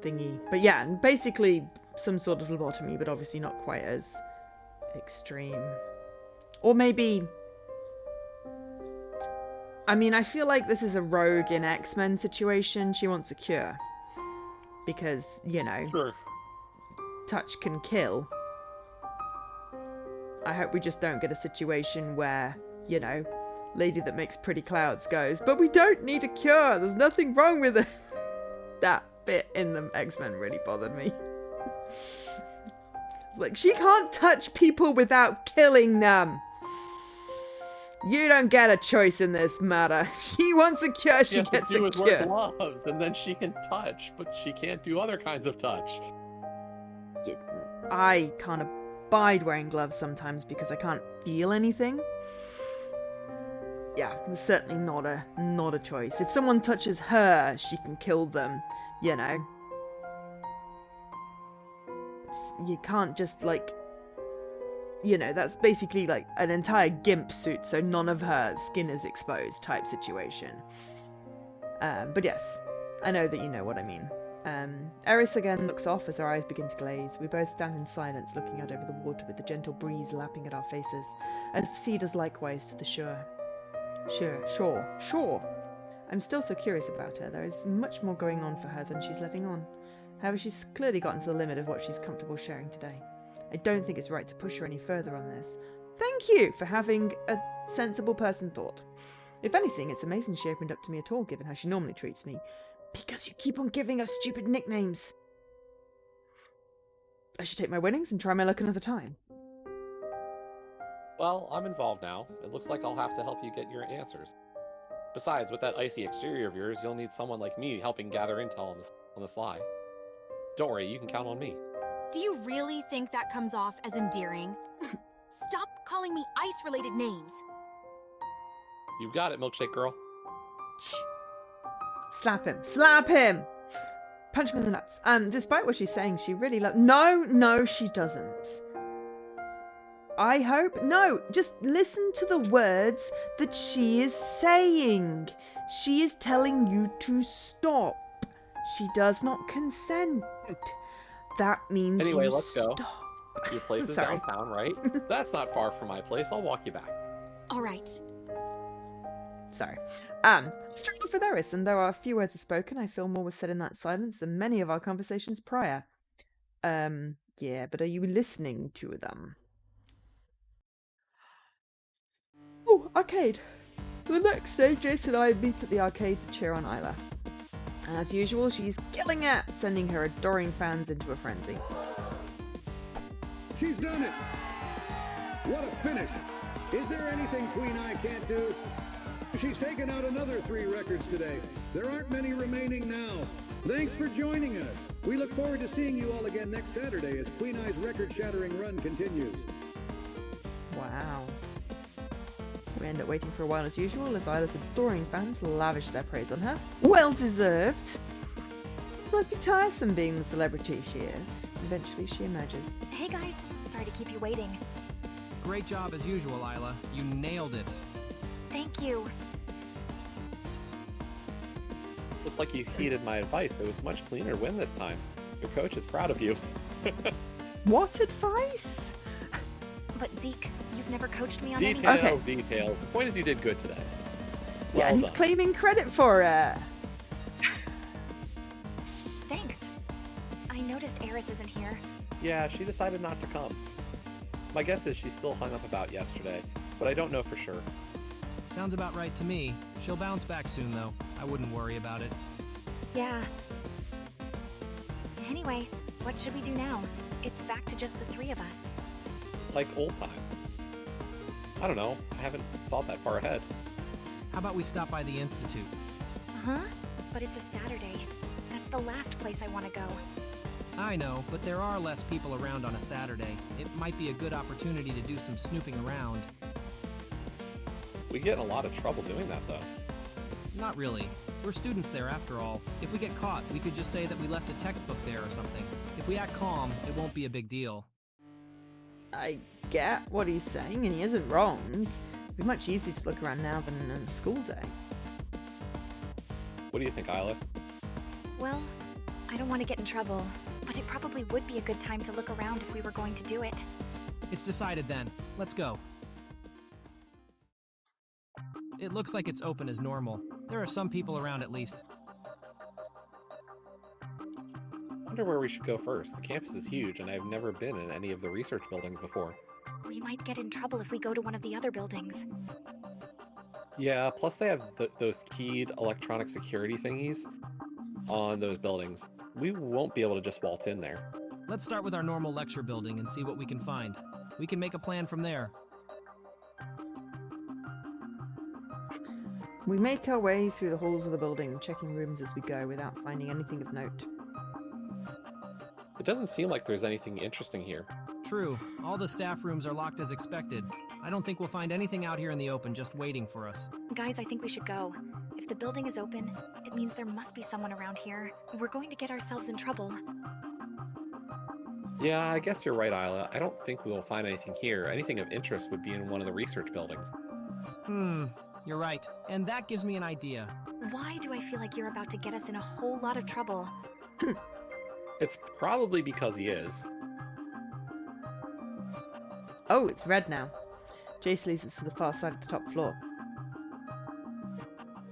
thingy. But yeah, basically some sort of lobotomy, but obviously not quite as extreme. Or maybe... I mean, I feel like this is a Rogue in X-Men situation. She wants a cure. Because, you know, touch can kill. I hope we just don't get a situation where, you know, lady that makes pretty clouds goes, but we don't need a cure. There's nothing wrong with it. That bit in the X-Men really bothered me. It's like, she can't touch people without killing them. You don't get a choice in this matter. She wants a cure, she gets a cure. Wear gloves, and then she can touch, but she can't do other kinds of touch. Yeah, I can't abide wearing gloves sometimes because I can't feel anything. Yeah, it's certainly not a choice. If someone touches her, she can kill them, you know. You can't just, like... You know, that's basically like an entire GIMP suit, so none of her skin is exposed type situation. But yes, I know that you know what I mean. Eris again looks off as her eyes begin to glaze. We both stand in silence, looking out over the water with the gentle breeze lapping at our faces, as the sea does likewise to the shore. Sure. I'm still so curious about her. There is much more going on for her than she's letting on. However, she's clearly gotten to the limit of what she's comfortable sharing today. I don't think it's right to push her any further on this. Thank you for having a sensible person thought. If anything, it's amazing she opened up to me at all, given how she normally treats me. Because you keep on giving us stupid nicknames. I should take my winnings and try my luck another time. Well, I'm involved now. It looks like I'll have to help you get your answers. Besides, with that icy exterior of yours, you'll need someone like me helping gather intel on the sly. Don't worry, you can count on me. Do you really think that comes off as endearing? Stop calling me ice-related names. You've got it, milkshake girl. Shh. Slap him! Punch him in the nuts. Despite what she's saying, she really loves... No, she doesn't. I hope... No, just listen to the words that she is saying. She is telling you to stop. She does not consent. That means anyway, you let's go. Stop. Your place is downtown, right? That's not far from my place. I'll walk you back. All right. Sorry. Straight off with Eris, and though a few words are spoken, I feel more was said in that silence than many of our conversations prior. Yeah, but are you listening to them? Oh, arcade. The next day, Jason and I meet at the arcade to cheer on Isla. And as usual, she's killing it, sending her adoring fans into a frenzy. She's done it! What a finish! Is there anything Queen Eye can't do? She's taken out another 3 records today. There aren't many remaining now. Thanks for joining us. We look forward to seeing you all again next Saturday as Queen Eye's record-shattering run continues. Wow. We end up waiting for a while as usual, as Isla's adoring fans lavish their praise on her. Well deserved! It must be tiresome being the celebrity she is. Eventually she emerges. Hey guys, sorry to keep you waiting. Great job as usual, Isla. You nailed it. Thank you. Looks like you heeded my advice. It was much cleaner win this time. Your coach is proud of you. What advice? But Zeke, you've never coached me on Details, anything. details. The point is you did good today. Yeah, and he's claiming credit for it. Thanks. I noticed Eris isn't here. Yeah, she decided not to come. My guess is she's still hung up about yesterday, but I don't know for sure. Sounds about right to me. She'll bounce back soon, though. I wouldn't worry about it. Yeah. Anyway, what should we do now? It's back to just the three of us. Like old time. I don't know. I haven't thought that far ahead. How about we stop by the Institute? Uh-huh. But it's a Saturday. That's the last place I want to go. I know, but there are less people around on a Saturday. It might be a good opportunity to do some snooping around. We get in a lot of trouble doing that, though. Not really. We're students there after all. If we get caught, we could just say that we left a textbook there or something. If we act calm, it won't be a big deal. I get what he's saying, and he isn't wrong. It'd be much easier to look around now than on a school day. What do you think, Isla? Well, I don't want to get in trouble, but it probably would be a good time to look around if we were going to do it. It's decided then. Let's go. It looks like it's open as normal. There are some people around at least. I wonder where we should go first. The campus is huge, and I've never been in any of the research buildings before. We might get in trouble if we go to one of the other buildings. Yeah, plus they have those keyed electronic security thingies on those buildings. We won't be able to just waltz in there. Let's start with our normal lecture building and see what we can find. We can make a plan from there. We make our way through the halls of the building, checking rooms as we go without finding anything of note. It doesn't seem like there's anything interesting here. True. All the staff rooms are locked as expected. I don't think we'll find anything out here in the open just waiting for us. Guys, I think we should go. If the building is open, it means there must be someone around here. We're going to get ourselves in trouble. Yeah, I guess you're right, Isla. I don't think we will find anything here. Anything of interest would be in one of the research buildings. You're right. And that gives me an idea. Why do I feel like you're about to get us in a whole lot of trouble? It's probably because he is. Oh, it's red now. Jace leads us to the far side of the top floor.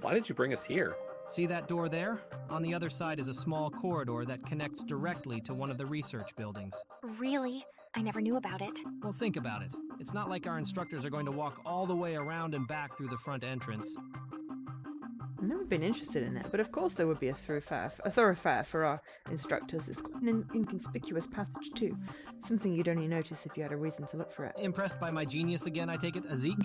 Why did you bring us here? See that door there? On the other side is a small corridor that connects directly to one of the research buildings. Really? I never knew about it. Well, think about it. It's not like our instructors are going to walk all the way around and back through the front entrance. I've never been interested in it, but of course there would be a thoroughfare for our instructors. It's quite an inconspicuous passage too. Something you'd only notice if you had a reason to look for it. Impressed by my genius again, I take it, Zeke?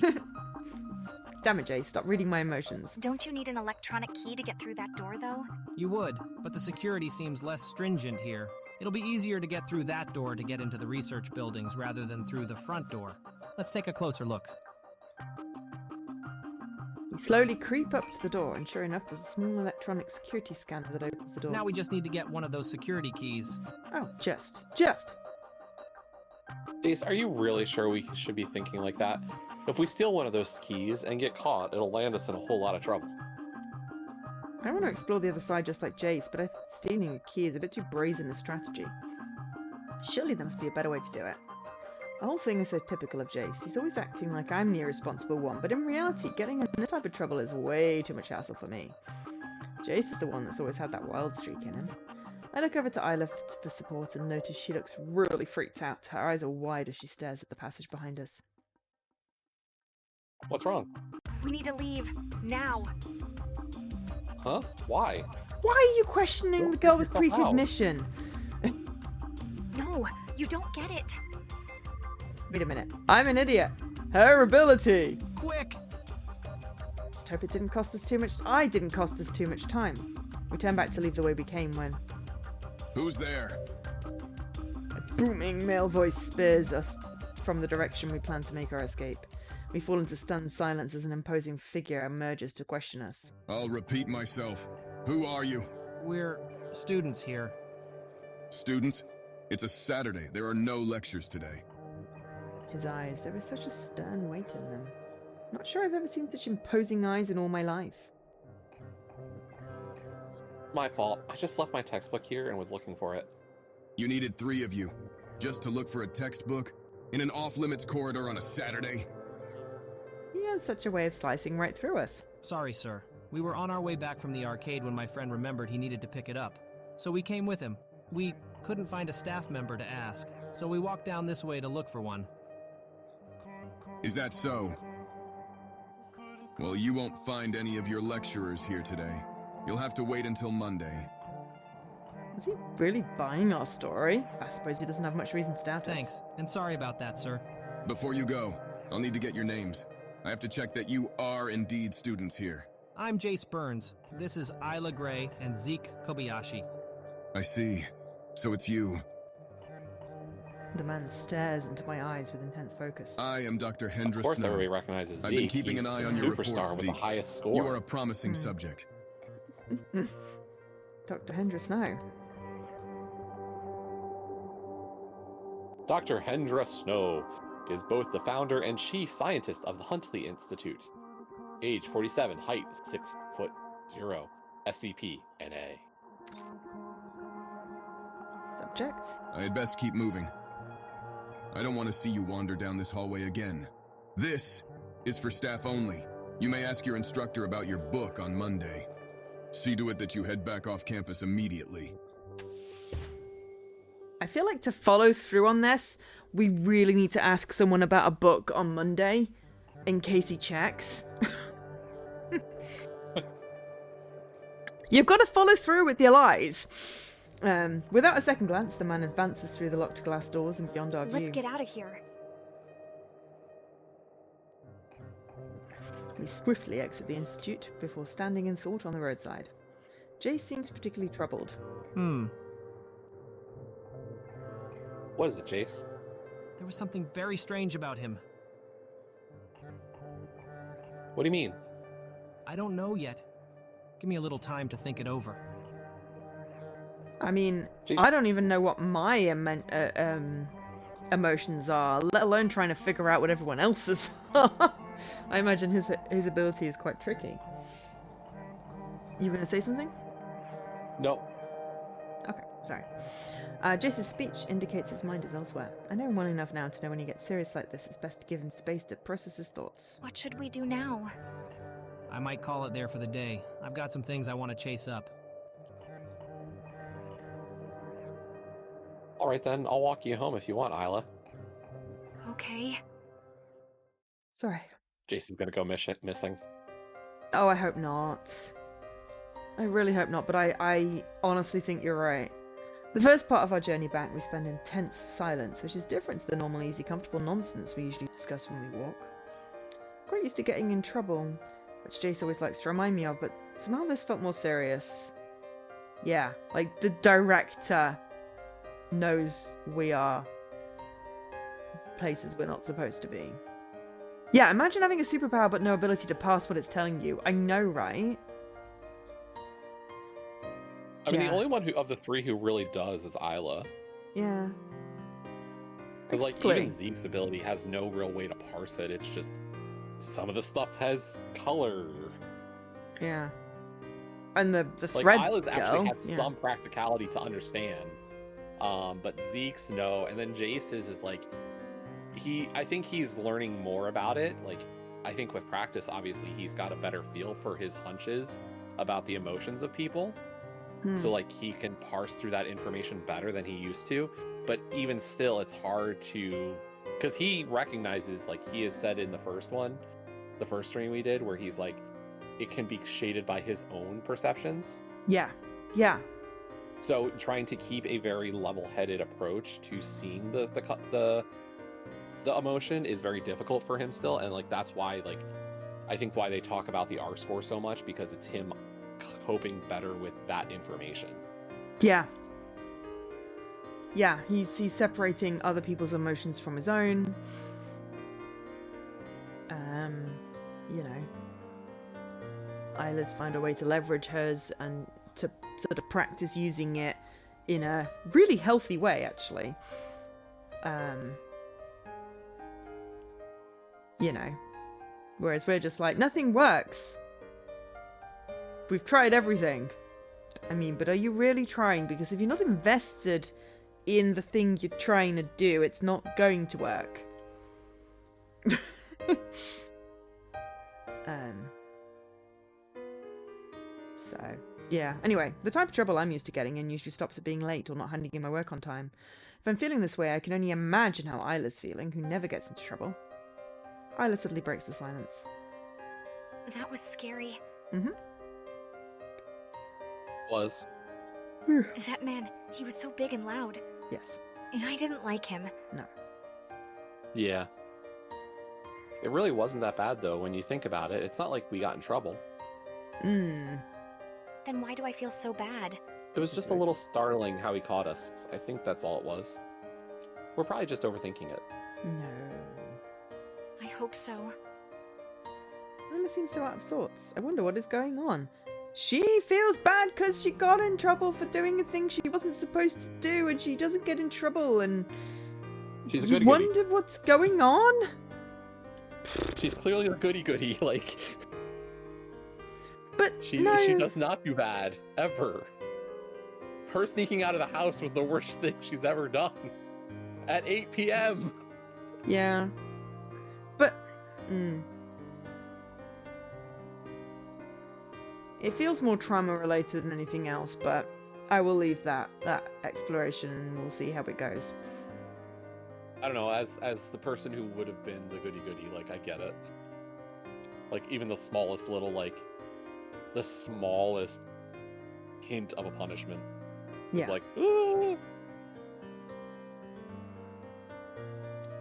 Damn it, Jay, stop reading my emotions. Don't you need an electronic key to get through that door, though? You would, but the security seems less stringent here. It'll be easier to get through that door to get into the research buildings rather than through the front door. Let's take a closer look. We slowly creep up to the door, and sure enough, there's a small electronic security scanner that opens the door. Now we just need to get one of those security keys. Oh, just. Jace, are you really sure we should be thinking like that? If we steal one of those keys and get caught, it'll land us in a whole lot of trouble. I want to explore the other side just like Jace, but I think stealing a key is a bit too brazen a strategy. Surely there must be a better way to do it. The whole thing is so typical of Jace. He's always acting like I'm the irresponsible one, but in reality, getting in this type of trouble is way too much hassle for me. Jace is the one that's always had that wild streak in him. I look over to Isla for support and notice she looks really freaked out. Her eyes are wide as she stares at the passage behind us. What's wrong? We need to leave. Now. Huh? Why? Why are you questioning the girl with precognition? No, you don't get it. Wait a minute. I'm an idiot. Her ability. Quick! Just hope it didn't cost us too much. I didn't cost us too much time. We turn back to leave the way we came when... Who's there? A booming male voice spears us from the direction we plan to make our escape. We fall into stunned silence as an imposing figure emerges to question us. I'll repeat myself. Who are you? We're students here. Students? It's a Saturday. There are no lectures today. His eyes, there is such a stern weight in them. Not sure I've ever seen such imposing eyes in all my life. My fault. I just left my textbook here and was looking for it. You needed 3 of you, just to look for a textbook in an off-limits corridor on a Saturday? He has such a way of slicing right through us. Sorry, sir. We were on our way back from the arcade when my friend remembered he needed to pick it up. So we came with him. We couldn't find a staff member to ask, so we walked down this way to look for one. Is that so? Well, you won't find any of your lecturers here today. You'll have to wait until Monday. Is he really buying our story? I suppose he doesn't have much reason to doubt us. Thanks, and sorry about that, sir. Before you go, I'll need to get your names. I have to check that you are indeed students here. I'm Jace Burns. This is Isla Gray and Zeke Kobayashi. I see. So it's you. The man stares into my eyes with intense focus. I am Dr. Hendra Of course Snow. everybody recognizes Zeke. I've been keeping He's an eye the on your superstar reports, with Zeke. the highest score. You are a promising subject. Dr. Hendra Snow. Dr. Hendra Snow is both the founder and chief scientist of the Huntley Institute. Age 47, height 6'0", SCP, NA. Subject? I had best keep moving. I don't want to see you wander down this hallway again. This is for staff only. You may ask your instructor about your book on Monday. See to it that you head back off campus immediately. I feel like to follow through on this, we really need to ask someone about a book on Monday, in case he checks. You've got to follow through with your lies. Without a second glance, the man advances through the locked glass doors and beyond our view. Let's get out of here. We swiftly exit the institute before standing in thought on the roadside. Jace seems particularly troubled. What is it, Jace? There was something very strange about him. What do you mean? I don't know yet. Give me a little time to think it over. I mean, Jace. I don't even know what my emotions are, let alone trying to figure out what everyone else's are. I imagine his ability is quite tricky. You going to say something? No. Okay, sorry. Jace's speech indicates his mind is elsewhere. I know him well enough now to know when he gets serious like this, it's best to give him space to process his thoughts. What should we do now? I might call it there for the day. I've got some things I want to chase up. All right, then. I'll walk you home if you want, Isla. Okay. Sorry. Jason's gonna go missing. Oh, I hope not. I really hope not, but I honestly think you're right. The first part of our journey back, we spend in tense silence, which is different to the normal, easy, comfortable nonsense we usually discuss when we walk. Quite used to getting in trouble, which Jace always likes to remind me of, but somehow this felt more serious. Yeah, like the director knows we are places we're not supposed to be. Yeah, imagine having a superpower but no ability to pass what it's telling you. I know, right? I mean, the only one of the 3 who really does is Isla. Yeah. Because, like, even Zeke's ability has no real way to parse it. It's just some of the stuff has color. Yeah. And the like, thread Isla's girl, actually had some practicality to understand. But Zeke's no. And then Jace's is like, I think he's learning more about it. Like, I think with practice, obviously, he's got a better feel for his hunches about the emotions of people. So, like, he can parse through that information better than he used to. But even still, it's hard to... Because he recognizes, like, he has said in the first stream we did, where he's like, it can be shaded by his own perceptions. Yeah. Yeah. So, trying to keep a very level-headed approach to seeing the emotion is very difficult for him still. And, like, that's why, like, I think why they talk about the R score so much, because it's him coping better with that information. Yeah. Yeah, he's separating other people's emotions from his own. you know, Isla's found a way to leverage hers and to sort of practice using it in a really healthy way, actually. You know, whereas we're just like, nothing works. We've tried everything. I mean, but are you really trying? Because if you're not invested in the thing you're trying to do, it's not going to work. So, yeah. Anyway, the type of trouble I'm used to getting in usually stops at being late or not handing in my work on time. If I'm feeling this way, I can only imagine how Isla's feeling, who never gets into trouble. Isla suddenly breaks the silence. That was scary. Mm-hmm. Was. That man, he was so big and loud. Yes. I didn't like him. No. Yeah. It really wasn't that bad, though, when you think about it. It's not like we got in trouble. Then why do I feel so bad? It was just a little startling how he caught us. I think that's all it was. We're probably just overthinking it. No. I hope so. Isla seems so out of sorts. I wonder what is going on. She feels bad because she got in trouble for doing a thing she wasn't supposed to do, and she doesn't get in trouble, and she's a goody-goody. Wonder what's going on? She's clearly a goody-goody, like... But she does not do bad, ever. Her sneaking out of the house was the worst thing she's ever done. At 8 p.m. Yeah. But... It feels more trauma-related than anything else, but I will leave that exploration and we'll see how it goes. I don't know, as the person who would have been the goody-goody, like, I get it. Like, even the smallest little, like, the smallest hint of a punishment. Yeah. It's like, ah!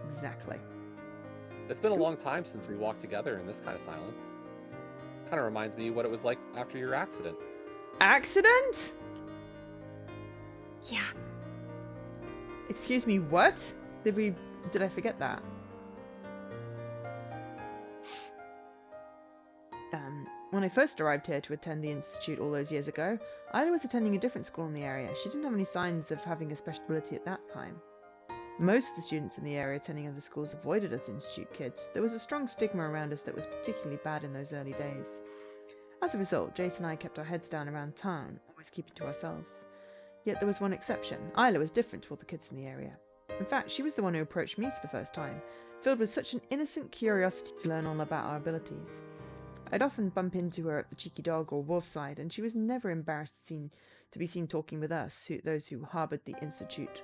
Exactly. It's been a long time since we walked together in this kind of silence. Kind of reminds me what it was like after your accident. Accident? Yeah. Excuse me, what? Did I forget that? When I first arrived here to attend the institute all those years ago, Isla was attending a different school in the area. She didn't have any signs of having a special ability at that time. Most of the students in the area attending other schools avoided us institute kids. There was a strong stigma around us that was particularly bad in those early days. As a result, Jace and I kept our heads down around town, always keeping to ourselves. Yet there was one exception. Isla was different to all the kids in the area. In fact, she was the one who approached me for the first time, filled with such an innocent curiosity to learn all about our abilities. I'd often bump into her at the Cheeky Dog or Wolf side, and she was never embarrassed to be seen talking with us, those who harboured the institute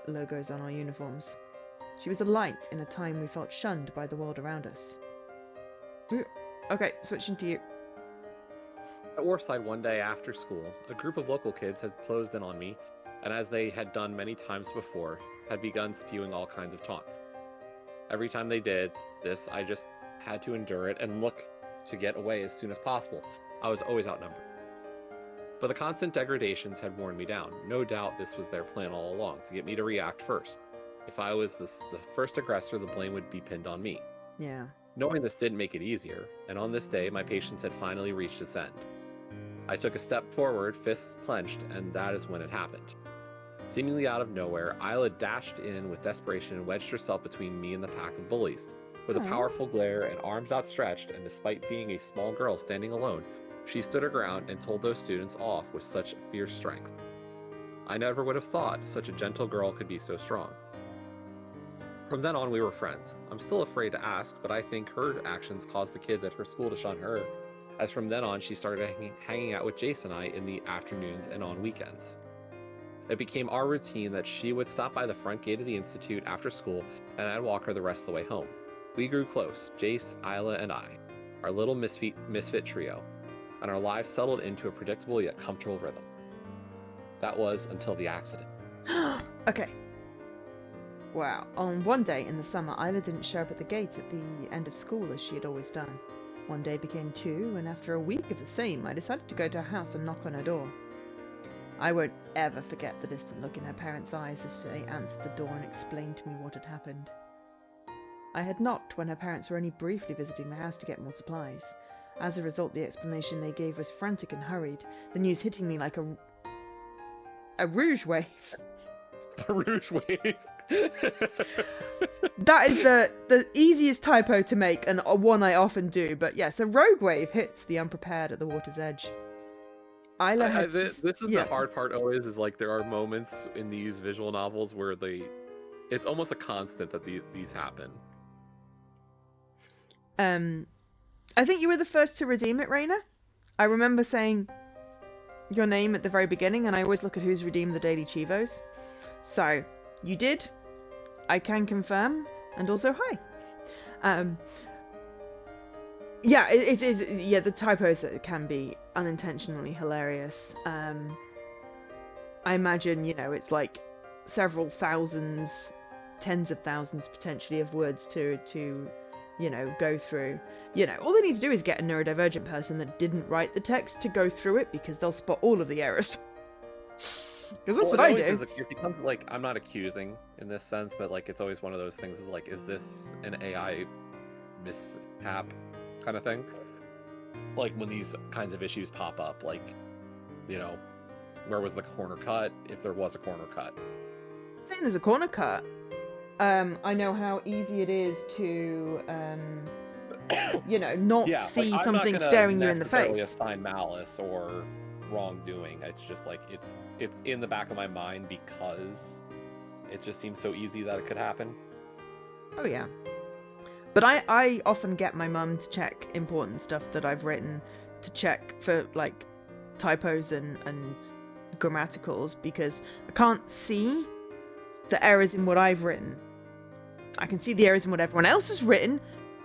logos on our uniforms. She was a light in a time we felt shunned by the world around us. Okay, switching to you. At Wharfside one day after school, a group of local kids had closed in on me, and as they had done many times before, had begun spewing all kinds of taunts. Every time they did this, I just had to endure it and look to get away as soon as possible. I was always outnumbered. But the constant degradations had worn me down. No doubt this was their plan all along, to get me to react first. If I was the first aggressor, the blame would be pinned on me. Yeah. Knowing this didn't make it easier, and on this day, my patience had finally reached its end. I took a step forward, fists clenched, and that is when it happened. Seemingly out of nowhere, Isla dashed in with desperation and wedged herself between me and the pack of bullies. With a powerful glare and arms outstretched, and despite being a small girl standing alone, she stood her ground and told those students off with such fierce strength. I never would have thought such a gentle girl could be so strong. From then on, we were friends. I'm still afraid to ask, but I think her actions caused the kids at her school to shun her, as from then on she started hanging out with Jace and I in the afternoons and on weekends. It became our routine that she would stop by the front gate of the institute after school, and I'd walk her the rest of the way home. We grew close, Jace, Isla, and I, our little misfit trio, and our lives settled into a predictable yet comfortable rhythm. That was until the accident. Okay. Wow. On one day in the summer, Isla didn't show up at the gate at the end of school as she had always done. One day became two, and after a week of the same, I decided to go to her house and knock on her door. I won't ever forget the distant look in her parents' eyes as they answered the door and explained to me what had happened. I had knocked when her parents were only briefly visiting the house to get more supplies. As a result, the explanation they gave was frantic and hurried, the news hitting me like a rouge wave. A rouge wave. That is the easiest typo to make, and one I often do. But yes, a rogue wave hits the unprepared at the water's edge. Isla this is the hard part always, is like there are moments in these visual novels where it's almost a constant that these happen. I think you were the first to redeem it, Raina. I remember saying your name at the very beginning, and I always look at who's redeemed the Daily Chivos. So, you did. I can confirm. And also, hi. Yeah, it is. Yeah, the typos can be unintentionally hilarious. I imagine, it's like several thousands, tens of thousands potentially of words to go through. All they need to do is get a neurodivergent person that didn't write the text to go through it, because they'll spot all of the errors. Because that's what I do. It becomes like, I'm not accusing in this sense, but like it's always one of those things is like, is this an AI mishap kind of thing? Like when these kinds of issues pop up, like, where was the corner cut, if there was a corner cut? Saying there's a corner cut. I know how easy it is to, not see something staring you in the face. I'm not gonna assign malice or wrongdoing. It's just like it's in the back of my mind because it just seems so easy that it could happen. Oh yeah. But I often get my mum to check important stuff that I've written, to check for like typos and grammaticals, because I can't see the errors in what I've written. I can see the errors in what everyone else has written,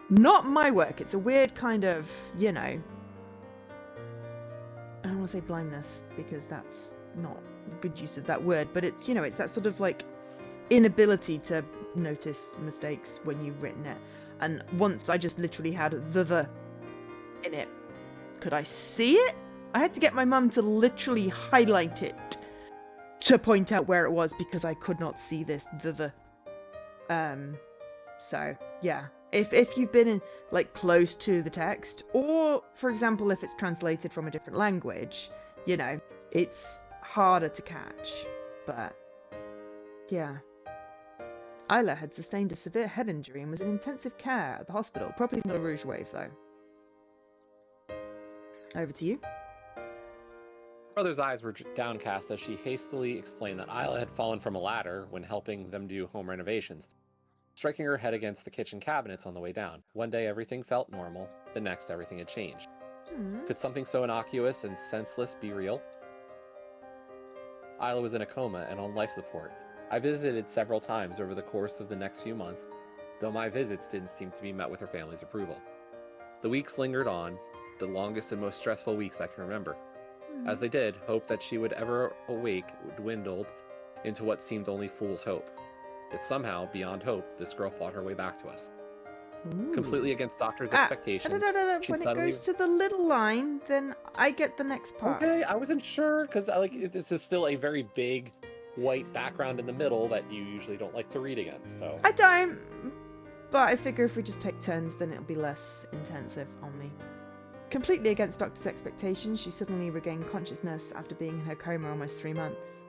not my work. It's a weird kind of, I don't want to say blindness, because that's not a good use of that word, but it's, it's that sort of like inability to notice mistakes when you've written it. And once I just literally had the in it. Could I see it? I had to get my mum to literally highlight it to point out where it was, because I could not see this the. So yeah, if you've been in like close to the text, or for example if it's translated from a different language, it's harder to catch. But yeah, Isla had sustained a severe head injury and was in intensive care at the hospital. Probably not a rouge wave though. Over to you. Brother's eyes were downcast as she hastily explained that Isla had fallen from a ladder when helping them do home renovations, striking her head against the kitchen cabinets on the way down. One day everything felt normal, the next everything had changed. Could something so innocuous and senseless be real? Isla was in a coma and on life support. I visited several times over the course of the next few months, though my visits didn't seem to be met with her family's approval. The weeks lingered on, the longest and most stressful weeks I can remember. As they did, hope that she would ever awake dwindled into what seemed only fool's hope. Yet somehow, beyond hope, this girl fought her way back to us. Completely against doctor's expectations. When it goes to the little line, then I get the next part. Okay, I wasn't sure, because this is still a very big white background in the middle that you usually don't like to read against. So I don't, but I figure if we just take turns, then it'll be less intensive on me. Completely against doctor's expectations, she suddenly regained consciousness after being in her coma almost 3 months.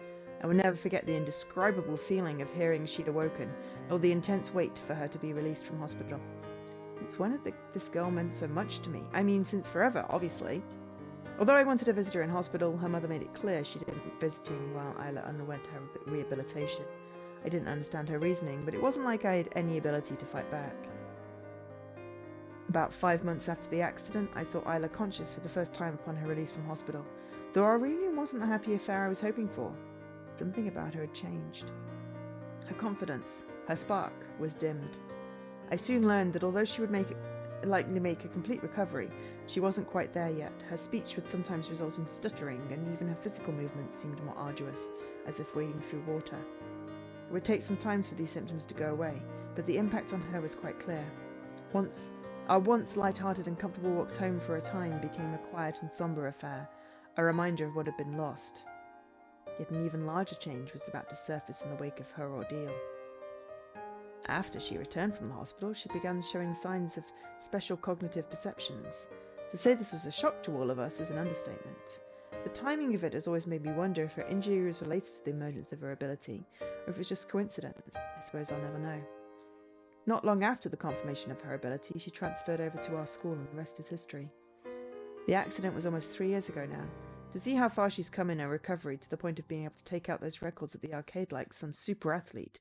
I will never forget the indescribable feeling of hearing she'd awoken, or the intense wait for her to be released from hospital. It's when had this girl meant so much to me. I mean, since forever, obviously. Although I wanted to visit her in hospital, her mother made it clear she didn't want visiting while Isla underwent her rehabilitation. I didn't understand her reasoning, but it wasn't like I had any ability to fight back. About 5 months after the accident, I saw Isla conscious for the first time upon her release from hospital, though our reunion wasn't the happy affair I was hoping for. Something about her had changed. Her confidence, her spark, was dimmed. I soon learned that although she would likely make a complete recovery, she wasn't quite there yet. Her speech would sometimes result in stuttering, and even her physical movements seemed more arduous, as if wading through water. It would take some time for these symptoms to go away, but the impact on her was quite clear. Our once light-hearted and comfortable walks home for a time became a quiet and sombre affair, a reminder of what had been lost. Yet an even larger change was about to surface in the wake of her ordeal. After she returned from the hospital, she began showing signs of special cognitive perceptions. To say this was a shock to all of us is an understatement. The timing of it has always made me wonder if her injury was related to the emergence of her ability, or if it's just coincidence. I suppose I'll never know. Not long after the confirmation of her ability, she transferred over to our school, and the rest is history. The accident was almost 3 years ago now. To see how far she's come in her recovery to the point of being able to take out those records at the arcade like some super athlete,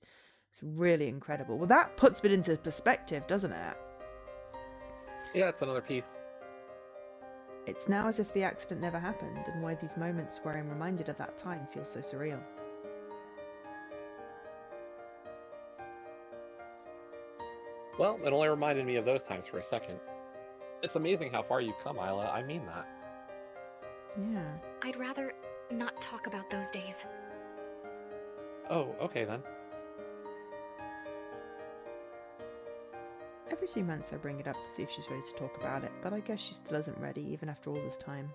it's really incredible. Well, that puts it into perspective, doesn't it? Yeah, it's another piece. It's now as if the accident never happened, and why these moments where I'm reminded of that time feel so surreal. Well, it only reminded me of those times for a second. It's amazing how far you've come, Isla. I mean that. Yeah. I'd rather not talk about those days. Oh, okay then. Every few months I bring it up to see if she's ready to talk about it, but I guess she still isn't ready, even after all this time.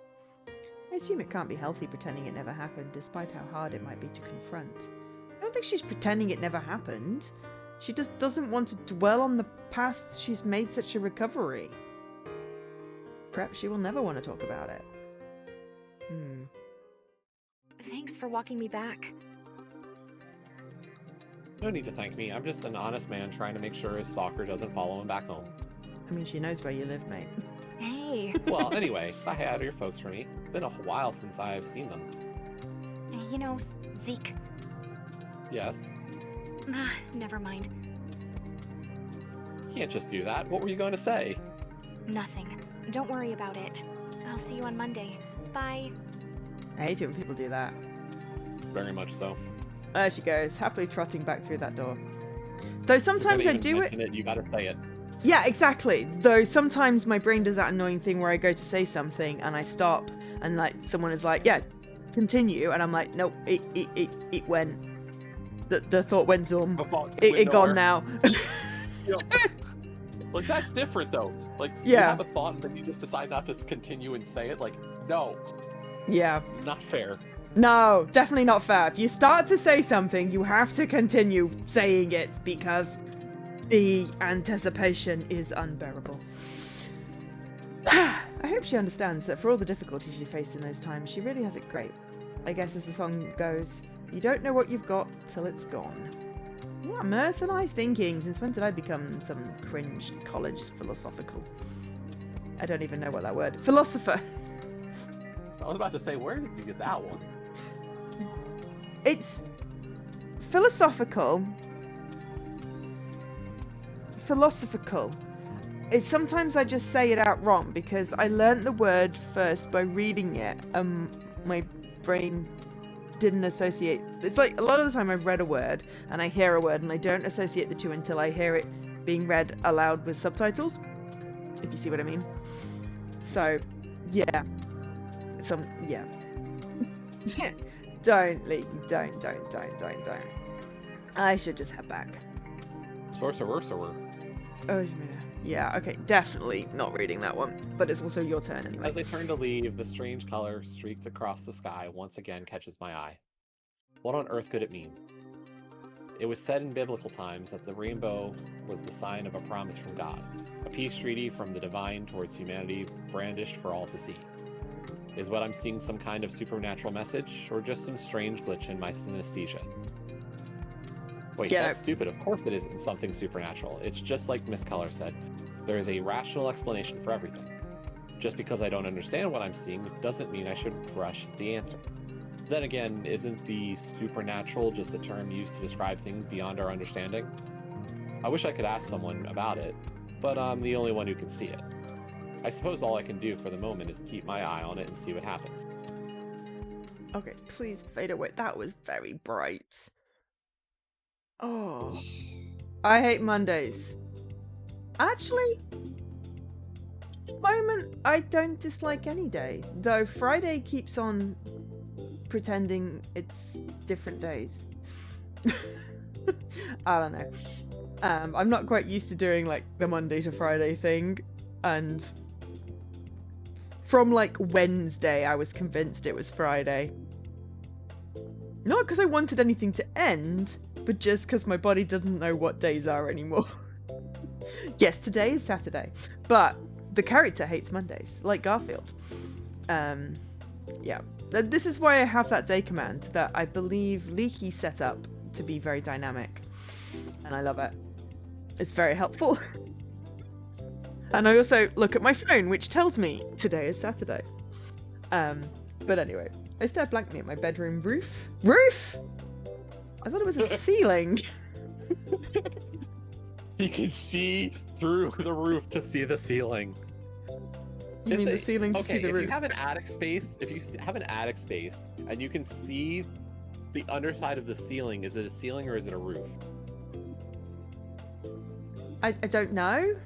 I assume it can't be healthy pretending it never happened, despite how hard it might be to confront. I don't think she's pretending it never happened. She just doesn't want to dwell on the past she's made such a recovery. Perhaps she will never want to talk about it. Thanks for walking me back. No need to thank me. I'm just an honest man trying to make sure his stalker doesn't follow him back home. I mean, she knows where you live, mate. Hey. Well, anyway, say hi to your folks for me. It's been a while since I've seen them. You know, Zeke. Yes? Never mind. You can't just do that. What were you going to say? Nothing. Don't worry about it. I'll see you on Monday. Bye. I hate it when people do that. Very much so. There she goes, happily trotting back through that door. Though sometimes I do it... You gotta say it. Yeah, exactly. Though sometimes my brain does that annoying thing where I go to say something and I stop and like someone is like, yeah, continue. And I'm like, nope, it went. The thought went zoom. It gone now. Like, that's different though. Like, yeah. You have a thought and then you just decide not to continue and say it. Like, no. Yeah. Not fair. No, definitely not fair. If you start to say something, you have to continue saying it because the anticipation is unbearable. I hope she understands that for all the difficulties she faced in those times, she really has it great. I guess as the song goes, you don't know what you've got till it's gone. What on earth am I thinking? Since when did I become some cringe college philosophical? I don't even know what that word... Philosopher. I was about to say, where did you get that one? It's philosophical. Philosophical. It's sometimes I just say it out wrong because I learned the word first by reading it and my brain didn't associate. It's like a lot of the time I've read a word and I hear a word and I don't associate the two until I hear it being read aloud with subtitles, if you see what I mean. So, yeah. Yeah. Don't, Lee. Don't. I should just head back. Sorcerer. Oh, yeah, okay. Definitely not reading that one. But it's also your turn anyway. As I turn to leave, the strange color streaked across the sky once again catches my eye. What on earth could it mean? It was said in biblical times that the rainbow was the sign of a promise from God, a peace treaty from the divine towards humanity brandished for all to see. Is what I'm seeing some kind of supernatural message, or just some strange glitch in my synesthesia? Wait, that's stupid. Of course it isn't something supernatural. It's just like Miss Keller said. There is a rational explanation for everything. Just because I don't understand what I'm seeing doesn't mean I should rush the answer. Then again, isn't the supernatural just a term used to describe things beyond our understanding? I wish I could ask someone about it, but I'm the only one who can see it. I suppose all I can do for the moment is keep my eye on it and see what happens. Okay, please fade away. That was very bright. Oh, I hate Mondays. Actually, at the moment, I don't dislike any day. Though Friday keeps on pretending it's different days. I don't know. I'm not quite used to doing like the Monday to Friday thing, and from like Wednesday I was convinced it was Friday. Not because I wanted anything to end, but just because my body doesn't know what days are anymore. Yes, today is Saturday, but the character hates Mondays, like Garfield. Yeah. This is why I have that day command that I believe Leaky set up to be very dynamic. And I love it. It's very helpful. And I also look at my phone, which tells me today is Saturday. But anyway, I stare blankly at my bedroom roof. Roof? I thought it was a ceiling. You can see through the roof to see the ceiling. You mean the ceiling to see the roof? If you have an attic space, and you can see the underside of the ceiling, is it a ceiling or is it a roof? I don't know.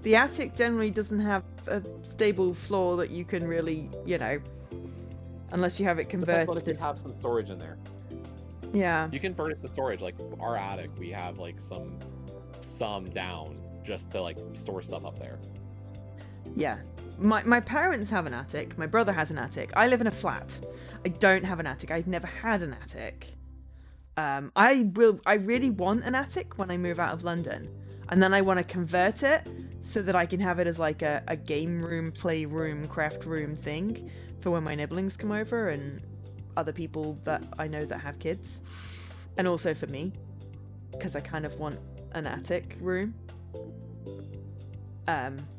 The attic generally doesn't have a stable floor that you can really, you know, unless you have it converted. Depends on if you have some storage in there. Yeah. You can convert it to storage. Like our attic, we have like some down just to like store stuff up there. Yeah. My parents have an attic. My brother has an attic. I live in a flat. I don't have an attic. I've never had an attic. I really want an attic when I move out of London. And then I want to convert it so that I can have it as like a game room, play room, craft room thing for when my nibblings come over and other people that I know that have kids. And also for me, because I kind of want an attic room.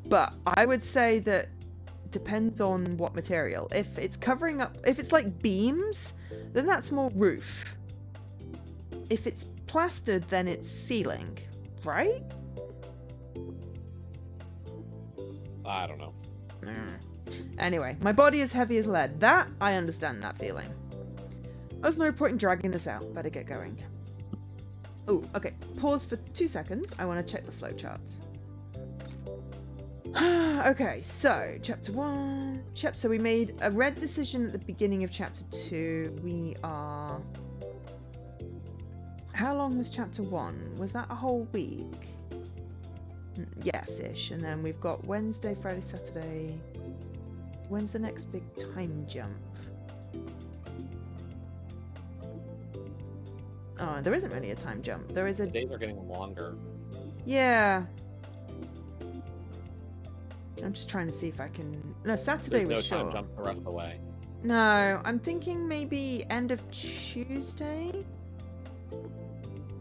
But I would say that depends on what material. If it's covering up, if it's like beams, then that's more roof. If it's plastered, then it's ceiling, right? I don't know. Anyway, my body is heavy as lead. That, I understand that feeling. There's no point in dragging this out. Better get going. Oh, okay. Pause for 2 seconds. I want to check the flowcharts. Okay, so chapter 1. So we made a red decision at the beginning of chapter 2. We are... How long was chapter 1? Was that a whole week? Yes-ish. And then we've got Wednesday, Friday, Saturday. When's the next big time jump? Oh, there isn't really a time jump. There is a... The days are getting longer. Yeah. I'm just trying to see if I can... No, Saturday was short. There's no time jump the rest of the way. No, I'm thinking maybe end of Tuesday?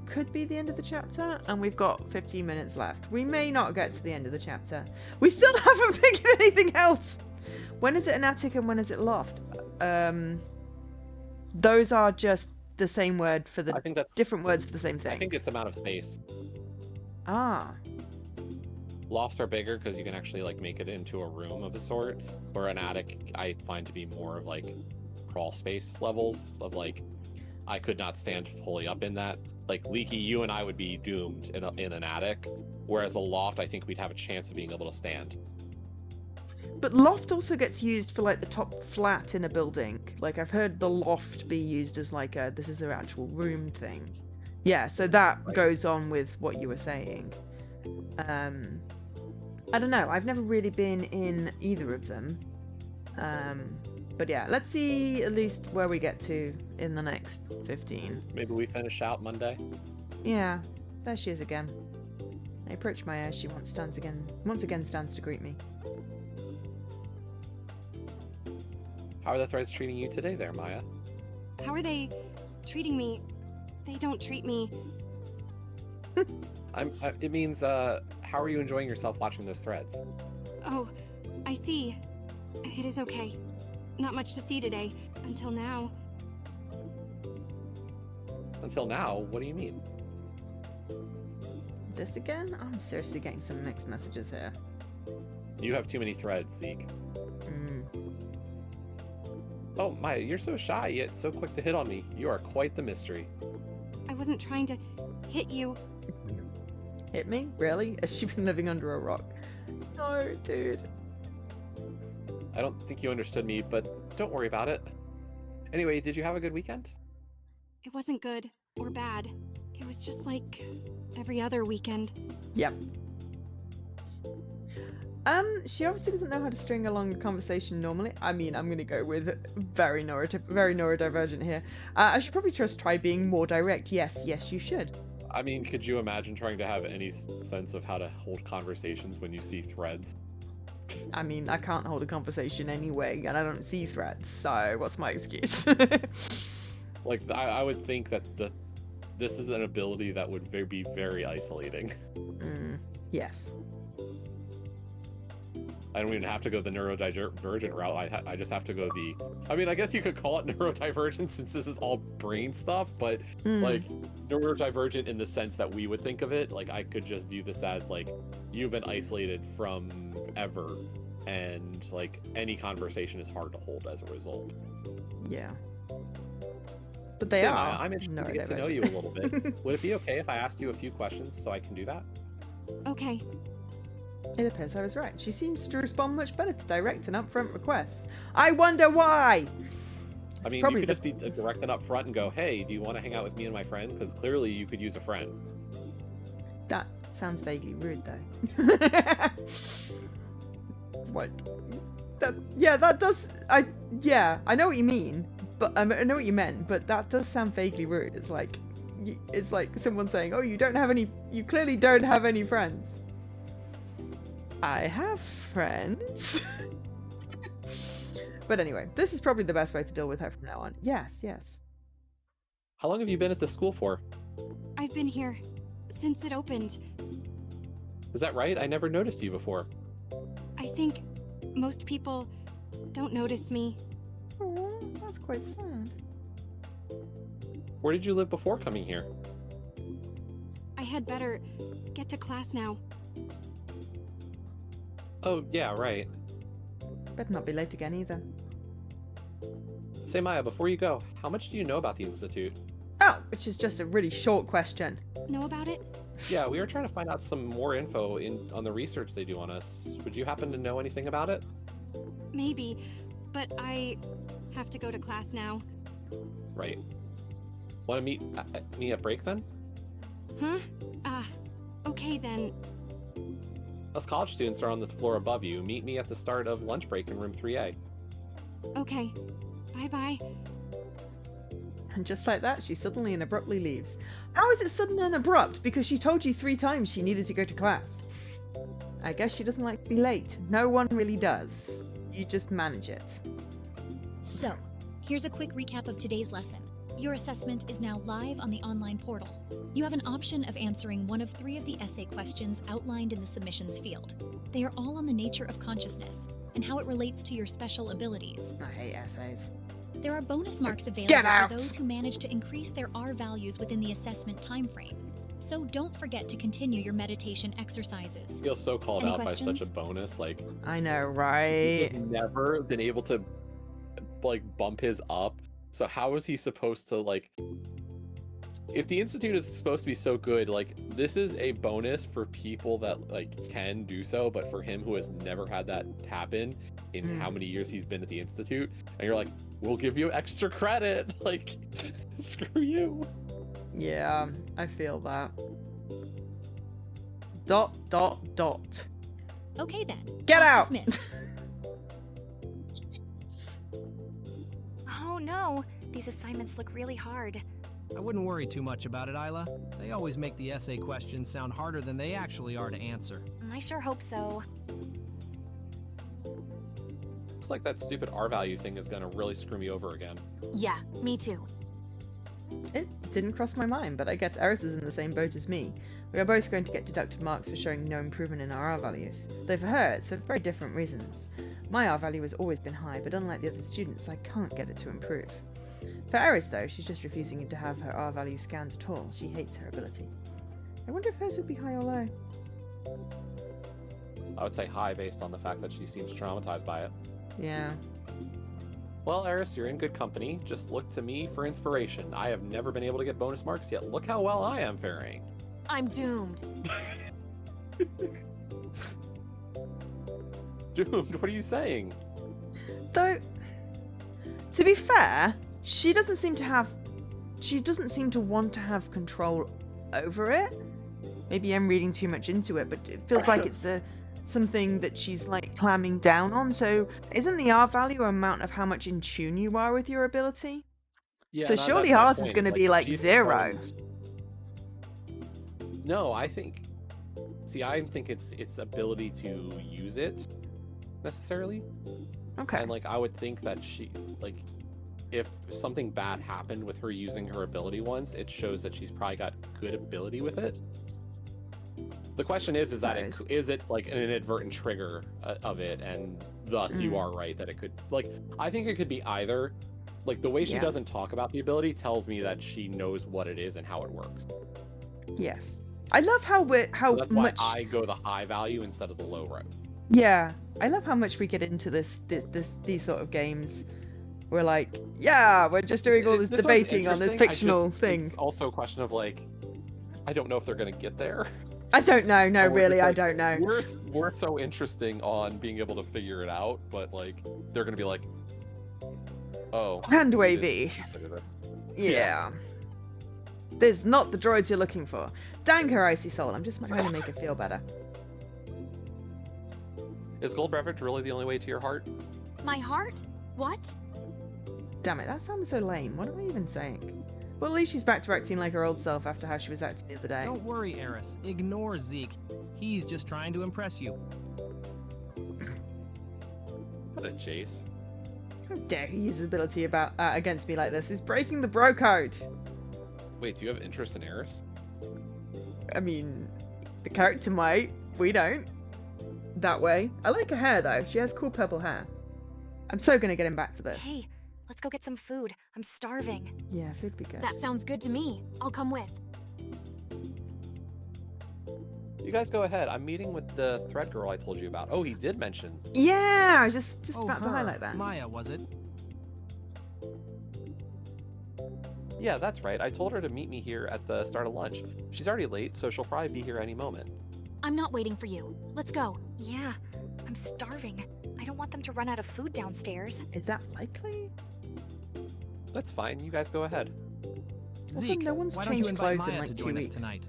Could be the end of the chapter, and we've got 15 minutes left. We may not get to the end of the chapter. We still haven't figured anything else. When is it an attic and when is it loft? Those are just the same word for the... I think that's different words for the same thing. I think it's amount of space. Ah. Lofts are bigger because you can actually like make it into a room of a sort, where an attic I find to be more of like crawl space levels of like I could not stand fully up in that. Like Leaky, you and I would be doomed in an attic, whereas a loft I think we'd have a chance of being able to stand. But loft also gets used for like the top flat in a building. Like I've heard the loft be used as like a this is an actual room thing. Yeah, so that goes on with what you were saying. I don't know. I've never really been in either of them. But yeah, let's see at least where we get to in the next 15. Maybe we finish out Monday? Yeah, there she is again. I approach my air. She once again stands to greet me. How are the threads treating you today there, Maya? How are they treating me? They don't treat me. It means, how are you enjoying yourself watching those threads? Oh, I see. It is okay. Not much to see today, until now. Until now? What do you mean? This again? I'm seriously getting some mixed messages here. You have too many threads, Zeke. Oh, Maya, you're so shy, yet so quick to hit on me. You are quite the mystery. I wasn't trying to hit you. Hit me? Really? Has she been living under a rock? No, dude. I don't think you understood me, but don't worry about it. Anyway, did you have a good weekend? It wasn't good or bad. It was just like every other weekend. Yep. She obviously doesn't know how to string along a conversation normally. I mean, I'm going to go with very neurodivergent here. I should probably just try being more direct. Yes, you should. I mean, could you imagine trying to have any sense of how to hold conversations when you see threads? I mean, I can't hold a conversation anyway, and I don't see threads, so what's my excuse? Like, I would think that this is an ability that would be very isolating. Yes. I don't even have to go the neurodivergent route. I just have to go the... I mean, I guess you could call it neurodivergent since this is all brain stuff, but like neurodivergent in the sense that we would think of it. Like, I could just view this as like you've been isolated from ever, and like any conversation is hard to hold as a result. Yeah. But they are. I'm interested to get to know you a little bit. Would it be okay if I asked you a few questions so I can do that? Okay. It appears I was right. She seems to respond much better to direct and upfront requests. I wonder why! I mean, you could just be direct and upfront and go, hey, do you want to hang out with me and my friends? Because clearly you could use a friend. That sounds vaguely rude, though. Like, that, yeah, that does... I know what you mean, but I know what you meant, but that does sound vaguely rude. It's like someone saying, oh, you clearly don't have any friends. I have friends. But anyway, this is probably the best way to deal with her from now on. Yes. How long have you been at this school for? I've been here since it opened. Is that right? I never noticed you before. I think most people don't notice me. Oh, that's quite sad. Where did you live before coming here? I had better get to class now. Oh, yeah, right. Better not be late again either. Say, Maya, before you go, how much do you know about the Institute? Oh, which is just a really short question. Know about it? Yeah, we were trying to find out some more info on the research they do on us. Would you happen to know anything about it? Maybe, but I have to go to class now. Right. Want to meet me at break then? Huh? Okay then. Us college students are on the floor above you. Meet me at the start of lunch break in room 3A. Okay. Bye-bye. And just like that, she suddenly and abruptly leaves. How is it sudden and abrupt? Because she told you 3 times she needed to go to class. I guess she doesn't like to be late. No one really does. You just manage it. So, here's a quick recap of today's lesson. Your assessment is now live on the online portal. You have an option of answering one of 3 of the essay questions outlined in the submissions field. They are all on the nature of consciousness and how it relates to your special abilities. I hate essays. There are bonus marks available for those who manage to increase their R values within the assessment timeframe. So don't forget to continue your meditation exercises. I feel so called out by such a bonus. Like, I know, right? He's never been able to like bump his up. So how is he supposed to, like, if the Institute is supposed to be so good, like, this is a bonus for people that, like, can do so, but for him who has never had that happen in how many years he's been at the Institute, and you're like, we'll give you extra credit, like, screw you. Yeah, I feel that. ... Okay then. Get out! Dismissed. Oh no, these assignments look really hard. I wouldn't worry too much about it, Isla. They always make the essay questions sound harder than they actually are to answer. I sure hope so. Looks like that stupid R value thing is gonna really screw me over again. Yeah, me too. It didn't cross my mind, but I guess Eris is in the same boat as me. We are both going to get deducted marks for showing no improvement in our R values. Though for her, it's for very different reasons. My R value has always been high, but unlike the other students, I can't get it to improve. For Eris, though, she's just refusing to have her R value scanned at all. She hates her ability. I wonder if hers would be high or low. I would say high based on the fact that she seems traumatized by it. Yeah. Well, Eris, you're in good company. Just look to me for inspiration. I have never been able to get bonus marks, yet look how well I am faring. I'm doomed. Doomed? What are you saying? Though, to be fair, she doesn't seem to want to have control over it. Maybe I'm reading too much into it, but it feels like it's something that she's like clamming down on. So isn't the R value a amount of how much in tune you are with your ability? Yeah. So surely ours is going to be like 0. No, I think. See, I think its ability to use it necessarily. Okay. And like, I would think that she like, if something bad happened with her using her ability once, it shows that she's probably got good ability with it. The question is it like an inadvertent trigger of it, and thus you are right that it could, like, I think it could be either. Like, the way she doesn't talk about the ability tells me that she knows what it is and how it works. Yes. I love how So that's why I go the high value instead of the low route. Yeah. I love how much we get into these sort of games. We're like, yeah, we're just doing all this debating on this fictional thing. It's also a question of, like, I don't know if they're going to get there. I don't know. No, really, I don't know. We're so interesting on being able to figure it out, but, like, they're going to be like, oh. Hand wavy. Yeah. There's not the droids you're looking for. Dang her, Icy Soul. I'm just trying to make her feel better. Is gold beverage really the only way to your heart? My heart? What? Damn it, that sounds so lame. What am I even saying? Well, at least she's back to acting like her old self after how she was acting the other day. Don't worry, Eris. Ignore Zeke. He's just trying to impress you. What a chase. How dare he use his ability against me like this? He's breaking the bro code. Wait, do you have interest in Eris? I mean, the character might. We don't. That way. I like her hair, though. She has cool purple hair. I'm so gonna get him back for this. Hey, let's go get some food. I'm starving. Yeah, food would be good. That sounds good to me. I'll come with. You guys go ahead. I'm meeting with the thread girl I told you about. Oh, he did mention. Yeah, I was just about to highlight that. Maya, was it? Yeah, that's right. I told her to meet me here at the start of lunch. She's already late, so she'll probably be here any moment. I'm not waiting for you. Let's go. Yeah, I'm starving. I don't want them to run out of food downstairs. Is that likely? That's fine. You guys go ahead. Zeke, also, no one's why don't you changed invite clothes in Maya like to 2 join us weeks. tonight?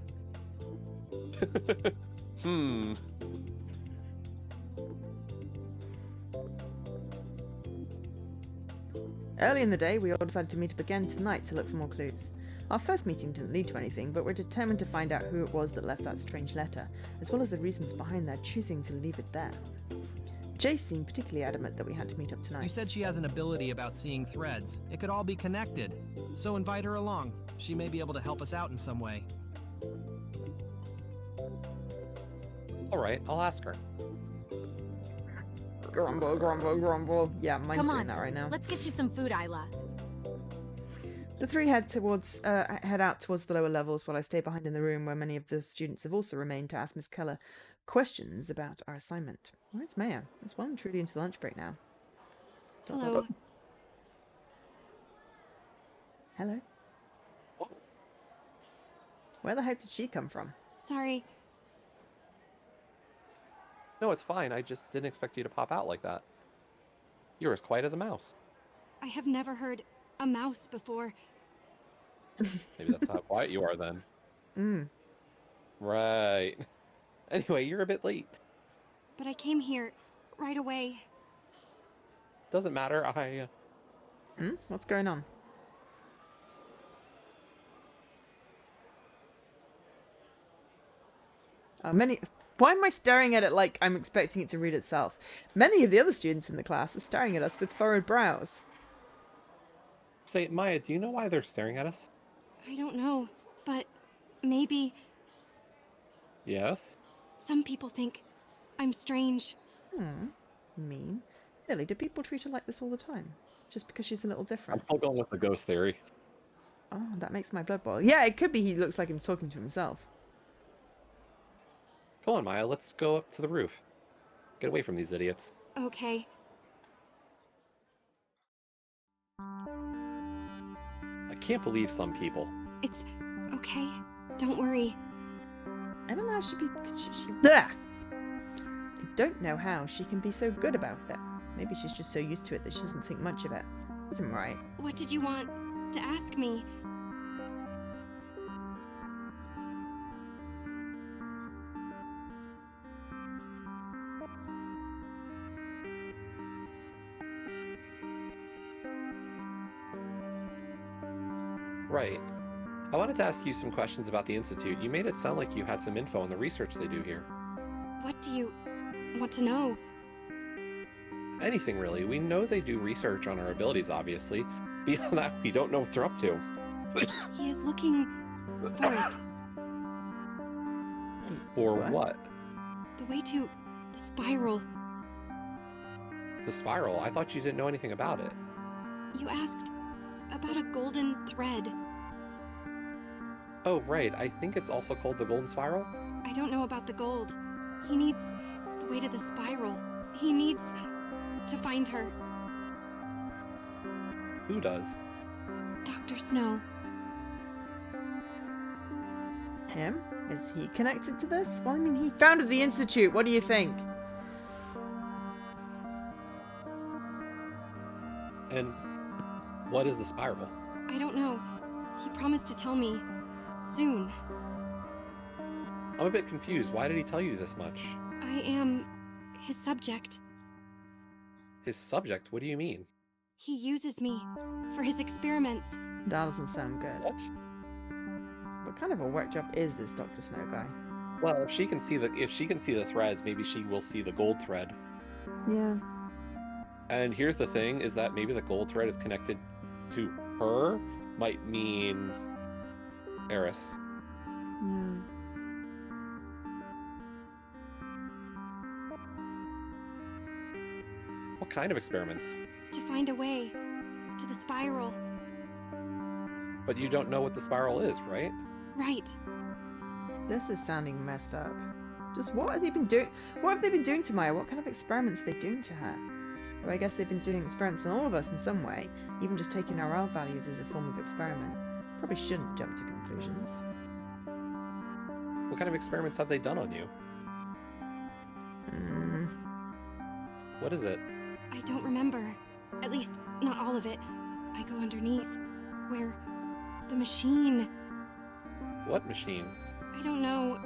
Early in the day, we all decided to meet up again tonight to look for more clues. Our first meeting didn't lead to anything, but we're determined to find out who it was that left that strange letter, as well as the reasons behind their choosing to leave it there. Jace seemed particularly adamant that we had to meet up tonight. You said she has an ability about seeing threads. It could all be connected. So invite her along. She may be able to help us out in some way. All right, I'll ask her. Grumble, grumble, grumble. Yeah, mine's Come doing on, that right now. let's get you some food, Isla. The three head out towards the lower levels while I stay behind in the room where many of the students have also remained to ask Miss Keller questions about our assignment. Where's Maya? It's well and truly into the lunch break now. Hello. Hello. Where the heck did she come from? Sorry. No, it's fine. I just didn't expect you to pop out like that. You're as quiet as a mouse. I have never heard a mouse before. Maybe that's how quiet you are then. Right. Anyway, you're a bit late. But I came here right away. Doesn't matter. What's going on? Why am I staring at it like I'm expecting it to read itself? Many of the other students in the class are staring at us with furrowed brows. Say, Maya, do you know why they're staring at us? I don't know, but maybe... Yes? Some people think I'm strange. Mean. Really, do people treat her like this all the time? Just because she's a little different? I'm still going with the ghost theory. Oh, that makes my blood boil. Yeah, it could be he looks like he's talking to himself. Come on, Maya, let's go up to the roof. Get away from these idiots. Okay. I can't believe some people. It's okay. Don't worry. I don't know how she Blah! I don't know how she can be so good about it. Maybe she's just so used to it that she doesn't think much of it. Isn't right. What did you want to ask me? Right. I wanted to ask you some questions about the Institute. You made it sound like you had some info on the research they do here. What do you want to know? Anything, really. We know they do research on our abilities, obviously. Beyond that, we don't know what they're up to. He is looking for it. For what? The way to the spiral. The spiral? I thought you didn't know anything about it. You asked about a golden thread. Oh, right. I think it's also called the Golden Spiral? I don't know about the gold. He needs the way to the spiral. He needs to find her. Who does? Dr. Snow. Him? Is he connected to this? Well, I mean, he founded the Institute. What do you think? And what is the spiral? I don't know. He promised to tell me soon. I'm a bit confused. Why did he tell you this much? I am his subject. His subject? What do you mean? He uses me for his experiments. That doesn't sound good. What? What kind of a work job is this Dr. Snow guy? Well, if she can see the threads, maybe she will see the gold thread. Yeah. And here's the thing, is that maybe the gold thread is connected to her, might mean Eris. Yeah. What kind of experiments? To find a way to the spiral. But you don't know what the spiral is, right? Right. This is sounding messed up. Just what has he been doing? What have they been doing to Maya? What kind of experiments are they doing to her? Well, I guess they've been doing experiments on all of us in some way, even just taking our L values as a form of experiment. Probably shouldn't jump to conclusions. What kind of experiments have they done on you? What is it? I don't remember. At least, not all of it. I go underneath, where the machine... What machine? I don't know.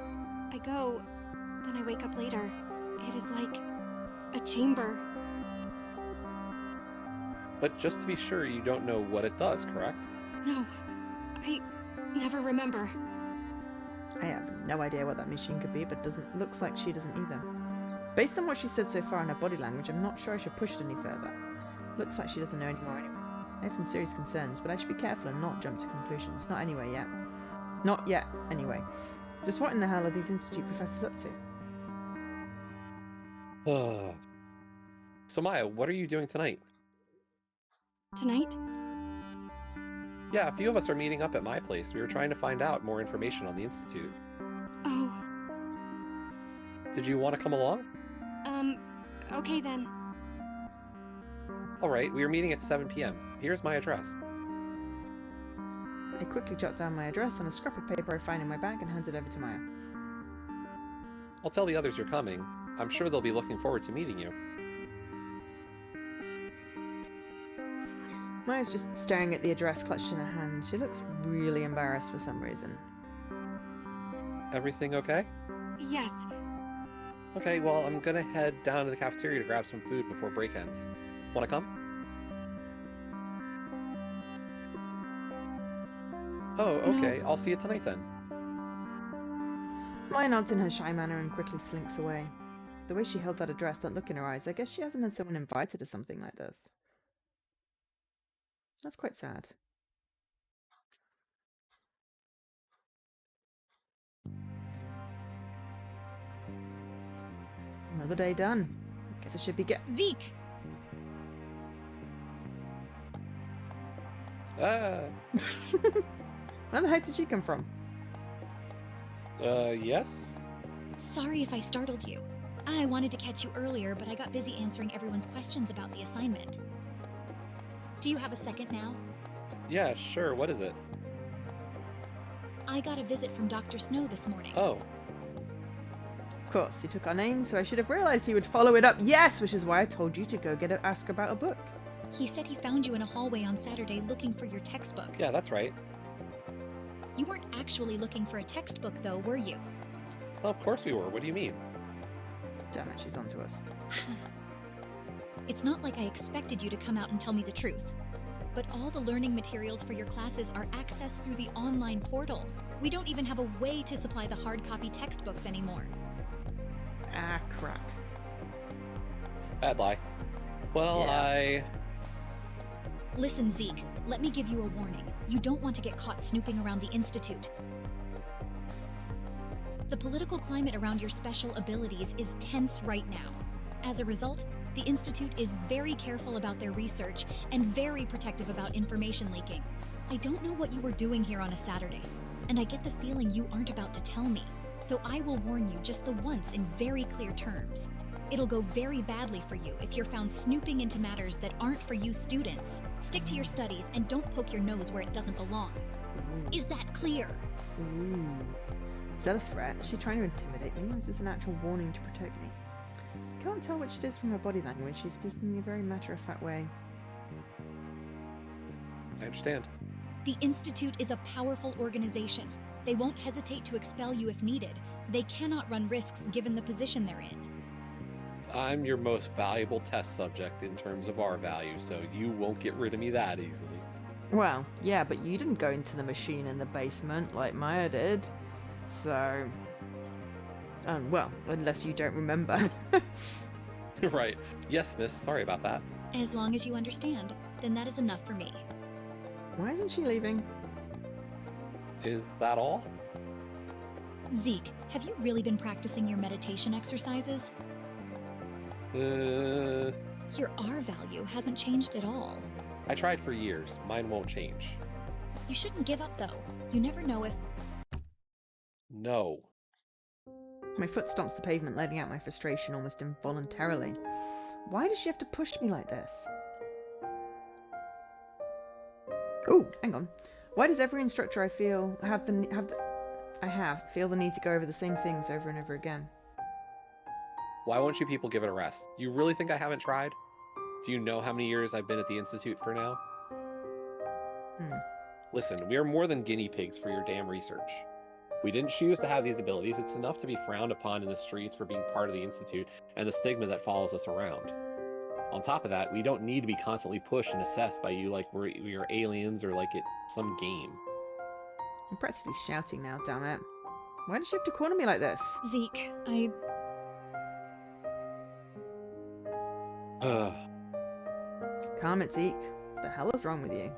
I go, then I wake up later. It is like a chamber. But just to be sure, you don't know what it does, correct? No, I never remember. I have no idea what that machine could be, but looks like she doesn't either. Based on what she said so far in her body language, I'm not sure I should push it any further. Looks like she doesn't know anymore anyway. I have some serious concerns, but I should be careful and not jump to conclusions. Not anyway yet. Not yet, anyway. Just what in the hell are these Institute professors up to? So Maya, what are you doing tonight? Tonight? Yeah, a few of us are meeting up at my place. We were trying to find out more information on the Institute. Oh. Did you want to come along? Okay then. Alright, we are meeting at 7 p.m. Here's my address. I quickly jot down my address on a scrap of paper I find in my bag and hand it over to Maya. I'll tell the others you're coming. I'm sure they'll be looking forward to meeting you. Maya's just staring at the address clutched in her hand. She looks really embarrassed for some reason. Everything okay? Yes. Okay, well, I'm gonna head down to the cafeteria to grab some food before break ends. Wanna come? Oh, okay. No. I'll see you tonight then. Maya nods in her shy manner and quickly slinks away. The way she held that address, that look in her eyes, I guess she hasn't had someone invited to something like this. That's quite sad. Another day done. Guess I should be Zeke! Where the heck did she come from? Yes? Sorry if I startled you. I wanted to catch you earlier, but I got busy answering everyone's questions about the assignment. Do you have a second now? Yeah, sure. What is it? I got a visit from Dr. Snow this morning. Oh. Of course, he took our name, so I should have realized he would follow it up. Yes, which is why I told you to go ask about a book. He said he found you in a hallway on Saturday looking for your textbook. Yeah, that's right. You weren't actually looking for a textbook, though, were you? Well, of course we were. What do you mean? Damn it, she's onto us. It's not like I expected you to come out and tell me the truth. but all the learning materials for your classes are accessed through the online portal. We don't even have a way to supply the hard copy textbooks anymore. Ah, crap. Bad lie. Well, Yeah. Listen, Zeke, let me give you a warning. You don't want to get caught snooping around the Institute. The political climate around your special abilities is tense right now. As a result, the Institute is very careful about their research and very protective about information leaking. I don't know what you were doing here on a Saturday, and I get the feeling you aren't about to tell me, so I will warn you just the once in very clear terms. It'll go very badly for you if you're found snooping into matters that aren't for you students. Stick to your studies and don't poke your nose where it doesn't belong. Is that clear? Ooh. Is that a threat? Is she trying to intimidate me, or is this an actual warning to protect me? Can't tell which it is from her body language. She's speaking in a very matter-of-fact way. I understand. The Institute is a powerful organization. They won't hesitate to expel you if needed. They cannot run risks given the position they're in. I'm your most valuable test subject in terms of our value, so you won't get rid of me that easily. Well, yeah, but you didn't go into the machine in the basement like Maya did. So... well, unless you don't remember. Right. Yes, miss. Sorry about that. As long as you understand, then that is enough for me. Why isn't she leaving? Is that all? Zeke, have you really been practicing your meditation exercises? Your R value hasn't changed at all. I tried for years. Mine won't change. You shouldn't give up, though. You never know if... No. My foot stomps the pavement, letting out my frustration almost involuntarily. Why does she have to push me like this? Oh, hang on. Why does every instructor I feel feel the need to go over the same things over and over again? Why won't you people give it a rest? You really think I haven't tried? Do you know how many years I've been at the Institute for now? Listen, we are more than guinea pigs for your damn research. We didn't choose to have these abilities. It's enough to be frowned upon in the streets for being part of the Institute and the stigma that follows us around. On top of that, we don't need to be constantly pushed and assessed by you like we are aliens or like it's some game. I'm practically shouting now, damn it. Why does she have to corner me like this? Zeke, Calm it, Zeke. The hell is wrong with you?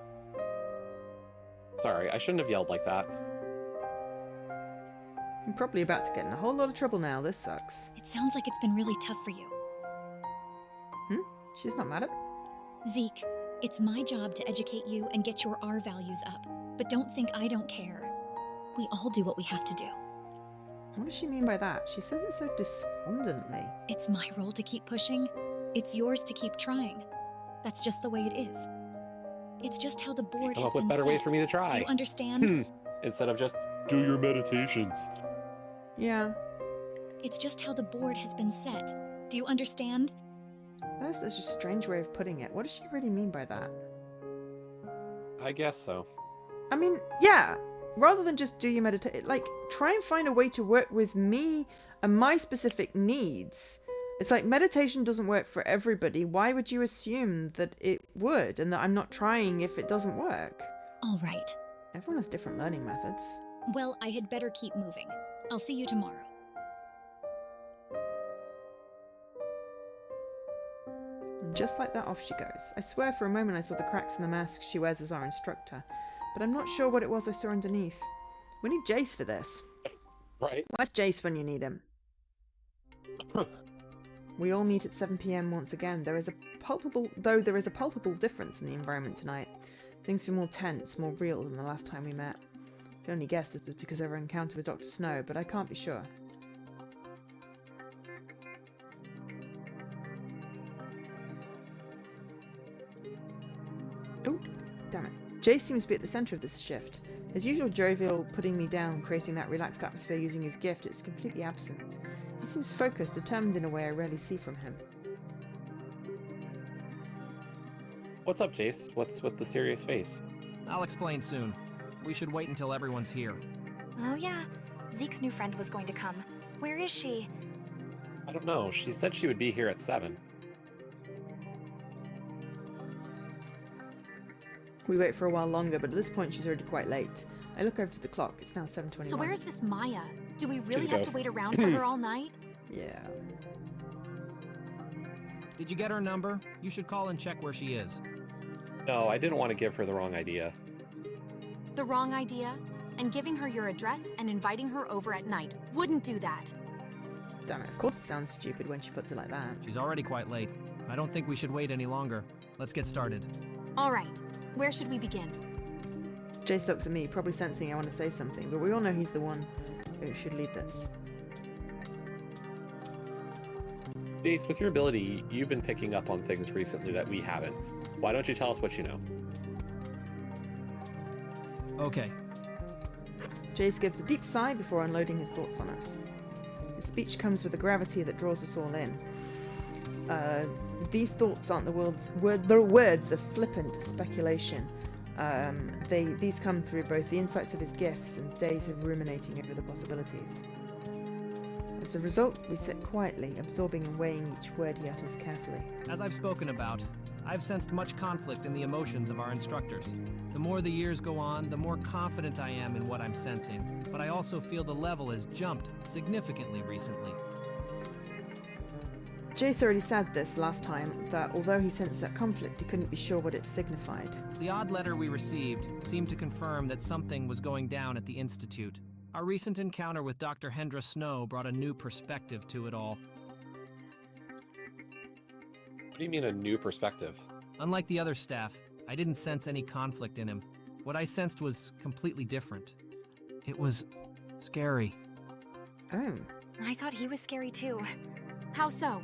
Sorry, I shouldn't have yelled like that. I'm probably about to get in a whole lot of trouble now. This sucks. It sounds like it's been really tough for you. She's not mad at me. Zeke, it's my job to educate you and get your R values up. But don't think I don't care. We all do what we have to do. What does she mean by that? She says it so despondently. It's my role to keep pushing. It's yours to keep trying. That's just the way it is. It's just how the board Come has up with been better set. ways for me to try. Do you understand? Instead of just do your meditations. Yeah. It's just how the board has been set. Do you understand? That's such a strange way of putting it. What does she really mean by that? I guess so. I mean, yeah. Rather than just do your meditation, like, try and find a way to work with me and my specific needs. It's like meditation doesn't work for everybody. Why would you assume that it would and that I'm not trying if it doesn't work? All right. Everyone has different learning methods. Well, I had better keep moving. I'll see you tomorrow. And just like that, off she goes. I swear for a moment I saw the cracks in the mask she wears as our instructor, but I'm not sure what it was I saw underneath. We need Jace for this. Right. Where's Jace when you need him? We all meet at 7 PM once again. There is a palpable difference in the environment tonight. Things feel more tense, more real than the last time we met. I can only guess this was because of our encounter with Dr. Snow, but I can't be sure. Oh, damn it. Jace seems to be at the centre of this shift. His usual jovial putting me down, creating that relaxed atmosphere using his gift, is completely absent. He seems focused, determined in a way I rarely see from him. What's up, Jace? What's with the serious face? I'll explain soon. We should wait until everyone's here. Oh yeah, Zeke's new friend was going to come. Where is she? I don't know. She said she would be here at 7. We wait for a while longer, but at this point she's already quite late. I look over to the clock. It's now 7:21. So where is this Maya? Do we really have to wait around for her all night? Yeah. Did you get her number? You should call and check where she is. No, I didn't want to give her the wrong idea. The wrong idea? And giving her your address and inviting her over at night wouldn't do that. Damn it, of course it sounds stupid when she puts it like that. She's already quite late. I don't think we should wait any longer. Let's get started. All right. Where should we begin? Jace looks at me, probably sensing I want to say something, but we all know he's the one who should lead this. Jace, with your ability, you've been picking up on things recently that we haven't. Why don't you tell us what you know? Okay. Jace gives a deep sigh before unloading his thoughts on us. His speech comes with a gravity that draws us all in. These thoughts aren't the words of flippant speculation. These come through both the insights of his gifts and days of ruminating over the possibilities. As a result, we sit quietly, absorbing and weighing each word he utters carefully. As I've spoken about, I've sensed much conflict in the emotions of our instructors. The more the years go on, the more confident I am in what I'm sensing, but I also feel the level has jumped significantly recently. Jace already said this last time, that although he sensed that conflict, he couldn't be sure what it signified. The odd letter we received seemed to confirm that something was going down at the Institute. Our recent encounter with Dr. Hendra Snow brought a new perspective to it all. What do you mean a new perspective? Unlike the other staff, I didn't sense any conflict in him. What I sensed was completely different. It was scary. Oh. I thought he was scary too. How so?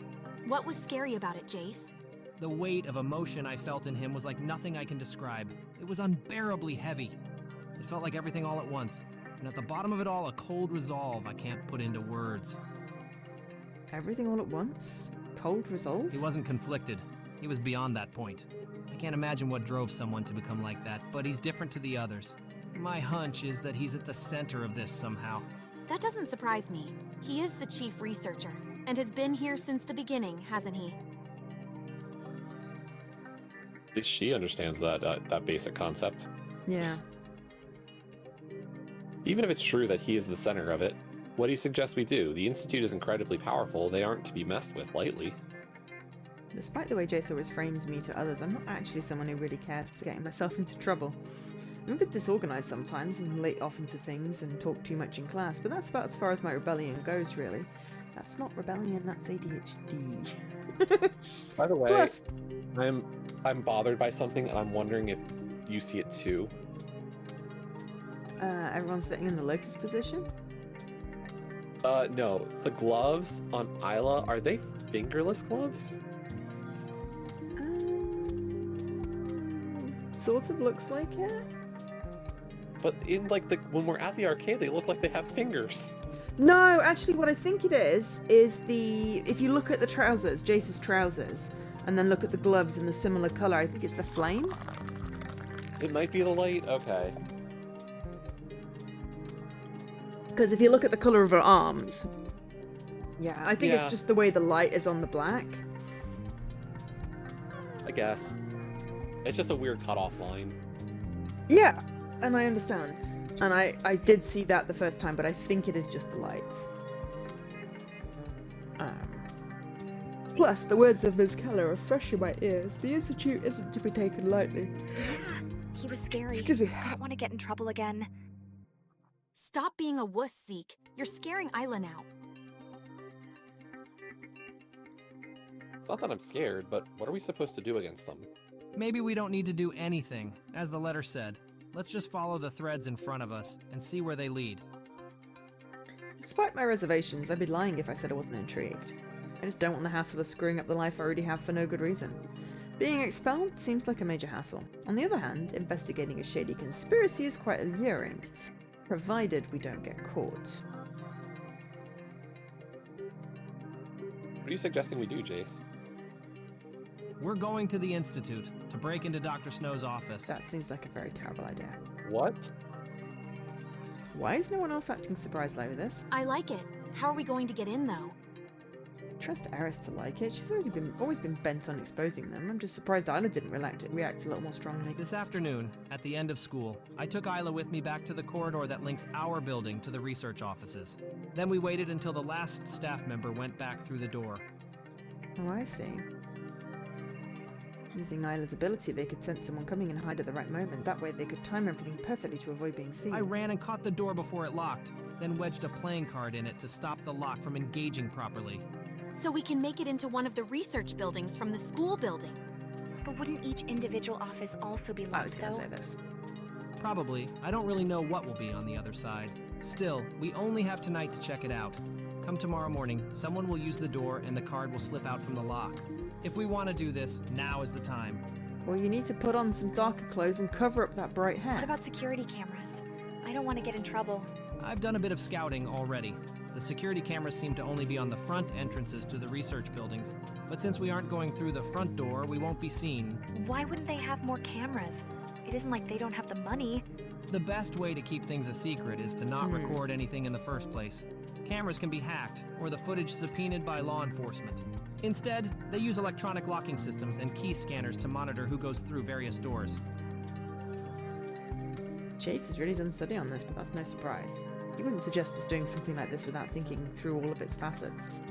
What was scary about it, Jace? The weight of emotion I felt in him was like nothing I can describe. It was unbearably heavy. It felt like everything all at once. And at the bottom of it all, a cold resolve I can't put into words. Everything all at once? Cold resolve? He wasn't conflicted. He was beyond that point. I can't imagine what drove someone to become like that, but he's different to the others. My hunch is that he's at the center of this somehow. That doesn't surprise me. He is the chief researcher, and has been here since the beginning, hasn't he? At least she understands that basic concept. Yeah. Even if it's true that he is the center of it, what do you suggest we do? The Institute is incredibly powerful. They aren't to be messed with lightly. Despite the way Jace always frames me to others, I'm not actually someone who really cares for getting myself into trouble. I'm a bit disorganized sometimes and late often to things and talk too much in class, but that's about as far as my rebellion goes, really. That's not rebellion, that's ADHD. By the way, Plus, I'm bothered by something, and I'm wondering if you see it too. Everyone's sitting in the lotus position? No. The gloves on Isla, are they fingerless gloves? Sort of looks like it. But in when we're at the arcade, they look like they have fingers. No, actually what I think it is if you look at the trousers, Jace's trousers, and then look at the gloves in the similar color, I think it's the flame. It might be the light? Okay. Because if you look at the color of her arms, yeah, I think it's just the way the light is on the black. I guess. It's just a weird cutoff line. Yeah, and I understand. And I did see that the first time, but I think it is just the lights. Plus, the words of Ms. Keller are fresh in my ears. The Institute isn't to be taken lightly. Yeah, he was scary. Excuse me. I don't want to get in trouble again. Stop being a wuss, Zeke. You're scaring Isla now. It's not that I'm scared, but what are we supposed to do against them? Maybe we don't need to do anything, as the letter said. Let's just follow the threads in front of us and see where they lead. Despite my reservations, I'd be lying if I said I wasn't intrigued. I just don't want the hassle of screwing up the life I already have for no good reason. Being expelled seems like a major hassle. On the other hand, investigating a shady conspiracy is quite alluring, provided we don't get caught. What are you suggesting we do, Jace? We're going to the Institute to break into Dr. Snow's office. That seems like a very terrible idea. What? Why is no one else acting surprised over this? I like it. How are we going to get in, though? trust Eris to like it. She's always been bent on exposing them. I'm just surprised Isla didn't react a little more strongly. This afternoon, at the end of school, I took Isla with me back to the corridor that links our building to the research offices. Then we waited until the last staff member went back through the door. Oh, I see. Using Isla's ability, they could sense someone coming and hide at the right moment. That way they could time everything perfectly to avoid being seen. I ran and caught the door before it locked, then wedged a playing card in it to stop the lock from engaging properly. So we can make it into one of the research buildings from the school building. But wouldn't each individual office also be locked, I was going to say this. Probably. I don't really know what will be on the other side. Still, we only have tonight to check it out. Come tomorrow morning, someone will use the door and the card will slip out from the lock. If we want to do this, now is the time. Well, you need to put on some darker clothes and cover up that bright hair. What about security cameras? I don't want to get in trouble. I've done a bit of scouting already. The security cameras seem to only be on the front entrances to the research buildings. But since we aren't going through the front door, we won't be seen. Why wouldn't they have more cameras? It isn't like they don't have the money. The best way to keep things a secret is to not record anything in the first place. Cameras can be hacked, or the footage subpoenaed by law enforcement. Instead, they use electronic locking systems and key scanners to monitor who goes through various doors. Chase has really done study on this, but that's no surprise. He wouldn't suggest us doing something like this without thinking through all of its facets.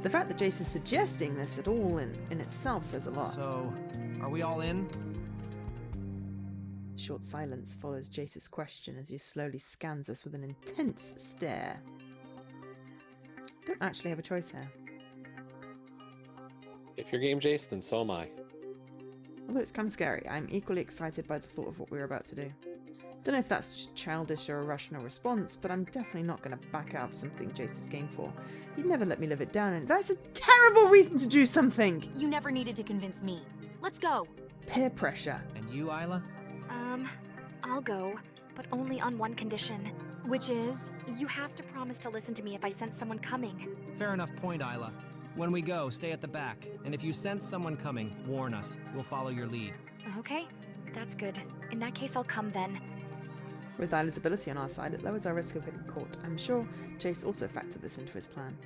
The fact that Jace is suggesting this at all in itself says a lot. So, are we all in? Short silence follows Jace's question as he slowly scans us with an intense stare. Don't actually have a choice here. If you're game, Jace, then so am I. Although it's kind of scary, I'm equally excited by the thought of what we're about to do. Don't know if that's just childish or a rational response, but I'm definitely not going to back out of something Jace is game for. He'd never let me live it down, and that's a terrible reason to do something! You never needed to convince me. Let's go! Peer pressure. And you, Isla? I'll go, but only on one condition. Which is? You have to promise to listen to me if I sense someone coming. Fair enough point, Isla. When we go, stay at the back, and if you sense someone coming, warn us. We'll follow your lead. Okay, that's good. In that case, I'll come then. With Isla's ability on our side, it lowers our risk of getting caught. I'm sure Jace also factored this into his plan.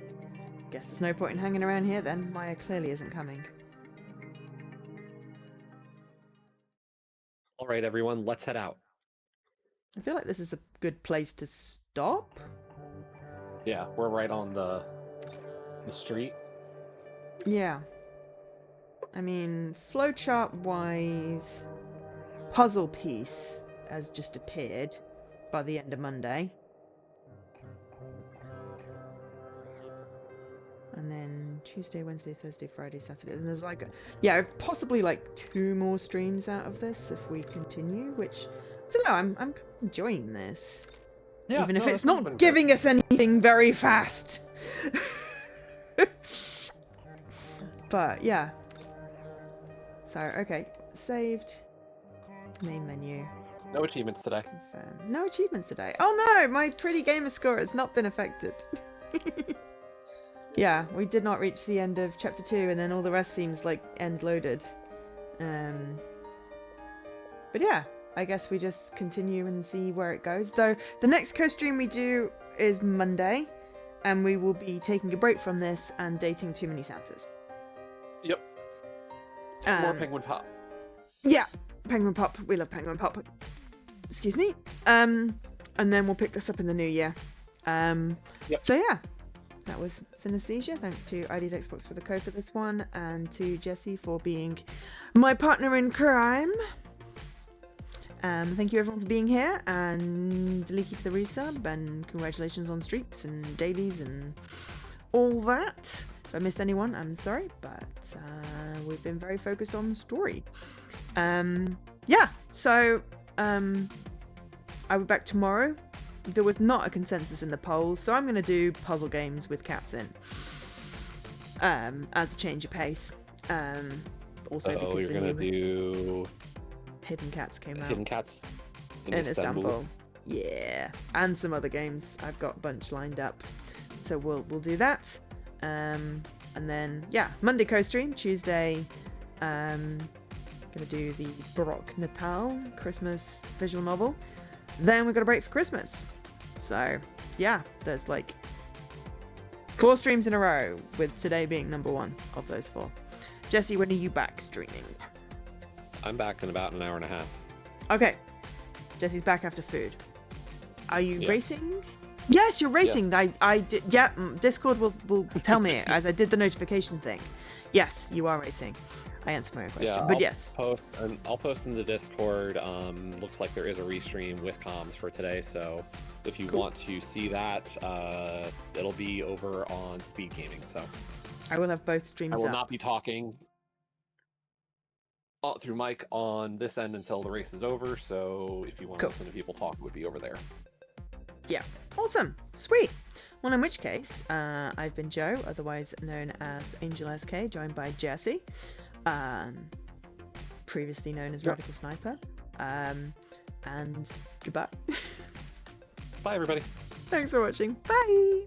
Guess there's no point in hanging around here then. Maya clearly isn't coming. All right, everyone, let's head out. I feel like this is a good place to stop. Yeah, we're right on the street. Yeah. I mean, flowchart-wise, puzzle piece has just appeared by the end of Monday. And then Tuesday, Wednesday, Thursday, Friday, Saturday. And there's like, possibly like 2 more streams out of this if we continue, which, I don't know, I'm kind of enjoying this. Yeah, even if it's not giving us anything very fast. But, yeah. So, okay. Saved. Main menu. No achievements today. Confirm. No achievements today. Oh no! My pretty gamer score has not been affected. Yeah, we did not reach the end of chapter 2, and then all the rest seems like end loaded. But yeah, I guess we just continue and see where it goes. Though the next co-stream we do is Monday, and we will be taking a break from this and dating Too Many Santas. Yep. More Penguin Pop. Yeah, Penguin Pop. We love Penguin Pop. Excuse me. And then we'll pick this up in the new year. Yep. So yeah, that was Synesthesia. Thanks to ID Xbox for the code for this one, and to Jesse for being my partner in crime. Thank you everyone for being here, and Leaky for the resub, and congratulations on streaks and dailies and all that. If I missed anyone, I'm sorry, but we've been very focused on the story. Yeah, so I'll be back tomorrow. There was not a consensus in the polls, so I'm going to do puzzle games with cats in as a change of pace. Also because you're going to do Hidden Cats came out. Hidden Cats in Istanbul. Yeah, and some other games. I've got a bunch lined up, so we'll do that. And then yeah, Monday co-stream. Tuesday, gonna do the Baroque Natal Christmas visual novel. Then we've got a break for Christmas. So yeah, there's like 4 streams in a row, with today being number 1 of those 4. Jesse, when are you back streaming? I'm back in about an hour and a half. Okay. Jesse's back after food. Are you racing? Yes, you're racing. Yes. I did. Yeah, Discord will tell me as I did the notification thing. Yes, you are racing. I answered my own question, but yes. I'll post in the Discord. Looks like there is a restream with comms for today, so if you want to see that, it'll be over on Speed Gaming. So I will have both streams. I will not be talking through mic on this end until the race is over. So if you want to listen to people talk, it would be over there. Yeah, awesome, sweet. Well, in which case, I've been Joe, otherwise known as Angel SK, joined by Jesse, previously known as Radical Sniper, and goodbye. Bye, everybody. Thanks for watching. Bye.